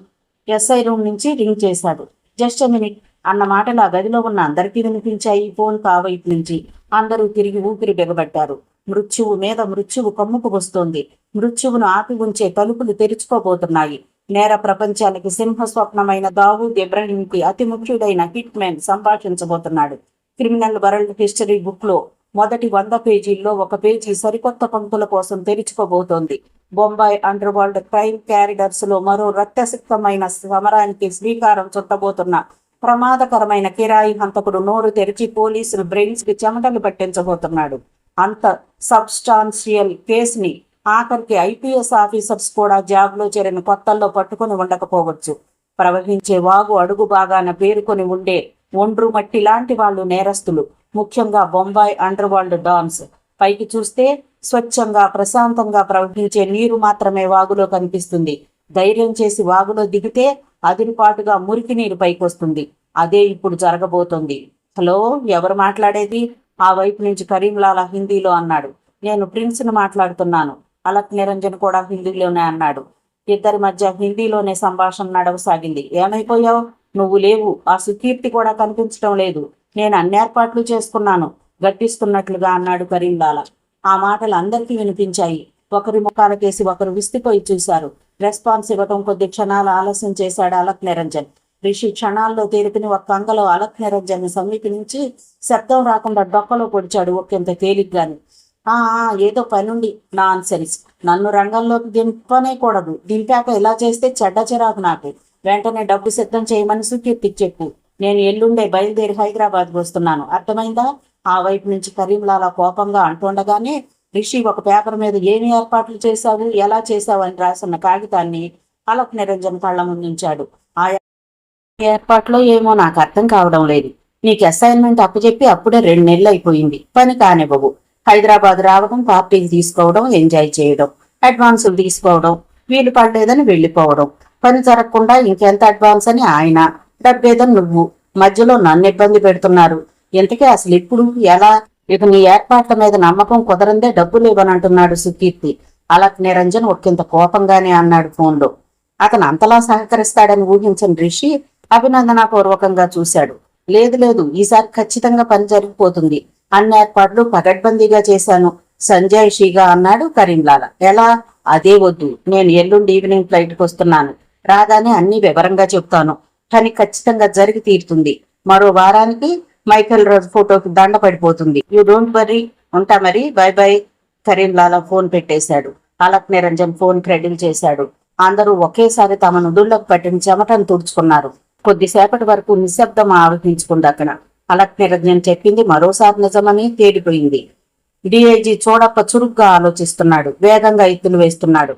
ఎస్ఐ రూమ్ నుంచి రింగ్ చేశాడు. జస్ట్ ఎ మినిట్ అన్న మాటలు ఆ గదిలో ఉన్న అందరికీ వినిపించాయి. ఫోన్ కావైపు నుంచి అందరూ తిరిగి ఊపిరి బిగబట్టారు. మృత్యువు మీద మృత్యువు కమ్ముకు వస్తోంది. మృత్యువును ఆపి ఉంచే తలుపులు తెరుచుకోబోతున్నాయి. నేర ప్రపంచానికి సింహ స్వప్నమైన దావూద్ ఇబ్రహీంకి అతి ముఖ్యుడైన హిట్ మ్యాన్ సంభాషించబోతున్నాడు. క్రిమినల్ వరల్డ్ హిస్టరీ బుక్ లో మొదటి 100 పేజీల్లో ఒక పేజీ సరికొత్త పంక్తుల కోసం తెరుచుకోబోతోంది. Bombay under world crime corridors లో మరో రక్తసిక్తమైన సమరానికి శ్రీకారం చుట్టబోతున్న ప్రమాదకరమైన కిరాయి హంతకుడు నోరు తెరిచి పోలీసులు బ్రెయిన్స్ కి చెమటలు పట్టించబోతున్నాడు. అంత సబ్స్టాన్షియల్ కేసుని ఆఖరికి ఐపీఎస్ ఆఫీసర్స్ కూడా జాబ్లో చేరిన కొత్తల్లో పట్టుకుని ఉండకపోవచ్చు. ప్రవహించే వాగు అడుగు బాగాన పేరుకొని ఉండే ఒండ్రు మట్టి లాంటి వాళ్ళు నేరస్తులు, ముఖ్యంగా బొంబాయి అండర్ వరల్డ్ డాన్స్. పైకి చూస్తే స్వచ్ఛంగా ప్రశాంతంగా ప్రవహించే నీరు మాత్రమే వాగులో కనిపిస్తుంది. ధైర్యం చేసి వాగులో దిగితే అదిరిపాటుగా మురికి నీరు పైకొస్తుంది. అదే ఇప్పుడు జరగబోతోంది. హలో, ఎవరు మాట్లాడేది? ఆ వైపు నుంచి కరీంలాలా హిందీలో అన్నాడు. నేను ప్రిన్స్ని మాట్లాడుతున్నాను. అలక్ నిరంజన్ కూడా హిందీలోనే అన్నాడు. ఇద్దరి మధ్య హిందీలోనే సంభాషణ నడవసాగింది. ఏమైపోయావు? నువ్వు లేవు. ఆ సుకీర్తి కూడా కనిపించడం లేదు. నేను అన్ని ఏర్పాట్లు చేసుకున్నాను గట్టిస్తున్నట్లుగా అన్నాడు కరీంలాలా. ఆ మాటలు అందరికీ వినిపించాయి. ఒకరి ముఖాలకేసి ఒకరు విస్తుపోయి చూశారు. రెస్పాన్స్ ఇవ్వటం కొద్ది క్షణాలు ఆలస్యం చేశాడు అలక్ నిరంజన్. రిషి క్షణాల్లో తేలిపిని ఒక కంగలో అలక్ నిరంజన్ సమీపించి శబ్దం రాకుండా డొక్కలో పొడిచాడు ఒకంత తేలిగ్గాని. ఏదో పనుండి నాన్ సెన్స్. నన్ను రంగంలోకి దింపనే కూడదు. దింపాక ఇలా చేస్తే చెడ్డ చిరాకు నాకు. వెంటనే డబ్బు సిద్ధం చేయమని సుకీర్తికి చెప్పు. నేను ఎల్లుండే బయలుదేరి హైదరాబాద్కి వస్తున్నాను. అర్థమైందా? ఆ వైపు నుంచి కరీంలాలా కోపంగా అంటుండగానే రిషి ఒక పేపర్ మీద ఏమి ఏర్పాట్లు చేశావు, ఎలా చేశావు అని రాసున్న కాగితాన్ని అలక్ నిరంజన్ కళ్ళ ముందుంచాడు. ఆ ఏర్పాట్లో ఏమో నాకు అర్థం కావడం లేదు. నీకు అసైన్మెంట్ అప్పచెప్పి అప్పుడే 2 నెలలు అయిపోయింది. పని కానివ్వవు. హైదరాబాద్ రావడం, పార్టీలు తీసుకోవడం, ఎంజాయ్ చేయడం, అడ్వాన్సులు తీసుకోవడం, వీలు పడలేదని వెళ్లిపోవడం, పని జరగకుండా ఇంకెంత అడ్వాన్స్ అని ఆయన, డబ్బేదని నువ్వు, మధ్యలో నన్ను ఇబ్బంది పెడుతున్నారు. ఇంతకీ అసలు ఇప్పుడు ఎలా? ఇక నీ ఏర్పాట్ల మీద నమ్మకం కుదరందే డబ్బులు ఇవ్వనంటున్నాడు సుకీర్తి. అలక్ నిరంజన్ ఒకంత కోపంగానే అన్నాడు ఫోన్లో. అతను అంతలా సహకరిస్తాడని ఊహించని రిషి అభినందనాపూర్వకంగా చూశాడు. లేదు లేదు, ఈసారి ఖచ్చితంగా పని జరిగిపోతుంది. అన్ని ఏర్పాట్లు పగడ్బందీగా చేశాను సంజాయిషీగా అన్నాడు కరీంలాల. ఎలా? అదే వద్దు, నేను ఎల్లుండి ఈవినింగ్ ఫ్లైట్కి వస్తున్నాను. రాగానే అన్ని వివరంగా చెప్తాను. కానీ ఖచ్చితంగా జరిగి తీరుతుంది. మరో వారానికి మైకేల్ రాజు ఫోటోకి దండ పడిపోతుంది. You don't worry. ఉంటా మరి, బై బై. కరీంలాలా ఫోన్ పెట్టేశాడు. అలక్ నిరంజన్ ఫోన్ క్రెడిల్ చేశాడు. అందరూ ఒకేసారి తమ నుదుళ్లకు పట్టిన చెమటను తుడుచుకున్నారు. కొద్దిసేపటి వరకు నిశ్శబ్దం ఆవహించుకుంది అక్కడ. అలక్ నిరంజన్ చెప్పింది మరోసారి నిజమని తేలిపోయింది. డిఐజీ చోడప్ప చురుగ్గా ఆలోచిస్తున్నాడు, వేగంగా ఎత్తులు వేస్తున్నాడు.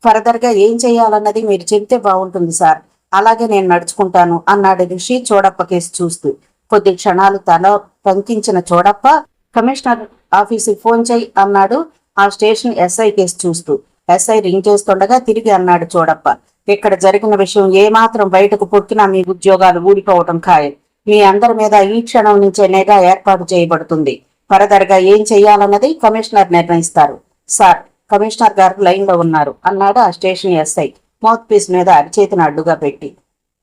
ఫర్దర్ గా ఏం చేయాలన్నది మీరు చెబితే బాగుంటుంది సార్. అలాగే నేను నడుచుకుంటాను అన్నాడు రిషి చోడప్ప కేసు చూస్తూ. కొద్ది క్షణాలు తల పంకించిన చోడప్ప, కమిషనర్ ఆఫీసుకి ఫోన్ చేయి అన్నాడు ఆ స్టేషన్ ఎస్ఐ కేసు చూస్తూ. ఎస్ఐ రింగ్ చేస్తుండగా తిరిగి అన్నాడు చోడప్ప, ఇక్కడ జరిగిన విషయం ఏమాత్రం బయటకు పొక్కినా మీ ఉద్యోగాలు ఊడిపోవటం ఖాయం. మీ అందరి మీద ఈ క్షణం నుంచే నిఘా ఏర్పాటు చేయబడుతుంది. ఫర్దర్ గా ఏం చెయ్యాలన్నది కమిషనర్ నిర్ణయిస్తారు. సార్, కమిషనర్ గారు లైన్ లో ఉన్నారు అన్నాడు ఆ స్టేషన్ ఎస్ఐ మౌత్ పీస్ మీద అరిచేతిని అడ్డుగా పెట్టి.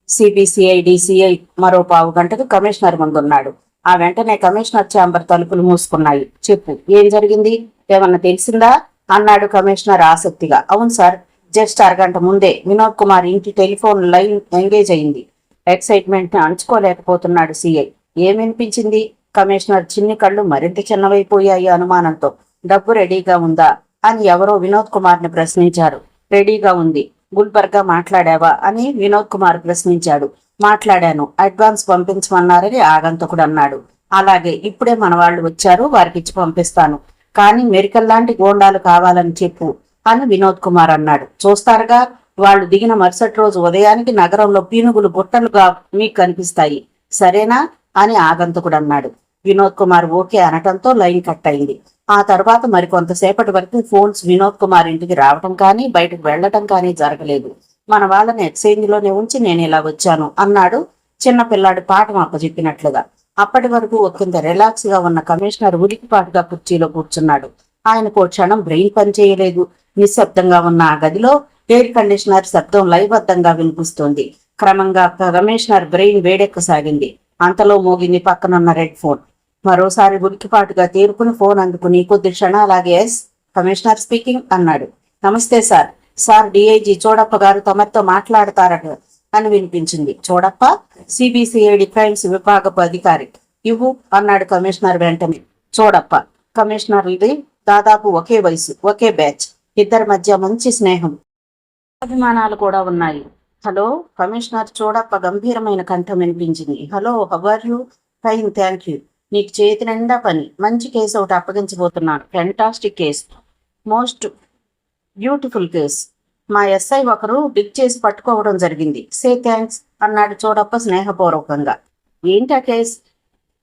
సిబిసిఐ డిసిఐ మరో 15 గంటకు కమిషనర్ ముందున్నాడు. ఆ వెంటనే కమిషనర్ ఛాంబర్ తలుపులు మూసుకున్నాయి. చెప్పు, ఏం జరిగింది? ఏమన్నా తెలిసిందా అన్నాడు కమిషనర్ ఆసక్తిగా. అవును సార్, జస్ట్ అరగంట ముందే వినోద్ కుమార్ ఇంటి టెలిఫోన్ లైన్ ఎంగేజ్ అయింది. ఎక్సైట్మెంట్ ని అణుచుకోలేకపోతున్నాడు సిఐ. ఏమనిపించింది? కమిషనర్ చిన్ని కళ్ళు మరింత చిన్నవైపోయాయి అనుమానంతో. డబ్బు రెడీగా ఉందా అని ఎవరో వినోద్ కుమార్ ని ప్రశ్నించారు. రెడీగా ఉంది. గుల్బర్గా మాట్లాడావా అని వినోద్ కుమార్ ప్రశ్నించాడు. మాట్లాడాను. అడ్వాన్స్ పంపించమన్నారని ఆగంతకుడు అన్నాడు. అలాగే, ఇప్పుడే మన వాళ్ళు వచ్చారు, వారికిచ్చి పంపిస్తాను. కానీ మెరికల్ లాంటి గోండాలు కావాలని చెప్పు అని వినోద్ కుమార్ అన్నాడు. చూస్తారుగా, వాళ్ళు దిగిన మరుసటి రోజు ఉదయానికి నగరంలో పీనుగులు బుట్టలుగా మీకు కనిపిస్తాయి. సరేనా అని ఆగంతకుడు అన్నాడు. వినోద్ కుమార్ ఓకే అనటంతో లైన్ కట్ అయింది. ఆ తర్వాత మరికొంతసేపటి వరకు ఫోన్స్ వినోద్ కుమార్ ఇంటికి రావటం కానీ బయటకు వెళ్లటం కానీ జరగలేదు. మన వాళ్ళని ఎక్స్చేంజ్ లోనే ఉంచి నేను ఇలా వచ్చాను అన్నాడు చిన్న పిల్లాడి పాఠం అప్పచెప్పినట్లుగా. అప్పటి వరకు ఒకంత రిలాక్స్ గా ఉన్న కమిషనర్ ఉలికిపాటుగా కుర్చీలో కూర్చున్నాడు. ఆయనకు క్షణం బ్రెయిన్ పనిచేయలేదు. నిశ్శబ్దంగా ఉన్న ఆ గదిలో ఎయిర్ కండిషనర్ శబ్దం లయబద్ధంగా వినిపిస్తోంది. క్రమంగా కమిషనర్ బ్రెయిన్ వేడెక్కసాగింది. అంతలో మోగింది పక్కనున్న రెడ్ ఫోన్. మరోసారి ఉలికిపాటుగా తేరుకుని ఫోన్ అందుకుని కొద్ది క్షణాలాగే ఎస్ కమిషనర్ స్పీకింగ్ అన్నాడు. నమస్తే సార్. సార్, డిఐజీ చోడప్ప గారు తమతో మాట్లాడతారట అని వినిపించింది. చోడప్ప సిబిసిఐడి క్రైమ్స్ విభాగపు అధికారి. ఇవ్వు అన్నాడు కమిషనర్ వెంటనే. చోడప్ప, కమిషనర్ది దాదాపు ఒకే వయసు, ఒకే బ్యాచ్. ఇద్దరి మధ్య మంచి స్నేహం, అభిమానాలు కూడా ఉన్నాయి. హలో. కమిషనర్ చోడప్ప గంభీరమైన కంఠం వినిపించింది. Hello, how are you? Fine, thank you. నీకు చేతి నిండా పని. మంచి కేసు ఒకటి అప్పగించబోతున్నాను. Fantastic case, most beautiful case. మా ఎస్ఐ ఒకరు డిక్ చేసి పట్టుకోవడం జరిగింది. సే థ్యాంక్స్ అన్నాడు చోడప్ప స్నేహపూర్వకంగా. ఏంటి ఆ కేసు?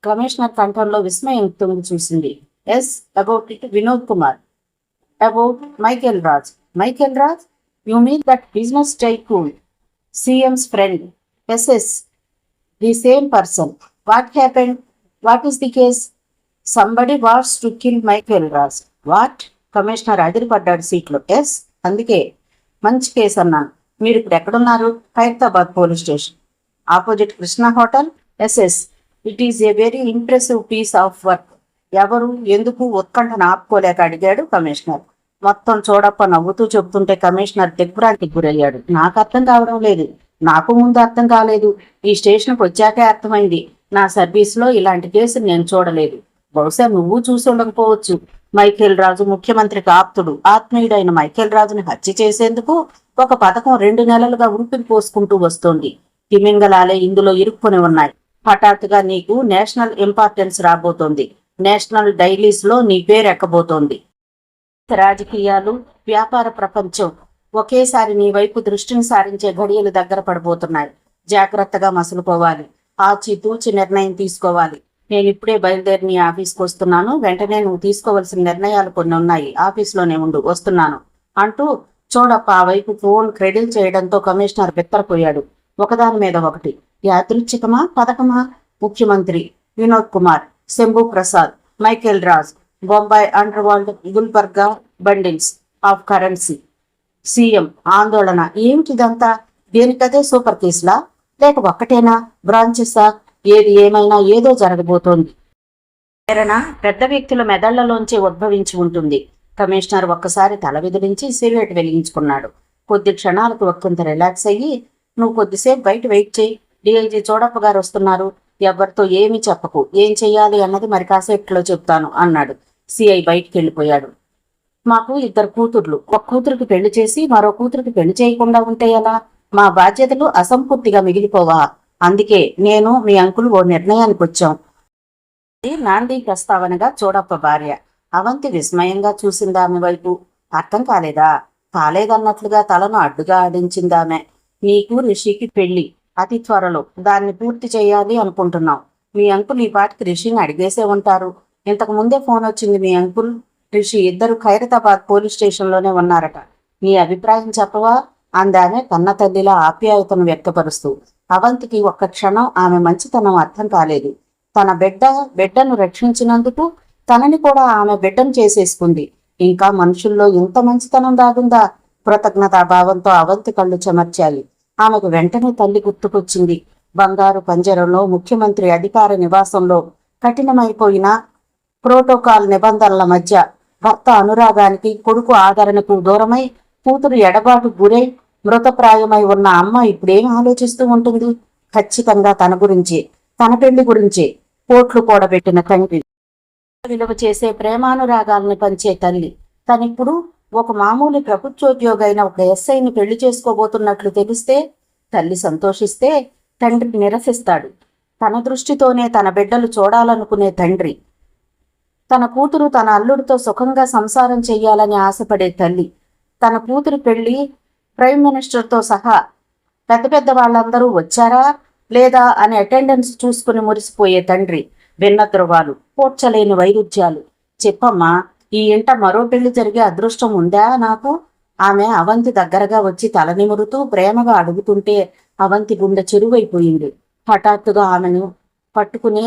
కమిషనర్ కంఠంలో విస్మయం తొంగి చూసింది. Yes, about it Vinod Kumar. About Michael Raj. Michael Raj? You mean that business tycoon, CM's friend? Yes yes, the same person. What happened? What is the case? Somebody wants to kill Michael Raj. What? Commissioner అదిరిపడ్డాడు సీట్లో. Yes, అందుకే మంచి case అన్నాను. మీరు ఇప్పుడు ఎక్కడున్నారు? Khairatabad police station, opposite Krishna hotel. Yes yes, it is a very impressive piece of work. ఎవరు, ఎందుకు ఉత్కంఠను ఆపుకోలేక అడిగాడు కమిషనర్. మొత్తం చోడప్ప నవ్వుతూ చెబుతుంటే కమిషనర్ దిగ్భ్రాంతికి గురయ్యాడు. నాకు అర్థం కావడం లేదు. నాకు ముందు అర్థం కాలేదు. ఈ స్టేషన్కి వచ్చాకే అర్థమైంది. నా సర్వీస్లో ఇలాంటి కేసు నేను చూడలేదు. బహుశా నువ్వు చూసి ఉండకపోవచ్చు. మైకేల్ రాజు ముఖ్యమంత్రికి ఆప్తుడు. ఆత్మీయుడైన మైకేల్ రాజుని హత్య చేసేందుకు ఒక పథకం 2 నెలలుగా ఊపిరి పోసుకుంటూ వస్తోంది. తిమింగలాలే ఇందులో ఇరుక్కుని ఉన్నాయి. హఠాత్తుగా నీకు నేషనల్ ఇంపార్టెన్స్ రాబోతోంది. నేషనల్ డైలీస్ లో నీ పేరు ఎక్కబోతోంది. రాజకీయాలు, వ్యాపార ప్రపంచం ఒకేసారి నీ వైపు దృష్టిని సారించే ఘడియలు దగ్గర పడబోతున్నాయి. జాగ్రత్తగా మసులుకోవాలి. ఆచితూచి నిర్ణయం తీసుకోవాలి. నేను ఇప్పుడే బయలుదేరి నీ ఆఫీస్కి వస్తున్నాను. వెంటనే నువ్వు తీసుకోవలసిన నిర్ణయాలు కొన్ని ఉన్నాయి. ఆఫీస్లోనే ఉండు, వస్తున్నాను అంటూ చోడప్ప ఆ వైపు ఫోన్ క్రెడిల్ చేయడంతో కమిషనర్ బిత్తరపోయాడు. ఒకదాని మీద ఒకటి. యాదృచ్ఛికమా, పథకమా? ముఖ్యమంత్రి Vinod Kumar, Shambhu Prasad, Michael Raj, Bombay under world, Gulbarga bundles of currency. CM ఆందోళన. ఏమిటిదంతా? దేనికదే సూపర్ కేసులా, లేక ఒక్కటేనా బ్రాంచెసా? ఏది ఏమైనా ఏదో జరగబోతోంది. ప్రేరణ పెద్ద వ్యక్తుల మెదళ్లలోంచి ఉద్భవించి ఉంటుంది. కమిషనర్ ఒక్కసారి తల విదిలించి సిగరెట్ వెలిగించుకున్నాడు. కొద్ది క్షణాలకు ఒక్కంత రిలాక్స్ అయ్యి, నువ్వు కొద్దిసేపు బయట వెయిట్ చేయి, డిఐజీ చోడప్ప గారు వస్తున్నారు, ఎవరితో ఏమీ చెప్పకు, ఏం చెయ్యాలి అన్నది మరి కాసేపట్లో చెప్తాను అన్నాడు. సిఐ బయటికి వెళ్ళిపోయాడు. మాకు 2 కూతుర్లు. ఒక కూతురికి పెళ్లి చేసి మరో కూతురికి పెళ్లి చేయకుండా ఉంటే ఎలా? మా బాధ్యతలు అసంపూర్తిగా మిగిలిపోవా? అందుకే నేను మీ అంకుల్ ఓ నిర్ణయానికి వచ్చాం. నాంది ప్రస్తావనగా చోడప్ప భార్య అవంతి విస్మయంగా చూసింది ఆమె వైపు. అర్థం కాలేదా? కాలేదన్నట్లుగా తలను అడ్డుగా ఆడించిందామె. నీకు రిషికి పెళ్లి అతి త్వరలో, దాన్ని పూర్తి చేయాలి అనుకుంటున్నాం. మీ అంకుల్ ఈ పాటికి రిషిని అడిగేసే ఉంటారు. ఇంతకు ముందే ఫోన్ వచ్చింది. మీ అంకుల్ రిషి ఇద్దరు ఖైరతాబాద్ పోలీస్ స్టేషన్లోనే ఉన్నారట. నీ అభిప్రాయం చెప్పవా అందామె కన్న తల్లిలా ఆప్యాయతను వ్యక్తపరుస్తూ. అవంతికి ఒక్క క్షణం ఆమె మంచితనం అర్థం కాలేదు. తన బిడ్డను రక్షించినందుకు తనని కూడా ఆమె బిడ్డను చేసేసుకుంది. ఇంకా మనుషుల్లో ఇంత మంచితనం దాగుందా? కృతజ్ఞతాభావంతో అవంతి కళ్ళు చెమర్చాలి. ఆమెకు వెంటనే తల్లి గుర్తుకొచ్చింది. బంగారు పంజరంలో ముఖ్యమంత్రి అధికార నివాసంలో కఠినమైపోయిన ప్రోటోకాల్ నిబంధనల మధ్య భర్త అనురాగానికి, కొడుకు ఆదరణకు దూరమై, కూతురు ఎడబాటు గురై మృతప్రాయమై ఉన్న అమ్మ ఇప్పుడేం ఆలోచిస్తూ ఉంటుంది? ఖచ్చితంగా తన గురించి, తన పెళ్లి గురించి. కోట్లు కూడబెట్టిన తండ్రి, విలువ చేసే ప్రేమానురాగాలను పంచే తల్లి, తనిప్పుడు ఒక మామూలు ప్రభుత్వోద్యోగైన ఒక ఎస్ఐని పెళ్లి చేసుకోబోతున్నట్లు తెలిస్తే తల్లి సంతోషిస్తే తండ్రి నిరసిస్తాడు. తన దృష్టితోనే తన బిడ్డలు చూడాలనుకునే తండ్రి, తన కూతురు తన అల్లుడితో సుఖంగా సంసారం చెయ్యాలని ఆశపడే తల్లి, తన కూతురు పెళ్లి ప్రైమ్ మినిస్టర్తో సహా పెద్ద పెద్ద వాళ్ళందరూ వచ్చారా లేదా అని అటెండెన్స్ చూసుకుని మురిసిపోయే తండ్రి. భిన్న ధృవాలు, పోడ్చలేని వైరుధ్యాలు. చెప్పమ్మా, ఈ ఇంట మరో పెళ్లి జరిగే అదృష్టం ఉందా నాకు? ఆమె అవంతి దగ్గరగా వచ్చి తలనిమురుతూ ప్రేమగా అడుగుతుంటే అవంతి గుండె చెరువైపోయింది. హఠాత్తుగా ఆమెను పట్టుకుని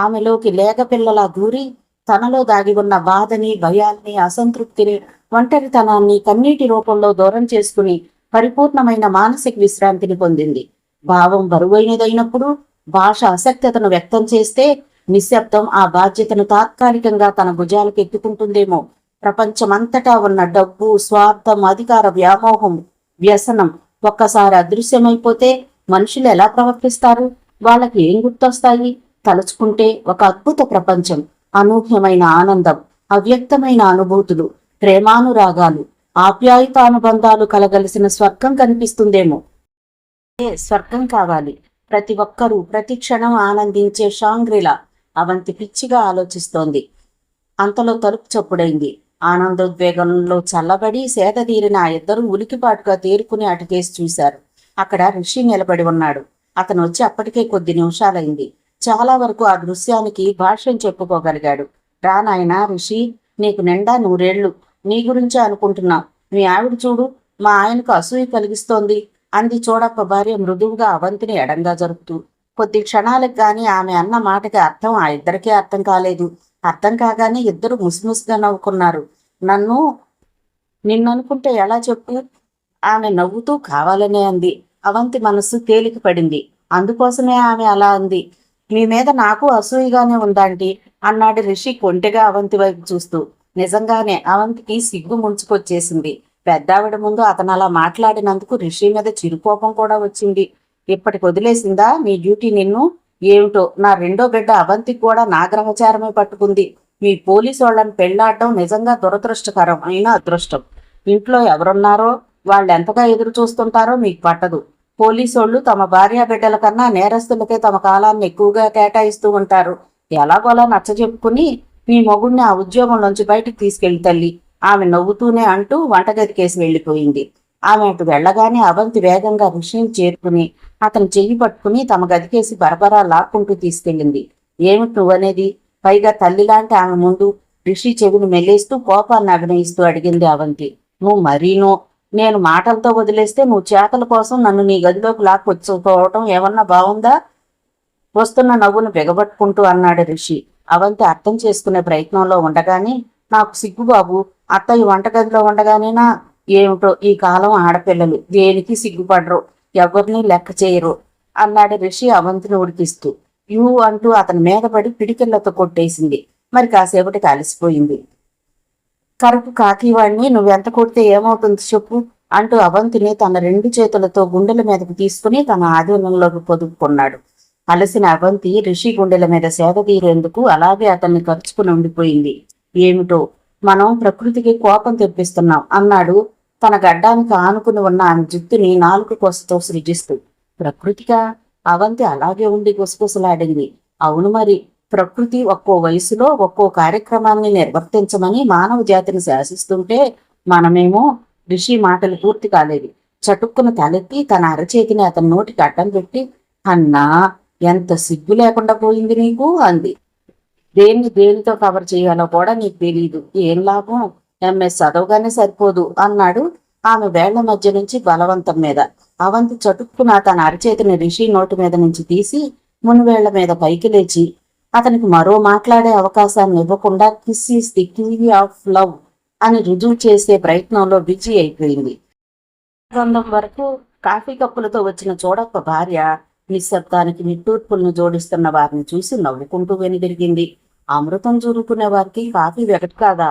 ఆమెలోకి లేగపిల్లలా దూరి తనలో దాగి ఉన్న బాధని, భయాల్ని, అసంతృప్తిని, ఒంటరితనాన్ని కన్నీటి రూపంలో దూరం చేసుకుని పరిపూర్ణమైన మానసిక విశ్రాంతిని పొందింది. భావం బరువైనదైనప్పుడు భాష అసక్తతను వ్యక్తం చేస్తే నిశ్శబ్దం ఆ బాధ్యతను తాత్కాలికంగా తన భుజాలకు ఎత్తుకుంటుందేమో. ప్రపంచమంతటా ఉన్న డబ్బు, స్వార్థం, అధికార వ్యామోహం, వ్యసనం ఒక్కసారి అదృశ్యమైపోతే మనుషులు ఎలా ప్రవర్తిస్తారు? వాళ్ళకి ఏం గుర్తొస్తాయి? తలుచుకుంటే ఒక అద్భుత ప్రపంచం, అనూహ్యమైన ఆనందం, అవ్యక్తమైన అనుభూతులు, ప్రేమానురాగాలు, ఆప్యాయతానుబంధాలు కలగలిసిన స్వర్గం కనిపిస్తుందేమో. స్వర్గం కావాలి, ప్రతి ఒక్కరూ ప్రతి క్షణం ఆనందించే షాంగ్రిలా. అవంతి పిచ్చిగా ఆలోచిస్తోంది. అంతలో తలుపు చప్పుడైంది. ఆనందోద్వేగంలో చల్లబడి సేదతీరిన ఆ ఇద్దరూ ఉలికిపాటుగా తేరుకుని అటుకేసి చూశారు. అక్కడ రిషి నిలబడి ఉన్నాడు. అతను వచ్చి అప్పటికే కొద్ది నిమిషాలైంది. చాలా వరకు ఆ దృశ్యానికి భాష్యం చెప్పుకోగలిగాడు. రా నాయనా రిషి, నీకు నిండా 100 ఏళ్లు. నీ గురించే అనుకుంటున్నా. మీ ఆవిడ చూడు, మా ఆయనకు అసూయ కలిగిస్తోంది అంది చోడప్ప భార్య మృదువుగా అవంతిని ఎడంగా జరుపుతూ. కొద్ది క్షణాలకు గాని ఆమె అన్న మాటకి అర్థం ఆ ఇద్దరికీ అర్థం కాలేదు. అర్థం కాగానే ఇద్దరు ముసిముసిగా నవ్వుకున్నారు. నిన్ననుకుంటే ఎలా చెప్పు? ఆమె నవ్వుతూ కావాలనే అంది. అవంతి మనస్సు తేలిక పడింది. అందుకోసమే ఆమె అలా అంది. మీ మీద నాకు అసూయగానే ఉందాంటి అన్నాడు రిషి కొంటెగా అవంతి వైపు చూస్తూ. నిజంగానే అవంతికి సిగ్గు ముంచుకొచ్చేసింది. పెద్దావిడ ముందు అతను అలా మాట్లాడినందుకు రిషి మీద చిరుకోపం కూడా వచ్చింది. ఇప్పటికి వదిలేసిందా నీ డ్యూటీ నిన్ను? ఏమిటో, నా రెండో బిడ్డ అవంతికి కూడా నా గ్రహచారమే పట్టుకుంది. మీ పోలీసు వాళ్ళని పెళ్లాడడం నిజంగా దురదృష్టకరం అయినా అదృష్టం. ఇంట్లో ఎవరున్నారో, వాళ్ళు ఎంతగా ఎదురు చూస్తుంటారో మీకు పట్టదు. పోలీసోళ్లు తమ భార్యా బిడ్డల కన్నా నేరస్తులకే తమ కాలాన్ని ఎక్కువగా కేటాయిస్తూ ఉంటారు. ఎలాగోలా నచ్చజెప్పుకుని మీ మొగుడిని ఆ ఉద్యోగంలోంచి బయటకు తీసుకెళ్లి తల్లి, ఆమె నవ్వుతూనే అంటూ వంటగదికేసి వెళ్లిపోయింది. ఆమె అటు వెళ్ళగానే అవంతి వేగంగా రిషిని చేరుకుని అతని చెయ్యి పట్టుకుని తమ గదికేసి బరబరా లాక్కుంటూ తీసుకెళ్ళింది. ఏమిటి నువ్వనేది? పైగా తల్లిలాంటి ఆమె ముందు రిషి చెవిని మెల్లేస్తూ కోపాన్ని అభినయిస్తూ అడిగింది అవంతి. నువ్వు మరీనో, నేను మాటలతో వదిలేస్తే నువ్వు చేతల కోసం నన్ను నీ గదిలోకి లాక్కొచ్చుకోవటం ఏమన్నా బాగుందా? వస్తున్న నవ్వును బిగబట్టుకుంటూ అన్నాడు రిషి. అవంతి అర్థం చేసుకునే ప్రయత్నంలో ఉండగానే, నాకు సిగ్గు బాబు, అత్తయ్య వంటగదిలో ఉండగానేనా? ఏమిటో ఈ కాలం ఆడపిల్లలు దేనికి సిగ్గుపడరు, ఎవరిని లెక్క చేయరు అన్నాడు రిషి అవంతిని ఉడికిస్తూ. యూ అంటూ అతని మీద పడి పిడికిళ్లతో కొట్టేసింది. మరి కాసేపటికి అలసిపోయింది. కరుపు కాకివాడిని నువ్వెంత కొడితే ఏమవుతుంది చెప్పు అంటూ అవంతిని తన 2 చేతులతో గుండెల మీదకి తీసుకుని తన ఆధీనంలోకి పొదుపుకున్నాడు. అలసిన అవంతి రిషి గుండెల మీద సేద తీరేందుకు అలాగే అతన్ని ఖర్చుకుని ఉండిపోయింది. ఏమిటో మనం ప్రకృతికి కోపం తెప్పిస్తున్నాం అన్నాడు తన గడ్డానికి ఆనుకుని ఉన్న ఆమె జుత్తుని నాలుగు కొసతో సృజిస్తూ. ప్రకృతిగా? అవంతి అలాగే ఉండి గుసగుసలాడింది. అవును మరి, ప్రకృతి ఒక్కో వయసులో ఒక్కో కార్యక్రమాన్ని నిర్వర్తించమని మానవ జాతిని శాసిస్తుంటే మనమేమో. రిషి మాటలు పూర్తి కాలేదు. చటుక్కున తలెత్తి తన అరచేతిని అతని నోటికి అడ్డం పెట్టి, అన్నా ఎంత సిగ్గు లేకుండా పోయింది నీకు అంది. దేనితో కవర్ చేయాలో కూడా నీకు తెలీదు. ఏం లాభం, ఎంఎస్ చదవగానే సరిపోదు అన్నాడు ఆమె వేళ్ల మధ్య నుంచి బలవంతం మీద. అవంతి చటుక్కున తన అరచేతిని రిషి నోటి మీద నుంచి తీసి మునివేళ్ల మీద పైకి లేచి అతనికి మరో మాట్లాడే అవకాశాన్ని ఇవ్వకుండా kiss is the key of love అని రుజువు చేసే ప్రయత్నంలో బిజీ అయిపోయింది. గంధం వరకు కాఫీ కప్పులతో వచ్చిన చూడప్ప భార్య నిశ్శబ్దానికి నిట్టూర్పులను జోడిస్తున్న వారిని చూసి నవ్వుకుంటూ వెనుదిరిగింది. అమృతం జూరుకునే వారికి కాఫీ వెగటి కాదా?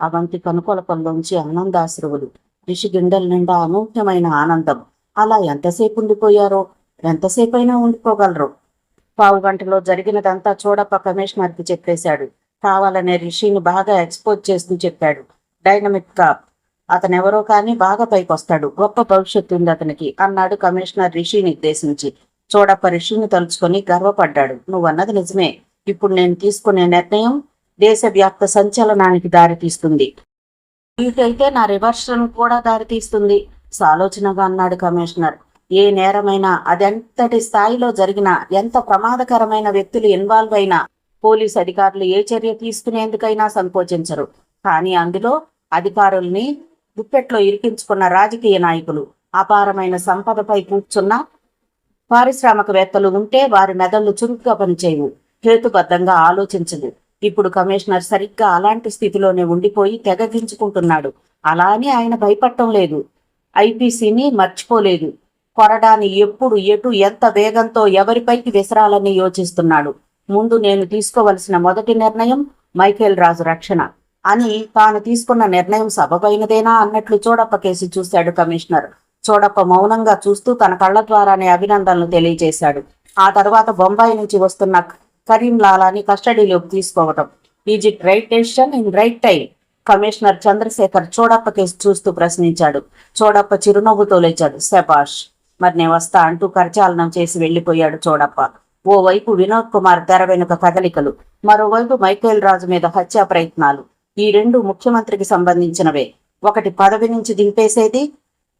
అవంతి కనుకొలపల్లోంచి ఆనందాశ్రువులు, రిషి గిండెల నిండా అనూహ్యమైన ఆనందం. అలా ఎంతసేపు ఉండిపోయారో, ఎంతసేపైనా ఉండిపోగలరు. 15 గంటలో జరిగినదంతా చూడప్ప కమిషనర్కి చెప్పేశాడు. కావాలనే రిషిని బాగా ఎక్స్పోజ్ చేస్తూ చెప్పాడు. డైనమిక్ గా అతనెవరో కానీ బాగా పైకొస్తాడు, గొప్ప భవిష్యత్తు ఉంది అతనికి అన్నాడు కమిషనర్ రిషిని ఉద్దేశించి. చూడప్ప రిషిని తలుచుకొని గర్వపడ్డాడు. నువ్వన్నది నిజమే. ఇప్పుడు నేను తీసుకునే నిర్ణయం దేశవ్యాప్త సంచలనానికి దారితీస్తుంది. వీటైతే నా రివర్షన్ కూడా దారితీస్తుంది సాలోచనగా అన్నాడు కమిషనర్. ఏ నేరమైనా, అదెంతటి స్థాయిలో జరిగినా, ఎంత ప్రమాదకరమైన వ్యక్తులు ఇన్వాల్వ్ అయినా పోలీసు అధికారులు ఏ చర్య తీసుకునేందుకైనా సంకోచించరు. కానీ అందులో అధికారుల్ని గుప్పెట్లో ఇరికించుకున్న రాజకీయ నాయకులు, అపారమైన సంపదపై కూర్చున్న పారిశ్రామికవేత్తలు ఉంటే వారి మెదళ్లు చురుగ్గా పనిచేయవు, హేతుబద్ధంగా ఆలోచించదు. ఇప్పుడు కమిషనర్ సరిగ్గా అలాంటి స్థితిలోనే ఉండిపోయి తెగగించుకుంటున్నాడు. అలా అని ఆయన భయపడటం లేదు, ఐపీసీని మర్చిపోలేదు. కొరడాని ఎప్పుడు, ఎటు, ఎంత వేగంతో ఎవరిపైకి విసరాలని యోచిస్తున్నాడు. ముందు నేను తీసుకోవలసిన మొదటి నిర్ణయం మైకేల్ రాజు రక్షణ అని తాను తీసుకున్న నిర్ణయం సబబైనదేనా అన్నట్లు చూడప్ప కేసి చూశాడు కమిషనర్. చూడప్ప మౌనంగా చూస్తూ తన కళ్ల ద్వారానే అభినందనలు తెలియజేశాడు. ఆ తర్వాత బొంబాయి నుంచి వస్తున్న కరీం లాలాని కస్టడీలోకి తీసుకోవటం is it right decision in right time? Commissioner Chandrashekar Chudappa case చూస్తూ ప్రశ్నించాడు. చూడప్ప చిరునవ్వుతో లేచాడు. శబాష్, మరి నేను వస్తా అంటూ కరచాలనం చేసి వెళ్లిపోయాడు చూడప్ప. ఓవైపు వినోద్ కుమార్ తెర వెనుక కదలికలు, మరోవైపు మైకేల్ రాజు మీద హత్యా ప్రయత్నాలు. ఈ రెండు ముఖ్యమంత్రికి సంబంధించినవే. ఒకటి పదవి నుంచి దింపేసేది,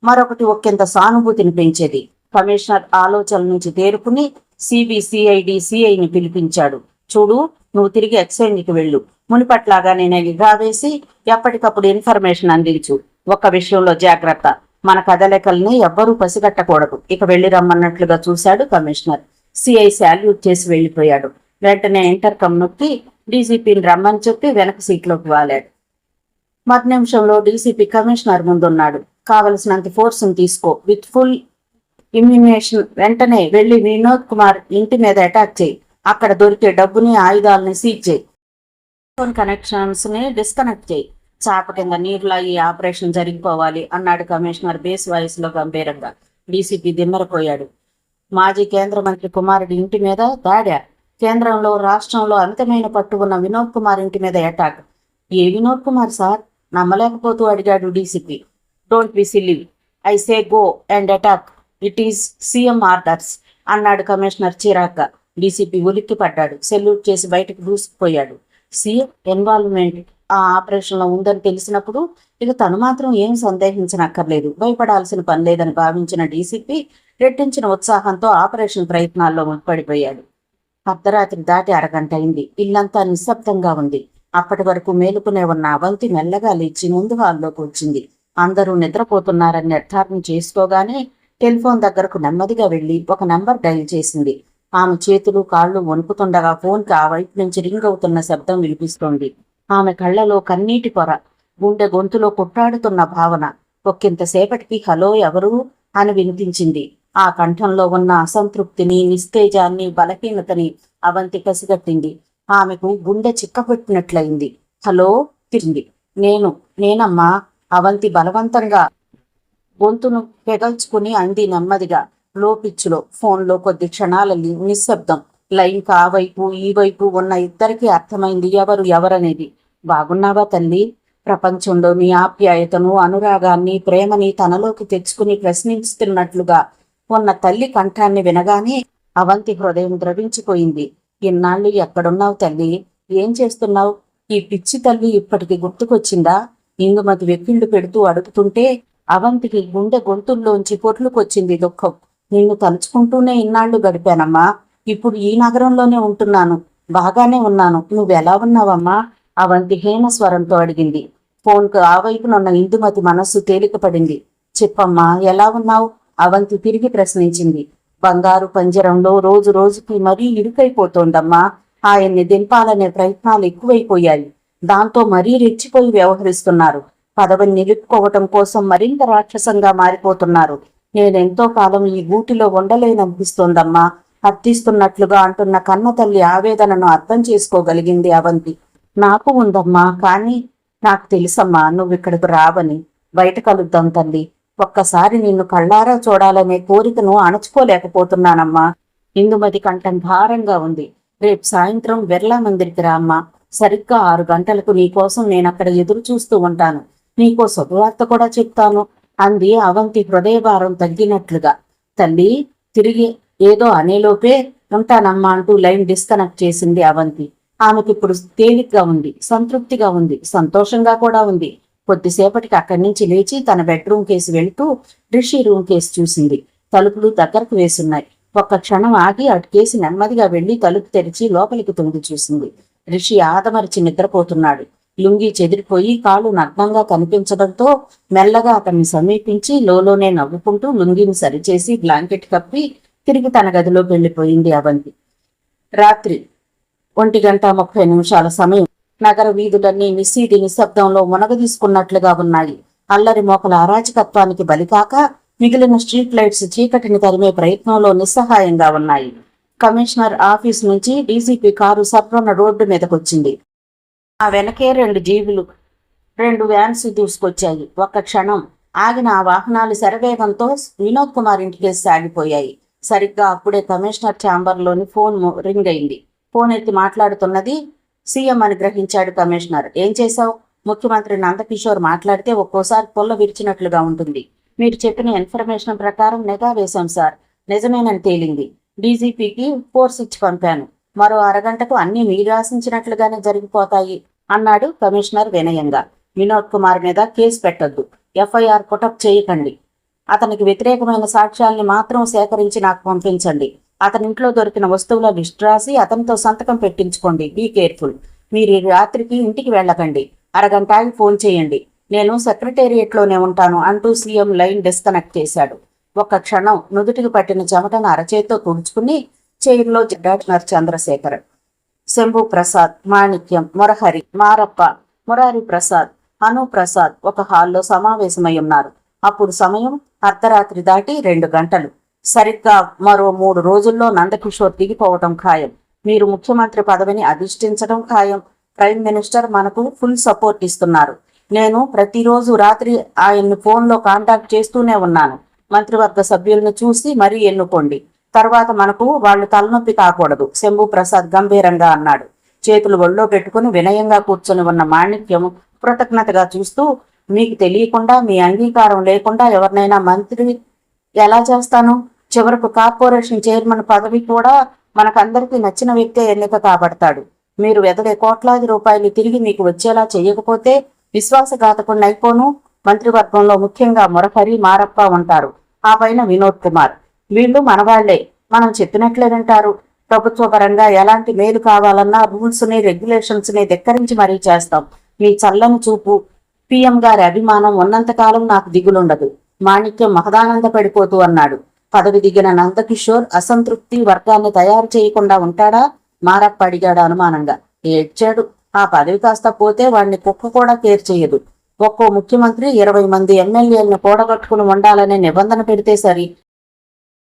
మరొకటి ఒకంత సానుభూతిని పెంచేది. కమిషనర్ ఆలోచనల నుంచి తేరుకుని సిఐని పిలిపించాడు. చూడు, నువ్వు తిరిగి ఎక్స్చేంజ్కి వెళ్ళు. మునిపట్లాగా నేను నిఘా వేసి ఎప్పటికప్పుడు ఇన్ఫర్మేషన్ అందించు. ఒక్క విషయంలో జాగ్రత్త, మన కదలికల్ని ఎవ్వరూ పసిగట్టకూడదు. ఇక వెళ్లి రమ్మన్నట్లుగా చూశాడు కమిషనర్. సిఐ శాల్యూట్ చేసి వెళ్లిపోయాడు. వెంటనే ఇంటర్కమ్ నొక్కి డీసీపీని రమ్మని చెప్పి వెనక సీట్లోకి వాలాడు. మధ్య నిమిషంలో డీసీపీ కమిషనర్ ముందున్నాడు. కావలసినంత ఫోర్స్ని తీసుకో, విత్ ఫుల్ ఇమ్యునేషన్. వెంటనే వెళ్లి వినోద్ కుమార్ ఇంటి మీద అటాక్ చేయి. అక్కడ దొరికే డబ్బుని, ఆయుధాలని సీజ్ చేయి. ఫోన్ కనెక్షన్స్ ని డిస్కనెక్ట్ చేయి. చాప కింద నీరులా ఈ ఆపరేషన్ జరిగిపోవాలి అన్నాడు కమిషనర్ బేస్ వాయిస్ లో గంభీరంగా. డీసీపీ దిమ్మరపోయాడు. మాజీ కేంద్ర మంత్రి కుమారుడి ఇంటి మీద దాడా. కేంద్రంలో, రాష్ట్రంలో అమితమైన పట్టు ఉన్న వినోద్ కుమార్ ఇంటి మీద అటాక్. ఏ వినోద్ కుమార్ సార్? నమ్మలేకపోతూ అడిగాడు DCP. Don't be silly, I say go and attack. It is CM orders అన్నాడు కమిషనర్ చిరాగ్గా. డీసీపీ ఉలిక్కి పడ్డాడు. సెల్యూట్ చేసి బయటకు దూసుకుపోయాడు. సీఎం ఇన్వాల్వ్మెంట్ ఆ ఆపరేషన్లో ఉందని తెలిసినప్పుడు ఇక తను మాత్రం ఏం సందేహించనక్కర్లేదు, భయపడాల్సిన పని లేదని భావించిన డీసీపీ రెట్టించిన ఉత్సాహంతో ఆపరేషన్ ప్రయత్నాల్లో ముడిపడిపోయాడు. అర్ధరాత్రి దాటి అరగంట అయింది. ఇల్లంతా నిశ్శబ్దంగా ఉంది. అప్పటి వరకు మేలుకునే ఉన్న అవంతి మెల్లగా లేచి ముందు హాల్లోకి వచ్చింది. అందరూ నిద్రపోతున్నారని నిర్ధారణ చేసుకోగానే టెలిఫోన్ దగ్గరకు నెమ్మదిగా వెళ్లి ఒక నంబర్ డైల్ చేసింది. ఆమె చేతులు కాళ్ళు వణుకుతుండగా ఫోన్కి ఆ వైపు నుంచి రింగ్ అవుతున్న శబ్దం వినిపిస్తోంది. ఆమె కళ్లలో కన్నీటి పొర, గుండె గొంతులో కొట్టాడుతున్న భావన. ఒక్కింతసేపటికి హలో ఎవరు అని వినిపించింది. ఆ కంఠంలో ఉన్న అసంతృప్తిని, నిస్తేజాన్ని, బలహీనతని అవంతి పసిగట్టింది. ఆమెకు గుండె చిక్కపెట్టినట్లయింది. హలో తిరిగింది. నేనమ్మా. అవంతి బలవంతంగా గొంతును పెగల్చుకుని అంది నెమ్మదిగా, లో పిచ్చులో. ఫోన్లో కొద్ది క్షణాల నిశ్శబ్దం. లైన్ ఆ వైపు ఈ వైపు ఉన్న ఇద్దరికీ అర్థమైంది ఎవరనేది. బాగున్నావా తల్లి? ప్రపంచంలో నీ ఆప్యాయతను, అనురాగాన్ని, ప్రేమని తనలోకి తెచ్చుకుని ప్రశ్నిస్తున్నట్లుగా ఉన్న తల్లి కంఠాన్ని వినగానే అవంతి హృదయం ద్రవించిపోయింది. ఇన్నాళ్ళు ఎక్కడున్నావు తల్లి? ఏం చేస్తున్నావు? ఈ పిచ్చి తల్లి ఇప్పటికి గుర్తుకొచ్చిందా? ఇందుమతి వెక్కిళ్లు పెడుతూ అడుగుతుంటే అవంతికి గుండె గొంతుల్లోంచి పొర్లుకొచ్చింది దుఃఖం. నిన్ను తలుచుకుంటూనే ఇన్నాళ్లు గడిపానమ్మా. ఇప్పుడు ఈ నగరంలోనే ఉంటున్నాను. బాగానే ఉన్నాను. నువ్వెలా ఉన్నావమ్మా? అవంతి హీన స్వరంతో అడిగింది. ఫోన్కు ఆ వైపునున్న ఇందుమతి మనస్సు తేలికపడింది. చెప్పమ్మా, ఎలా ఉన్నావు? అవంతి తిరిగి ప్రశ్నించింది. బంగారు పంజరంలో రోజు రోజుకి మరీ ఇరుకైపోతోందమ్మా. ఆయన్ని దింపాలనే ప్రయత్నాలు ఎక్కువైపోయాయి. దాంతో మరీ రెచ్చిపోయి వ్యవహరిస్తున్నారు. పదవిని నిలుపుకోవటం కోసం మరింత రాక్షసంగా మారిపోతున్నారు. నేనెంతో కాలం ఈ గూటిలో ఉండలేననిపిస్తోందమ్మా. అర్థిస్తున్నట్లుగా అంటున్న కన్న తల్లి ఆవేదనను అర్థం చేసుకోగలిగింది అవంతి. నాకు ఉందమ్మా, కానీ నాకు తెలుసమ్మా నువ్విక్కడికి రావని. బయట కలుద్దాం తల్లి. ఒక్కసారి నిన్ను కళ్ళారా చూడాలనే కోరికను అణచుకోలేకపోతున్నానమ్మా. ఇందుమతి కంఠం భారంగా ఉంది. రేపు సాయంత్రం బిర్లా మందిరికి రా అమ్మా. సరిగ్గా 6 గంటలకు నీకోసం నేనక్కడ ఎదురు చూస్తూ ఉంటాను. నీకో శుభవార్త కూడా చెప్తాను అంది అవంతి హృదయభారం తగ్గినట్లుగా. తల్లి తిరిగి ఏదో అనేలోపే ఉంటానమ్మా అంటూ లైన్ డిస్కనెక్ట్ చేసింది అవంతి. ఆమెకిప్పుడు తేలిగ్గా ఉంది, సంతృప్తిగా ఉంది, సంతోషంగా కూడా ఉంది. కొద్దిసేపటికి అక్కడి నుంచి లేచి తన బెడ్రూమ్ కేసి వెళుతూ రిషి రూమ్ కేసి చూసింది. తలుపులు దగ్గరకు వేసున్నాయి. ఒక్క క్షణం ఆగి అటుకేసి నెమ్మదిగా వెళ్లి తలుపు తెరిచి లోపలికి తొంగి చూసింది. రిషి ఆదమరిచి నిద్రపోతున్నాడు. లుంగి చెదిరిపోయి కాళ్ళు నగ్నంగా కనిపించడంతో మెల్లగా అతన్ని సమీపించి లోలోనే నవ్వుకుంటూ లుంగిని సరిచేసి బ్లాంకెట్ కప్పి తిరిగి తన గదిలోకి వెళ్లిపోయింది అవంతి. రాత్రి 1:30 సమయం. నగర వీధులన్నీ నిశీది నిశ్శబ్దంలో మునగదీసుకున్నట్లుగా ఉన్నాయి. అల్లరి మోకల అరాచకత్వానికి బలికాక మిగిలిన స్ట్రీట్ లైట్స్ చీకటిని తరిమే ప్రయత్నంలో నిస్సహాయంగా ఉన్నాయి. కమిషనర్ ఆఫీస్ నుంచి డీసీపీ కారు సప్రన్న రోడ్డు మీదకొచ్చింది. ఆ వెనకే 2 జీబులు, 2 వ్యాన్స్ దూసుకొచ్చాయి. ఒక్క క్షణం ఆగిన ఆ వాహనాలు శరవేగంతో వినోద్ కుమార్ ఇంటికేసి సాగిపోయాయి. సరిగ్గా అప్పుడే కమిషనర్ ఛాంబర్లోని ఫోన్ రింగ్ అయింది. ఫోన్ ఎత్తి మాట్లాడుతున్నది సీఎం అని గ్రహించాడు కమిషనర్. ఏం చేశావు? ముఖ్యమంత్రి నందకిషోర్ మాట్లాడితే ఒక్కోసారి పొల్ల విరిచినట్లుగా ఉంటుంది. మీరు చెప్పిన ఇన్ఫర్మేషన్ ప్రకారం నిఘా వేశాం సార్. నిజమేనని తేలింది. డీజీపీకి ఫోర్స్ ఇచ్చి పంపాను. మరో అరగంటకు అన్ని మీరు ఆశించినట్లుగానే జరిగిపోతాయి అన్నాడు కమిషనర్ వినయంగా. వినోద్ కుమార్ మీద కేసు పెట్టొద్దు, ఎఫ్ఐఆర్ పుటప్ చేయకండి. అతనికి వ్యతిరేకమైన సాక్ష్యాల్ని మాత్రం సేకరించి నాకు పంపించండి. అతనింట్లో దొరికిన వస్తువుల లిస్ట్ రాసి అతనితో సంతకం పెట్టించుకోండి. Be careful. మీరు ఈ రాత్రికి ఇంటికి వెళ్ళకండి. అరగంట ఆగి ఫోన్ చేయండి. నేను సెక్రటేరియట్లోనే ఉంటాను అంటూ సీఎం లైన్ డిస్కనెక్ట్ చేశాడు. ఒక్క క్షణం నుదుటికి పట్టిన చెమటను అరచేత్తో తుడుచుకుని చైర్లో డాక్టర్ చంద్రశేఖర్, శంభు ప్రసాద్, మాణిక్యం, మురహరి, మారప్ప, మురారి ప్రసాద్, అను ప్రసాద్ ఒక హాల్లో సమావేశమై ఉన్నారు. అప్పుడు సమయం అర్ధరాత్రి దాటి 2 గంటలు. సరిగ్గా మరో 3 రోజుల్లో నందకిషోర్ దిగిపోవటం ఖాయం. మీరు ముఖ్యమంత్రి పదవిని అధిష్ఠించడం ఖాయం. ప్రైమ్ మినిస్టర్ మనకు ఫుల్ సపోర్ట్ ఇస్తున్నారు. నేను ప్రతిరోజు రాత్రి ఆయన్ని ఫోన్లో కాంటాక్ట్ చేస్తూనే ఉన్నాను. మంత్రివర్గ సభ్యులను చూసి మరీ ఎన్నుకోండి. తర్వాత మనకు వాళ్ళు తలనొప్పి కాకూడదు, శంభు ప్రసాద్ గంభీరంగా అన్నాడు. చేతులు ఒళ్ళో పెట్టుకుని వినయంగా కూర్చొని ఉన్న మాణిక్యం కృతజ్ఞతగా చూస్తూ, మీకు తెలియకుండా, మీ అంగీకారం లేకుండా ఎవరినైనా మంత్రి ఎలా చేస్తాను? చివరకు కార్పొరేషన్ చైర్మన్ పదవి కూడా మనకందరికీ నచ్చిన వ్యక్తే ఎన్నిక కాబడతాడు. మీరు వెదడే కోట్లాది రూపాయలు తిరిగి మీకు వచ్చేలా చేయకపోతే విశ్వాసఘాతకుడిని అయిపోను. మంత్రివర్గంలో ముఖ్యంగా మురహరి, మారప్ప ఉంటారు. ఆ పైన వినోద్ కుమార్. వీళ్ళు మనవాళ్లే, మనం చెప్పినట్లే వింటారు. ప్రభుత్వ పరంగా ఎలాంటి మేలు కావాలన్నా రూల్స్ ని, రెగ్యులేషన్స్ ని ధిక్కరించి మరీ చేస్తాం. మీ చల్లని చూపు, పిఎం గారి అభిమానం ఉన్నంతకాలం నాకు దిగులుండదు. మాణిక్యం మహదానంద పడిపోతూ అన్నాడు. పదవి దిగిన నందకిషోర్ అసంతృప్తి వర్గాన్ని తయారు చేయకుండా ఉంటాడా? మారప్ప అడిగాడు అనుమానంగా. ఏడ్చాడు. ఆ పదవి కాస్త పోతే వాడిని కుక్క కూడా కేర్ చేయదు. ఒక్కో ముఖ్యమంత్రి 20 మంది ఎమ్మెల్యేలను కూడగట్టుకుని ఉండాలనే నిబంధన పెడితే సరి.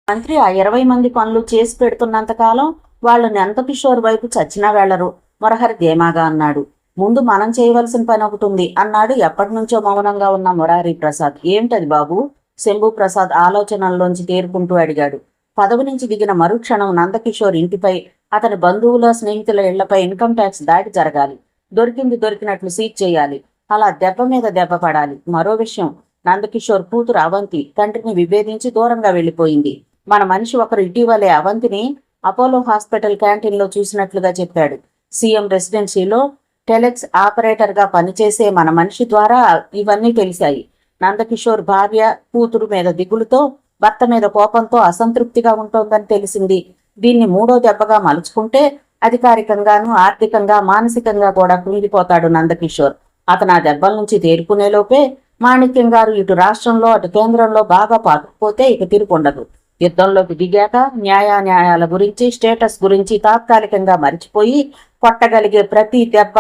మంత్రి ఆ 20 మంది పనులు చేసి పెడుతున్నంత కాలం వాళ్ళు నందకిషోర్ వైపు చచ్చినా వెళ్లరు. మురహరి ధీమాగా అన్నాడు. ముందు మనం చేయవలసిన పని ఒకటి ఉంది అన్నాడు ఎప్పటి నుంచో మౌనంగా ఉన్న మురారి ప్రసాద్. ఏమిటది బాబు? శంభు ప్రసాద్ ఆలోచనల్లోంచి తేరుకుంటూ అడిగాడు. పదవి నుంచి దిగిన మరుక్షణం నందకిషోర్ ఇంటిపై, అతని బంధువుల, స్నేహితుల ఇళ్లపై ఇన్కమ్ ట్యాక్స్ దాడి జరగాలి. దొరికింది దొరికినట్లు సీజ్ చేయాలి. అలా దెబ్బ మీద దెబ్బ పడాలి. మరో విషయం, నందకిషోర్ కూతురు అవంతి తండ్రిని విభేదించి దూరంగా వెళ్లిపోయింది. మన మనిషి ఒకరు ఇటీవలే అవంతిని అపోలో హాస్పిటల్ క్యాంటీన్లో చూసినట్లుగా చెప్పాడు. సీఎం రెసిడెన్సీలో టెలెక్స్ ఆపరేటర్ గా పనిచేసే మన మనిషి ద్వారా ఇవన్నీ తెలిసాయి. నందకిషోర్ భార్య, కూతురు మీద దిగులుతో, భర్త మీద కోపంతో అసంతృప్తిగా ఉంటోందని తెలిసింది. దీన్ని మూడో దెబ్బగా మలుచుకుంటే అధికారికంగాను, ఆర్థికంగా, మానసికంగా కూడా కృంగిపోతాడు నందకిషోర్. అతను ఆ దెబ్బల నుంచి తేరుకునేలోపే మాణిక్యం గారు ఇటు రాష్ట్రంలో అటు కేంద్రంలో బాగా పాతుకుపోతే ఇక తిరుగుండదు. యుద్ధంలోకి దిగాక న్యాయాల గురించి, స్టేటస్ గురించి తాత్కాలికంగా మరిచిపోయి కొట్టగలిగే ప్రతి దెబ్బ,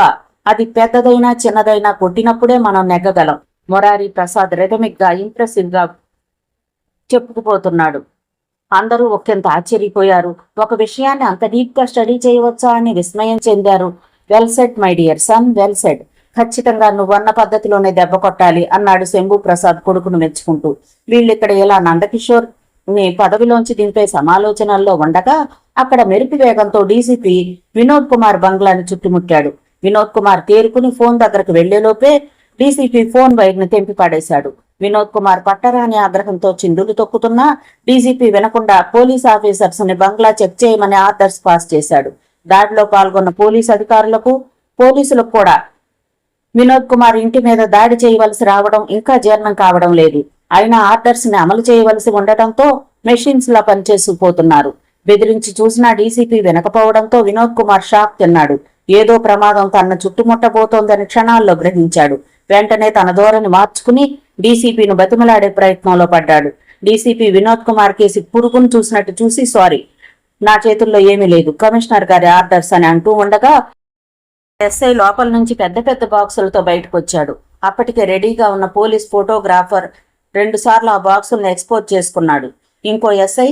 అది పెద్దదైనా చిన్నదైనా కొట్టినప్పుడే మనం నెగ్గగలం. మురారి ప్రసాద్ రెటమిక్ గా, ఇంప్రెసివ్ గా చెప్పుకుపోతున్నాడు. అందరూ ఒకంత ఆశ్చర్యపోయారు. ఒక విషయాన్ని అంత డీప్ గా స్టడీ చేయవచ్చా అని విస్మయం చెందారు. Well said my dear son, well said. ఖచ్చితంగా నువ్వన్న పద్ధతిలోనే దెబ్బ కొట్టాలి అన్నాడు శంభు ప్రసాద్ కొడుకును మెచ్చుకుంటూ. వీళ్ళిక్కడ ఇలా నందకిషోర్ ని పదవిలోంచి దింపే సమాలోచనల్లో ఉండగా అక్కడ మెరుపు వేగంతో డీసీపీ వినోద్ కుమార్ బంగ్లాని చుట్టుముట్టాడు. వినోద్ కుమార్ తేరుకుని ఫోన్ దగ్గరకు వెళ్లేలోపే డీసీపీ ఫోన్ వైర్ ని తెంపి పడేశాడు. వినోద్ కుమార్ పట్టరాని ఆగ్రహంతో చిందులు తొక్కుతున్నా డీసీపీ వినకుండా పోలీస్ ఆఫీసర్స్ ని బంగ్లా చెక్ చేయమని ఆర్డర్స్ పాస్ చేశాడు. దాడిలో పాల్గొన్న పోలీస్ అధికారులకు, పోలీసులకు కూడా వినోద్ కుమార్ ఇంటి మీద దాడి చేయవలసి రావడం ఇంకా జీర్ణం కావడం లేదు. అయినా ఆర్డర్స్ ని అమలు చేయవలసి ఉండటంతో మెషిన్స్ లా పనిచేసిపోతున్నారు. బెదిరించి చూసినా డీసీపీ వినకపోవడంతో వినోద్ కుమార్ షాక్ తిన్నాడు. ఏదో ప్రమాదం తనను చుట్టుముట్టబోతోందని క్షణాల్లో గ్రహించాడు. వెంటనే తన ధోరణి మార్చుకుని డీసీపీని బతిమలాడే ప్రయత్నంలో పడ్డాడు. డీసీపీ వినోద్ కుమార్ కేసి పురుగును చూసినట్టు చూసి, సారీ, నా చేతుల్లో ఏమీ లేదు, కమిషనర్ గారి ఆర్డర్స్ అని అంటూ ఉండగా ఎస్ఐ లోపల నుంచి పెద్ద పెద్ద బాక్సులతో బయటకు వచ్చాడు. అప్పటికే రెడీగా ఉన్న పోలీస్ ఫోటోగ్రాఫర్ 2 సార్లు ఆ బాక్సులను ఎక్స్పోజ్ చేసుకున్నాడు. ఇంకో ఎస్ఐ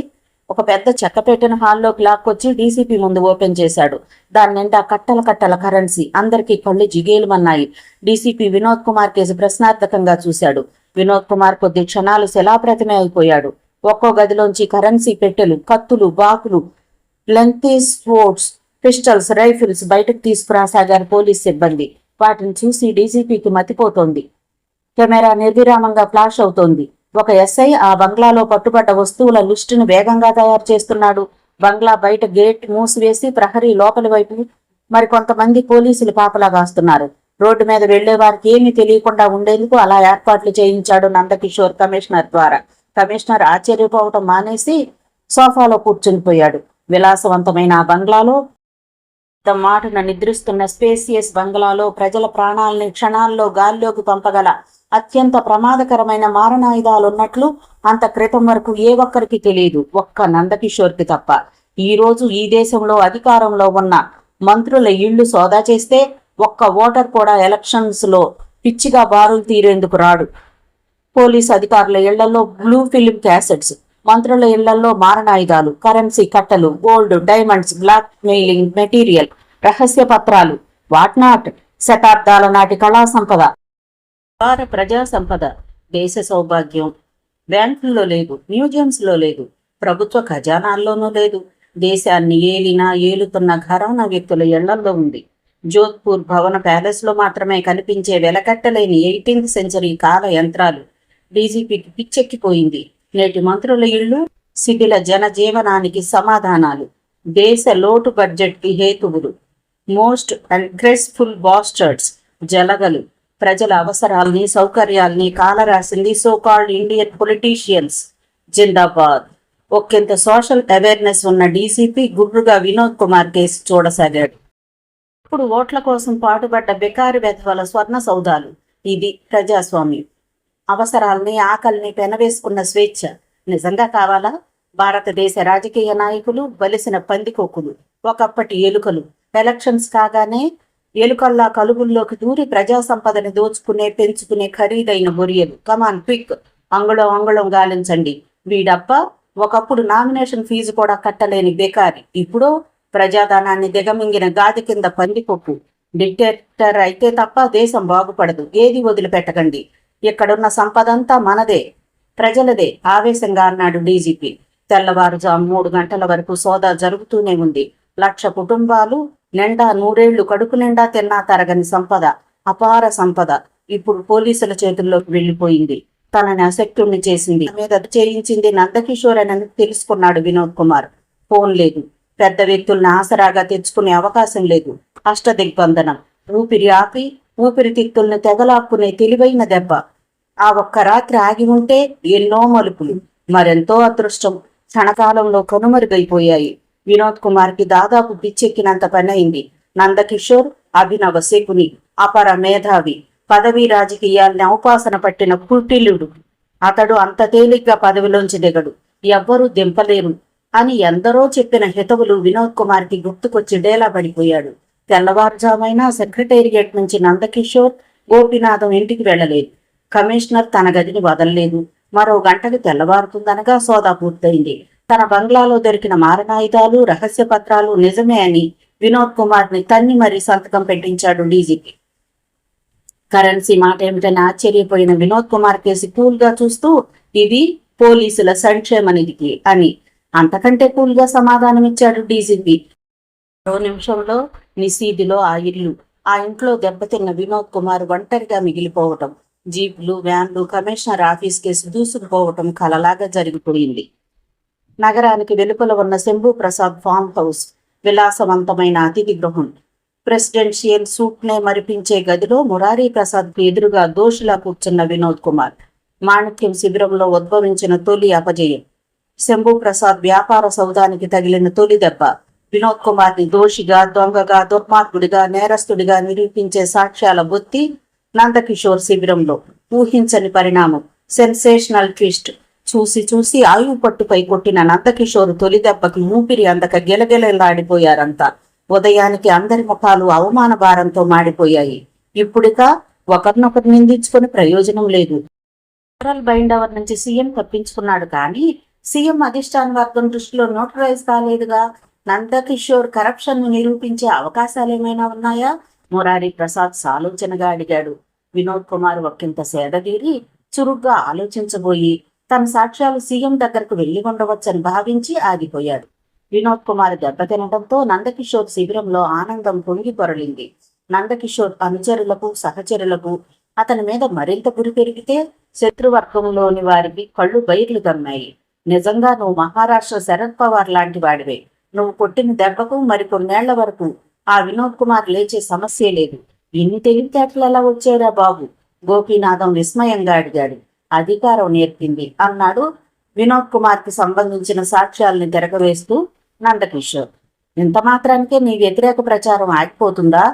ఒక పెద్ద చెక్క పెట్టిన హాల్లోకి లాక్కొచ్చి డీసీపీ ముందు ఓపెన్ చేశాడు. దాని నిండా కట్టల కట్టల కరెన్సీ. అందరికీ కళ్ళు జిగేలుమన్నాయి. డీసీపీ వినోద్ కుమార్ కేసు ప్రశ్నార్థకంగా చూశాడు. వినోద్ కుమార్ కొద్ది క్షణాలు శిలాప్రతిమే అయిపోయాడు. ఒక్కో గదిలోంచి కరెన్సీ పెట్టెలు, కత్తులు, బాకులు, లెంతీ స్పోర్ట్స్, పిస్టల్స్, రైఫిల్స్ బయటకు తీసుకురాసాగారు పోలీస్ సిబ్బంది. వాటిని చూసి డీసీపీకి మతిపోతోంది. కెమెరా నిర్విరామంగా ఫ్లాష్ అవుతోంది. ఒక ఎస్ఐ ఆ బంగ్లాలో పట్టుబడ్డ వస్తువుల లిస్టును వేగంగా తయారు చేస్తున్నాడు. బంగ్లా బయట గేట్ మూసివేసి ప్రహరీ లోపలి వైపు మరికొంతమంది పోలీసులు కాపలా కాస్తున్నారు. రోడ్డు మీద వెళ్లే వారికి ఏమీ తెలియకుండా ఉండేందుకు అలా ఏర్పాట్లు చేయించాడు నందకిషోర్ కమిషనర్ ద్వారా. కమిషనర్ ఆశ్చర్యపోవటం మానేసి సోఫాలో కూర్చునిపోయాడు. విలాసవంతమైన ఆ బంగ్లాలో, మాటన నిద్రిస్తున్న స్పేసియస్ బంగ్లాలో ప్రజల ప్రాణాలని క్షణాల్లో గాల్లోకి పంపగల అత్యంత ప్రమాదకరమైన మారణాయుధాలున్నట్లు అంత క్రితం వరకు ఏ ఒక్కరికి తెలియదు, ఒక్క నందకిషోర్కి తప్ప. ఈ రోజు ఈ దేశంలో అధికారంలో ఉన్న మంత్రుల ఇళ్లు సోదా చేస్తే ఒక్క ఓటర్ కూడా ఎలక్షన్స్ లో పిచ్చిగా బారులు తీరేందుకు రాడు. పోలీస్ అధికారుల ఇళ్లలో బ్లూ ఫిల్మ్ క్యాసెట్స్, మంత్రుల ఇళ్లలో మారణాయుధాలు, కరెన్సీ కట్టలు, gold, diamonds, blackmailing material, రహస్య పత్రాలు, వాట్నాట్, శతాబ్దాల నాటి కళా సంపద, ప్రజా సంపద, దేశ సౌభాగ్యం బ్యాంకుల్లో లేదు, మ్యూజియంస్ లో లేదు, ప్రభుత్వ ఖజానాల్లోనూ లేదు. దేశాన్ని ఏలుతున్న ఘరానా వ్యక్తుల ఇళ్లలో ఉంది. జోధ్పూర్ భవన ప్యాలెస్ లో మాత్రమే కనిపించే వెలకట్టలేని 18th సెంచరీ కాల యంత్రాలు. డీజీపీకి పిచ్చెక్కిపోయింది. నేటి మంత్రుల ఇళ్లు శిథిల జనజీవనానికి సమాధానాలు, దేశ లోటు బడ్జెట్ కి హేతువులు. మోస్ట్ అగ్రెస్ఫుల్ బాస్టర్డ్స్, జలగలు, ప్రజల అవసరాల్ని సౌకర్యాల్ని కాలరాసింది సో కాల్డ్ ఇండియన్ పొలిటీషియన్స్ జిందాబాద్. ఒక్కింత సోషల్ అవేర్నెస్ ఉన్న డీసీపీ గుర్రుగా వినోద్ కుమార్ కేసు చూడసాగాడు. ఇప్పుడు ఓట్ల కోసం పాటుపడ్డ బెకారి వెధవల స్వర్ణ సౌదాలు. ఇది ప్రజాస్వామ్యం. అవసరాల్ని ఆకలిని పెనవేసుకున్న స్వేచ్ఛ నిజంగా కావాలా? భారతదేశ రాజకీయ నాయకులు బలిసిన పందికొక్కులు, ఒకప్పటి ఎలుకలు. ఎలక్షన్స్ కాగానే ఎలుకల్లా కలుగుల్లోకి దూరి ప్రజా సంపదని దోచుకునే పెంచుకునే ఖరీదైన బొరియలు. కమాన్ క్విక్, అంగుళం అంగుళం గాలించండి. వీడప్ప ఒకప్పుడు నామినేషన్ ఫీజు కూడా కట్టలేని బేకారి, ఇప్పుడు ప్రజాధనాన్ని దిగమింగిన గాది కింద పందికొక్కు. డిక్టేటర్ అయితే తప్ప దేశం బాగుపడదు. ఏది వదిలిపెట్టకండి. ఇక్కడున్న సంపదంతా మనదే, ప్రజలదే, ఆవేశంగా అన్నాడు డీజీపీ. తెల్లవారుజాము 3 గంటల వరకు సోదా జరుగుతూనే ఉంది. 1,00,000 కుటుంబాలు నిండా 100 కడుపు నిండా తిన్నా తరగని సంపద, అపార సంపద ఇప్పుడు పోలీసుల చేతుల్లోకి వెళ్లిపోయింది. తనని అశక్తుణ్ణి చేసింది, మీద చేయించింది నందకిషోర్ అని తెలుసుకున్నాడు వినోద్ కుమార్. ఫోన్ లేదు, పెద్ద వ్యక్తుల్ని ఆసరాగా తెచ్చుకునే అవకాశం లేదు. అష్టదిగ్బంధనం. ఊపిరి ఆపి ఊపిరితిత్తుల్ని తెగలాక్కునే తెలివైన దెబ్బ. ఆ ఒక్క రాత్రి ఆగి ఉంటే ఎన్నో మలుపులు, మరెంతో అదృష్టం క్షణకాలంలో కనుమరుగైపోయాయి. వినోద్ కుమార్కి దాదాపు పిచ్చెక్కినంత పని అయింది. నందకిషోర్ అభినవ శకుని, అపర మేధావి, పదవీ రాజకీయాల్ని అవపాసన పట్టిన కుటిలుడు. అతడు అంత తేలిగ్గా పదవిలోంచి దిగడు, ఎవ్వరూ దింపలేరు అని ఎందరో చెప్పిన హితవులు వినోద్ కుమార్కి గుర్తుకొచ్చి డేలా పడిపోయాడు. తెల్లవారుజామైనా సెక్రటేరియట్ నుంచి నందకిషోర్ గోపినాథం ఇంటికి వెళ్లలేదు. కమిషనర్ తన గదిని వదలలేదు. మరో గంటకు తెల్లవారుతుందనగా సోదా పూర్తయింది. తన బంగ్లాలో దొరికిన మారణాయుధాలు, రహస్య పత్రాలు నిజమే అని వినోద్ కుమార్ని తన్ని మరీ సంతకం పెట్టించాడు డీజీపీ. కరెన్సీ మాట ఏమిటని ఆశ్చర్యపోయిన వినోద్ కుమార్ కేసి కూల్ గా చూస్తూ, ఇది పోలీసుల సంక్షేమ నిధికి అని అంతకంటే కూల్ గా సమాధానమిచ్చాడు డీజీపీ. 2 నిమిషంలో నిశీదిలో ఆ ఇల్లు, ఆ ఇంట్లో దెబ్బతిన్న వినోద్ కుమార్ ఒంటరిగా మిగిలిపోవటం, జీపులు, వ్యాన్లు, కమిషనర్ ఆఫీస్ కేసు దూసుకుపోవటం కలలాగా జరిగిపోయింది. నగరానికి వెలుపల ఉన్న శంభూ ప్రసాద్ ఫామ్ హౌస్, విలాసవంతమైన అతిథి గృహం, ప్రెసిడెన్షియల్ సూట్నే మరిపించే గదిలో మురారీ ప్రసాద్కు ఎదురుగా దోషిలా కూర్చున్న వినోద్ కుమార్. మాణిక్యం శిబిరంలో ఉద్భవించిన తొలి అపజయం, శంభూ ప్రసాద్ వ్యాపార సౌదానికి తగిలిన తొలి దెబ్బ, వినోద్ కుమార్ని దోషిగా, దొంగగా, దుర్మార్గుడిగా, నేరస్తుడిగా నిరూపించే సాక్ష్యాల బొత్తి నందకిషోర్ శిబిరంలో. ఊహించని పరిణామం, సెన్సేషనల్ ట్విస్ట్. చూసి చూసి ఆయువు పట్టుపై కొట్టిన నందకిషోర్ తొలి దెబ్బకి ఊపిరి అందక గెలగెలలాడిపోయారంతా. ఉదయానికి అందరి ముఖాలు అవమాన భారంతో మాడిపోయాయి. ఇప్పుడిక ఒకరినొకరు నిందించుకుని ప్రయోజనం లేదు. జనరల్ బైండవర్ నుంచి సీఎం తప్పించుకున్నాడు, కానీ సీఎం అధిష్టాన వర్గం దృష్టిలో న్యూట్రలైజ్ కాలేదుగా. నందకిషోర్ కరప్షన్ ను నిరూపించే అవకాశాలు ఏమైనా ఉన్నాయా? మురారీ ప్రసాద్ సాలోచనగా అడిగాడు. వినోద్ కుమార్ ఒక్కింత సేదదీరి చురుగ్గా ఆలోచించబోయి తన సాక్ష్యాలు సీఎం దగ్గరకు వెళ్లి ఉండవచ్చని భావించి ఆగిపోయాడు. వినోద్ కుమార్ దెబ్బతినడంతో నందకిషోర్ శిబిరంలో ఆనందం పొంగి పొరలింది. నందకిషోర్ అనుచరులకు, సహచరులకు అతని మీద మరింత గురి పెరిగితే శత్రువర్గంలోని వారికి కళ్ళు బైర్లు గమ్మాయి. నిజంగా నువ్వు మహారాష్ట్ర శరద్ పవార్ లాంటి వాడివే. నువ్వు కొట్టిన దెబ్బకు మరికొన్నేళ్ల వరకు ఆ వినోద్ కుమార్ లేచే సమస్యే లేదు. ఇన్ని తెలివితేటలు ఎలా వచ్చారా బాబు? గోపీనాథం విస్మయంగా అడిగాడు. అధికారం నేర్పింది అన్నాడు వినోద్ కుమార్ కి సంబంధించిన సాక్ష్యాల్ని తిరగవేస్తూ నందకిషోర్. ఇంత మాత్రానికే నీ వ్యతిరేక ప్రచారం ఆగిపోతుందా?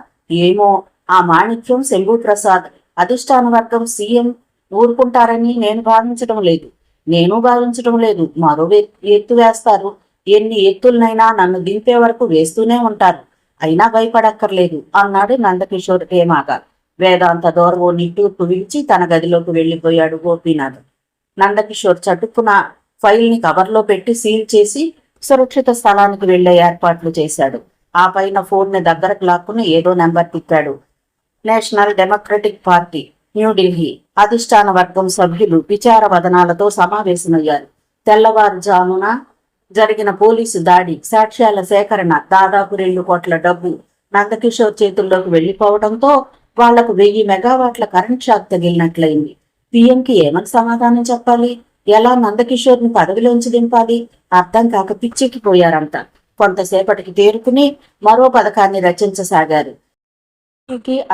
ఏమో, ఆ మాణిక్యం, శంభూ ప్రసాద్, అధిష్టాన వర్గం, సీఎం ఊరుకుంటారని నేను భావించడం లేదు. మరో ఎత్తు వేస్తారు. ఎన్ని ఎత్తులనైనా నన్ను దింపే వరకు వేస్తూనే ఉంటారు. అయినా భయపడక్కర్లేదు అన్నాడు నందకిషోర్ ఏమాగా. వేదాంత దూరమో నిట్టూర్పు విడిచి తన గదిలోకి వెళ్లిపోయాడు గోపీనాథ్. నందకిషోర్ చటుక్కున ఫైల్ ని కవర్లో పెట్టి సీల్ చేసి సురక్షిత స్థలానికి వెళ్లే ఏర్పాట్లు చేశాడు. ఆ పైన ఫోన్ ని దగ్గరకు లాక్కుని ఏదో నెంబర్ తిప్పాడు. నేషనల్ డెమోక్రటిక్ పార్టీ, న్యూఢిల్లీ అధిష్టాన వర్గం సభ్యులు విచార వదనాలతో సమావేశమయ్యారు. తెల్లవారుజామున జరిగిన పోలీసు దాడి, సాక్ష్యాల సేకరణ, దాదాపు 2 కోట్ల డబ్బు నందకిషోర్ చేతుల్లోకి వెళ్లిపోవడంతో వాళ్లకు 1000 మెగావాట్ల కరెంట్ షాక్ తగిలినట్లయింది. పీఎంకి ఏమని సమాధానం చెప్పాలి? ఎలా నందకిషోర్ ని పదవిలోంచి దింపాలి? అర్థం కాక పిచ్చెక్కిపోయారంతా. కొంతసేపటికి తేరుకుని మరో పథకాన్ని రచించసాగారు.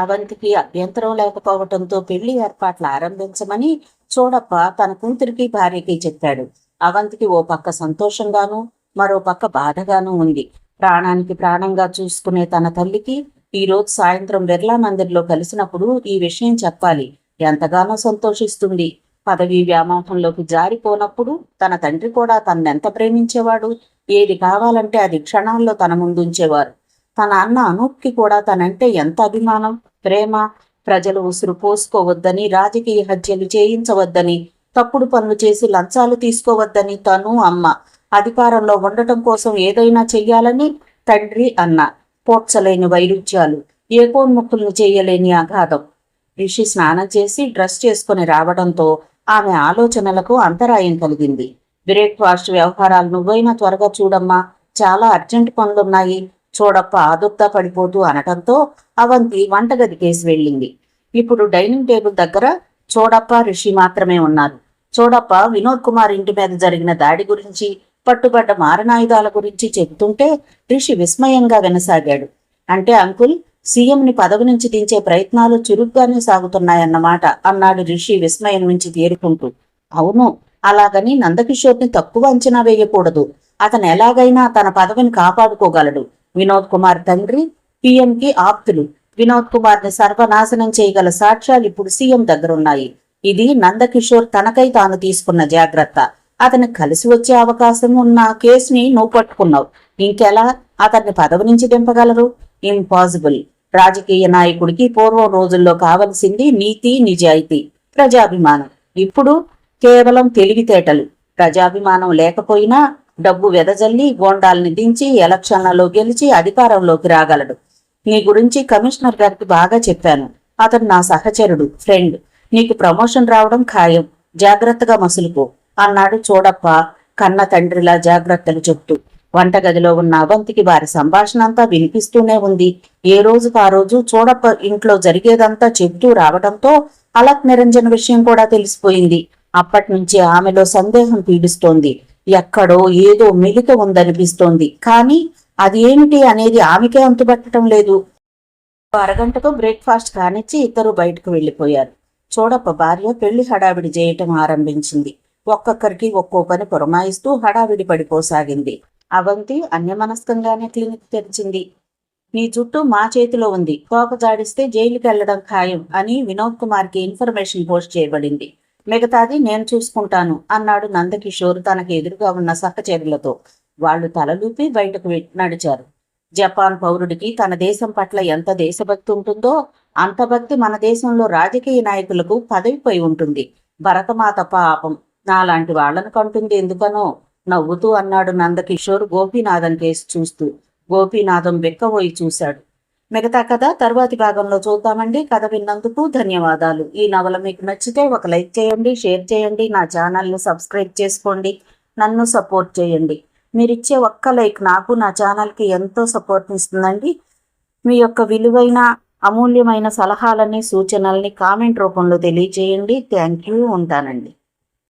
అవంతికి అభ్యంతరం లేకపోవడంతో పెళ్లి ఏర్పాట్లు ఆరంభించమని చూడప్ప తన కూతురికి భార్యకి చెప్పాడు. అవంతికి ఓ పక్క సంతోషంగాను మరో పక్క బాధగాను ఉంది. ప్రాణానికి ప్రాణంగా చూసుకునే తన తల్లికి ఈ రోజు సాయంత్రం బిర్లా మందిర్లో కలిసినప్పుడు ఈ విషయం చెప్పాలి. ఎంతగానో సంతోషిస్తుంది. పదవీ వ్యామోహంలోకి జారిపోనప్పుడు తన తండ్రి కూడా తన్నెంత ప్రేమించేవాడు. ఏది కావాలంటే అది క్షణాల్లో తన ముందుంచేవారు. తన అన్న అనూప్కి కూడా తనంటే ఎంత అభిమానం, ప్రేమ. ప్రజలు ఉసురు పోసుకోవద్దని, రాజకీయ హత్యలు చేయించవద్దని, తప్పుడు పనులు చేసి లంచాలు తీసుకోవద్దని తను అమ్మ అధికారంలో ఉండటం కోసం ఏదైనా చెయ్యాలని తండ్రి అన్న. పోడ్చలేని వైరుధ్యాలు, ఏకోన్ముఖులను చేయలేని అగాధం. రిషి స్నానం చేసి డ్రెస్ చేసుకుని రావడంతో ఆమె ఆలోచనలకు అంతరాయం కలిగింది. బ్రేక్ఫాస్ట్ వ్యవహారాలు నువ్వైనా త్వరగా చూడమ్మా, చాలా అర్జెంట్ పనులున్నాయి చూడప్ప ఆదుర్దా పడిపోతూ అనటంతో అవంతి వంటగదికేసి వెళ్ళింది. ఇప్పుడు డైనింగ్ టేబుల్ దగ్గర చూడప్ప రిషి మాత్రమే ఉన్నారు. చూడప్ప వినోద్ కుమార్ ఇంటి మీద జరిగిన దాడి గురించి, పట్టుబడ్డ మారణాయుధాల గురించి చెబుతుంటే రిషి విస్మయంగా వినసాగాడు. అంటే అంకుల్, సీఎంని పదవి నుంచి దించే ప్రయత్నాలు చురుగ్గానే సాగుతున్నాయన్నమాట అన్నాడు రిషి విస్మయం నుంచి తేరుకుంటూ. అవును, అలాగని నందకిషోర్ని తక్కువ అంచనా వేయకూడదు. అతను ఎలాగైనా తన పదవిని కాపాడుకోగలడు. వినోద్ కుమార్ తండ్రి పిఎంకి ఆప్తులు. వినోద్ కుమార్ ని సర్వనాశనం చేయగల సాక్ష్యాలు ఇప్పుడు సీఎం దగ్గరున్నాయి. ఇది నందకిషోర్ తనకై తాను తీసుకున్న జాగ్రత్త. అతను కలిసి వచ్చే అవకాశం ఉన్న కేసుని నువ్వు పట్టుకున్నావు. ఇంకెలా అతన్ని పదవి నుంచి దింపగలరు? ఇంపాసిబుల్. రాజకీయ నాయకుడికి పూర్వం రోజుల్లో కావలసింది నీతి, నిజాయితీ, ప్రజాభిమానం. ఇప్పుడు కేవలం తెలివితేటలు. ప్రజాభిమానం లేకపోయినా డబ్బు వెదజల్లి గోండాల్ని దించి ఎలక్షన్లలో గెలిచి అధికారంలోకి రాగలడు. నీ గురించి కమిషనర్ గారికి బాగా చెప్పాను. అతను నా సహచరుడు, ఫ్రెండ్. నీకు ప్రమోషన్ రావడం ఖాయం. జాగ్రత్తగా మసులుకో అన్నాడు చూడప్ప కన్న తండ్రిలా జాగ్రత్తలు చెప్తూ. వంటగదిలో ఉన్న అవంతికి వారి సంభాషణ అంతా వినిపిస్తూనే ఉంది. ఏ రోజుకు ఆ రోజు చూడప్ప ఇంట్లో జరిగేదంతా చెబుతూ రావడంతో అలక్ నిరంజన్ విషయం కూడా తెలిసిపోయింది. అప్పటి నుంచి ఆమెలో సందేహం పీడిస్తోంది. ఎక్కడో ఏదో మెలిక ఉందనిపిస్తోంది. కానీ అది ఏమిటి అనేది ఆమెకే అంతుబట్టడం లేదు. అరగంటకు బ్రేక్ఫాస్ట్ కానిచ్చి ఇద్దరు బయటకు వెళ్లిపోయారు. చూడప్ప భార్య పెళ్లి హడావిడి చేయటం ఆరంభించింది. ఒక్కొక్కరికి ఒక్కో పని పురమాయిస్తూ హడావిడి పడిపోసాగింది. అవంతి అన్యమనస్కంగానే క్లినిక్ తెరిచింది. నీ జుట్టు మా చేతిలో ఉంది, కోప జాడిస్తే జైలుకి వెళ్లడం ఖాయం అని వినోద్ కుమార్కి ఇన్ఫర్మేషన్ పోస్ట్ చేయబడింది. మిగతాది నేను చూసుకుంటాను అన్నాడు నందకిషోర్ తనకి ఎదురుగా ఉన్న సహచరులతో. వాళ్లు తలలూపి బయటకు నడిచారు. జపాన్ పౌరుడికి తన దేశం పట్ల ఎంత దేశభక్తి ఉంటుందో అంత భక్తి మన దేశంలో రాజకీయ నాయకులకు పదవిపై ఉంటుంది. భరతమాత పాపం నాలాంటి వాళ్లను కంటుంది ఎందుకనో నవ్వుతూ అన్నాడు నందకిషోర్ గోపీనాథం కేసు చూస్తూ. గోపీనాథం వెక్కబోయి చూశాడు. మిగతా కథ తర్వాతి భాగంలో చూద్దామండి. కథ విన్నందుకు ధన్యవాదాలు. ఈ నవల మీకు నచ్చితే ఒక లైక్ చేయండి, షేర్ చేయండి, నా ఛానల్ని సబ్స్క్రైబ్ చేసుకోండి, నన్ను సపోర్ట్ చేయండి. మీరిచ్చే ఒక్క లైక్ నాకు నా ఛానల్కి ఎంతో సపోర్ట్ని ఇస్తుందండి. మీ యొక్క విలువైన అమూల్యమైన సలహాలని, సూచనల్ని కామెంట్ రూపంలో తెలియజేయండి. Thank you. ఉంటానండి.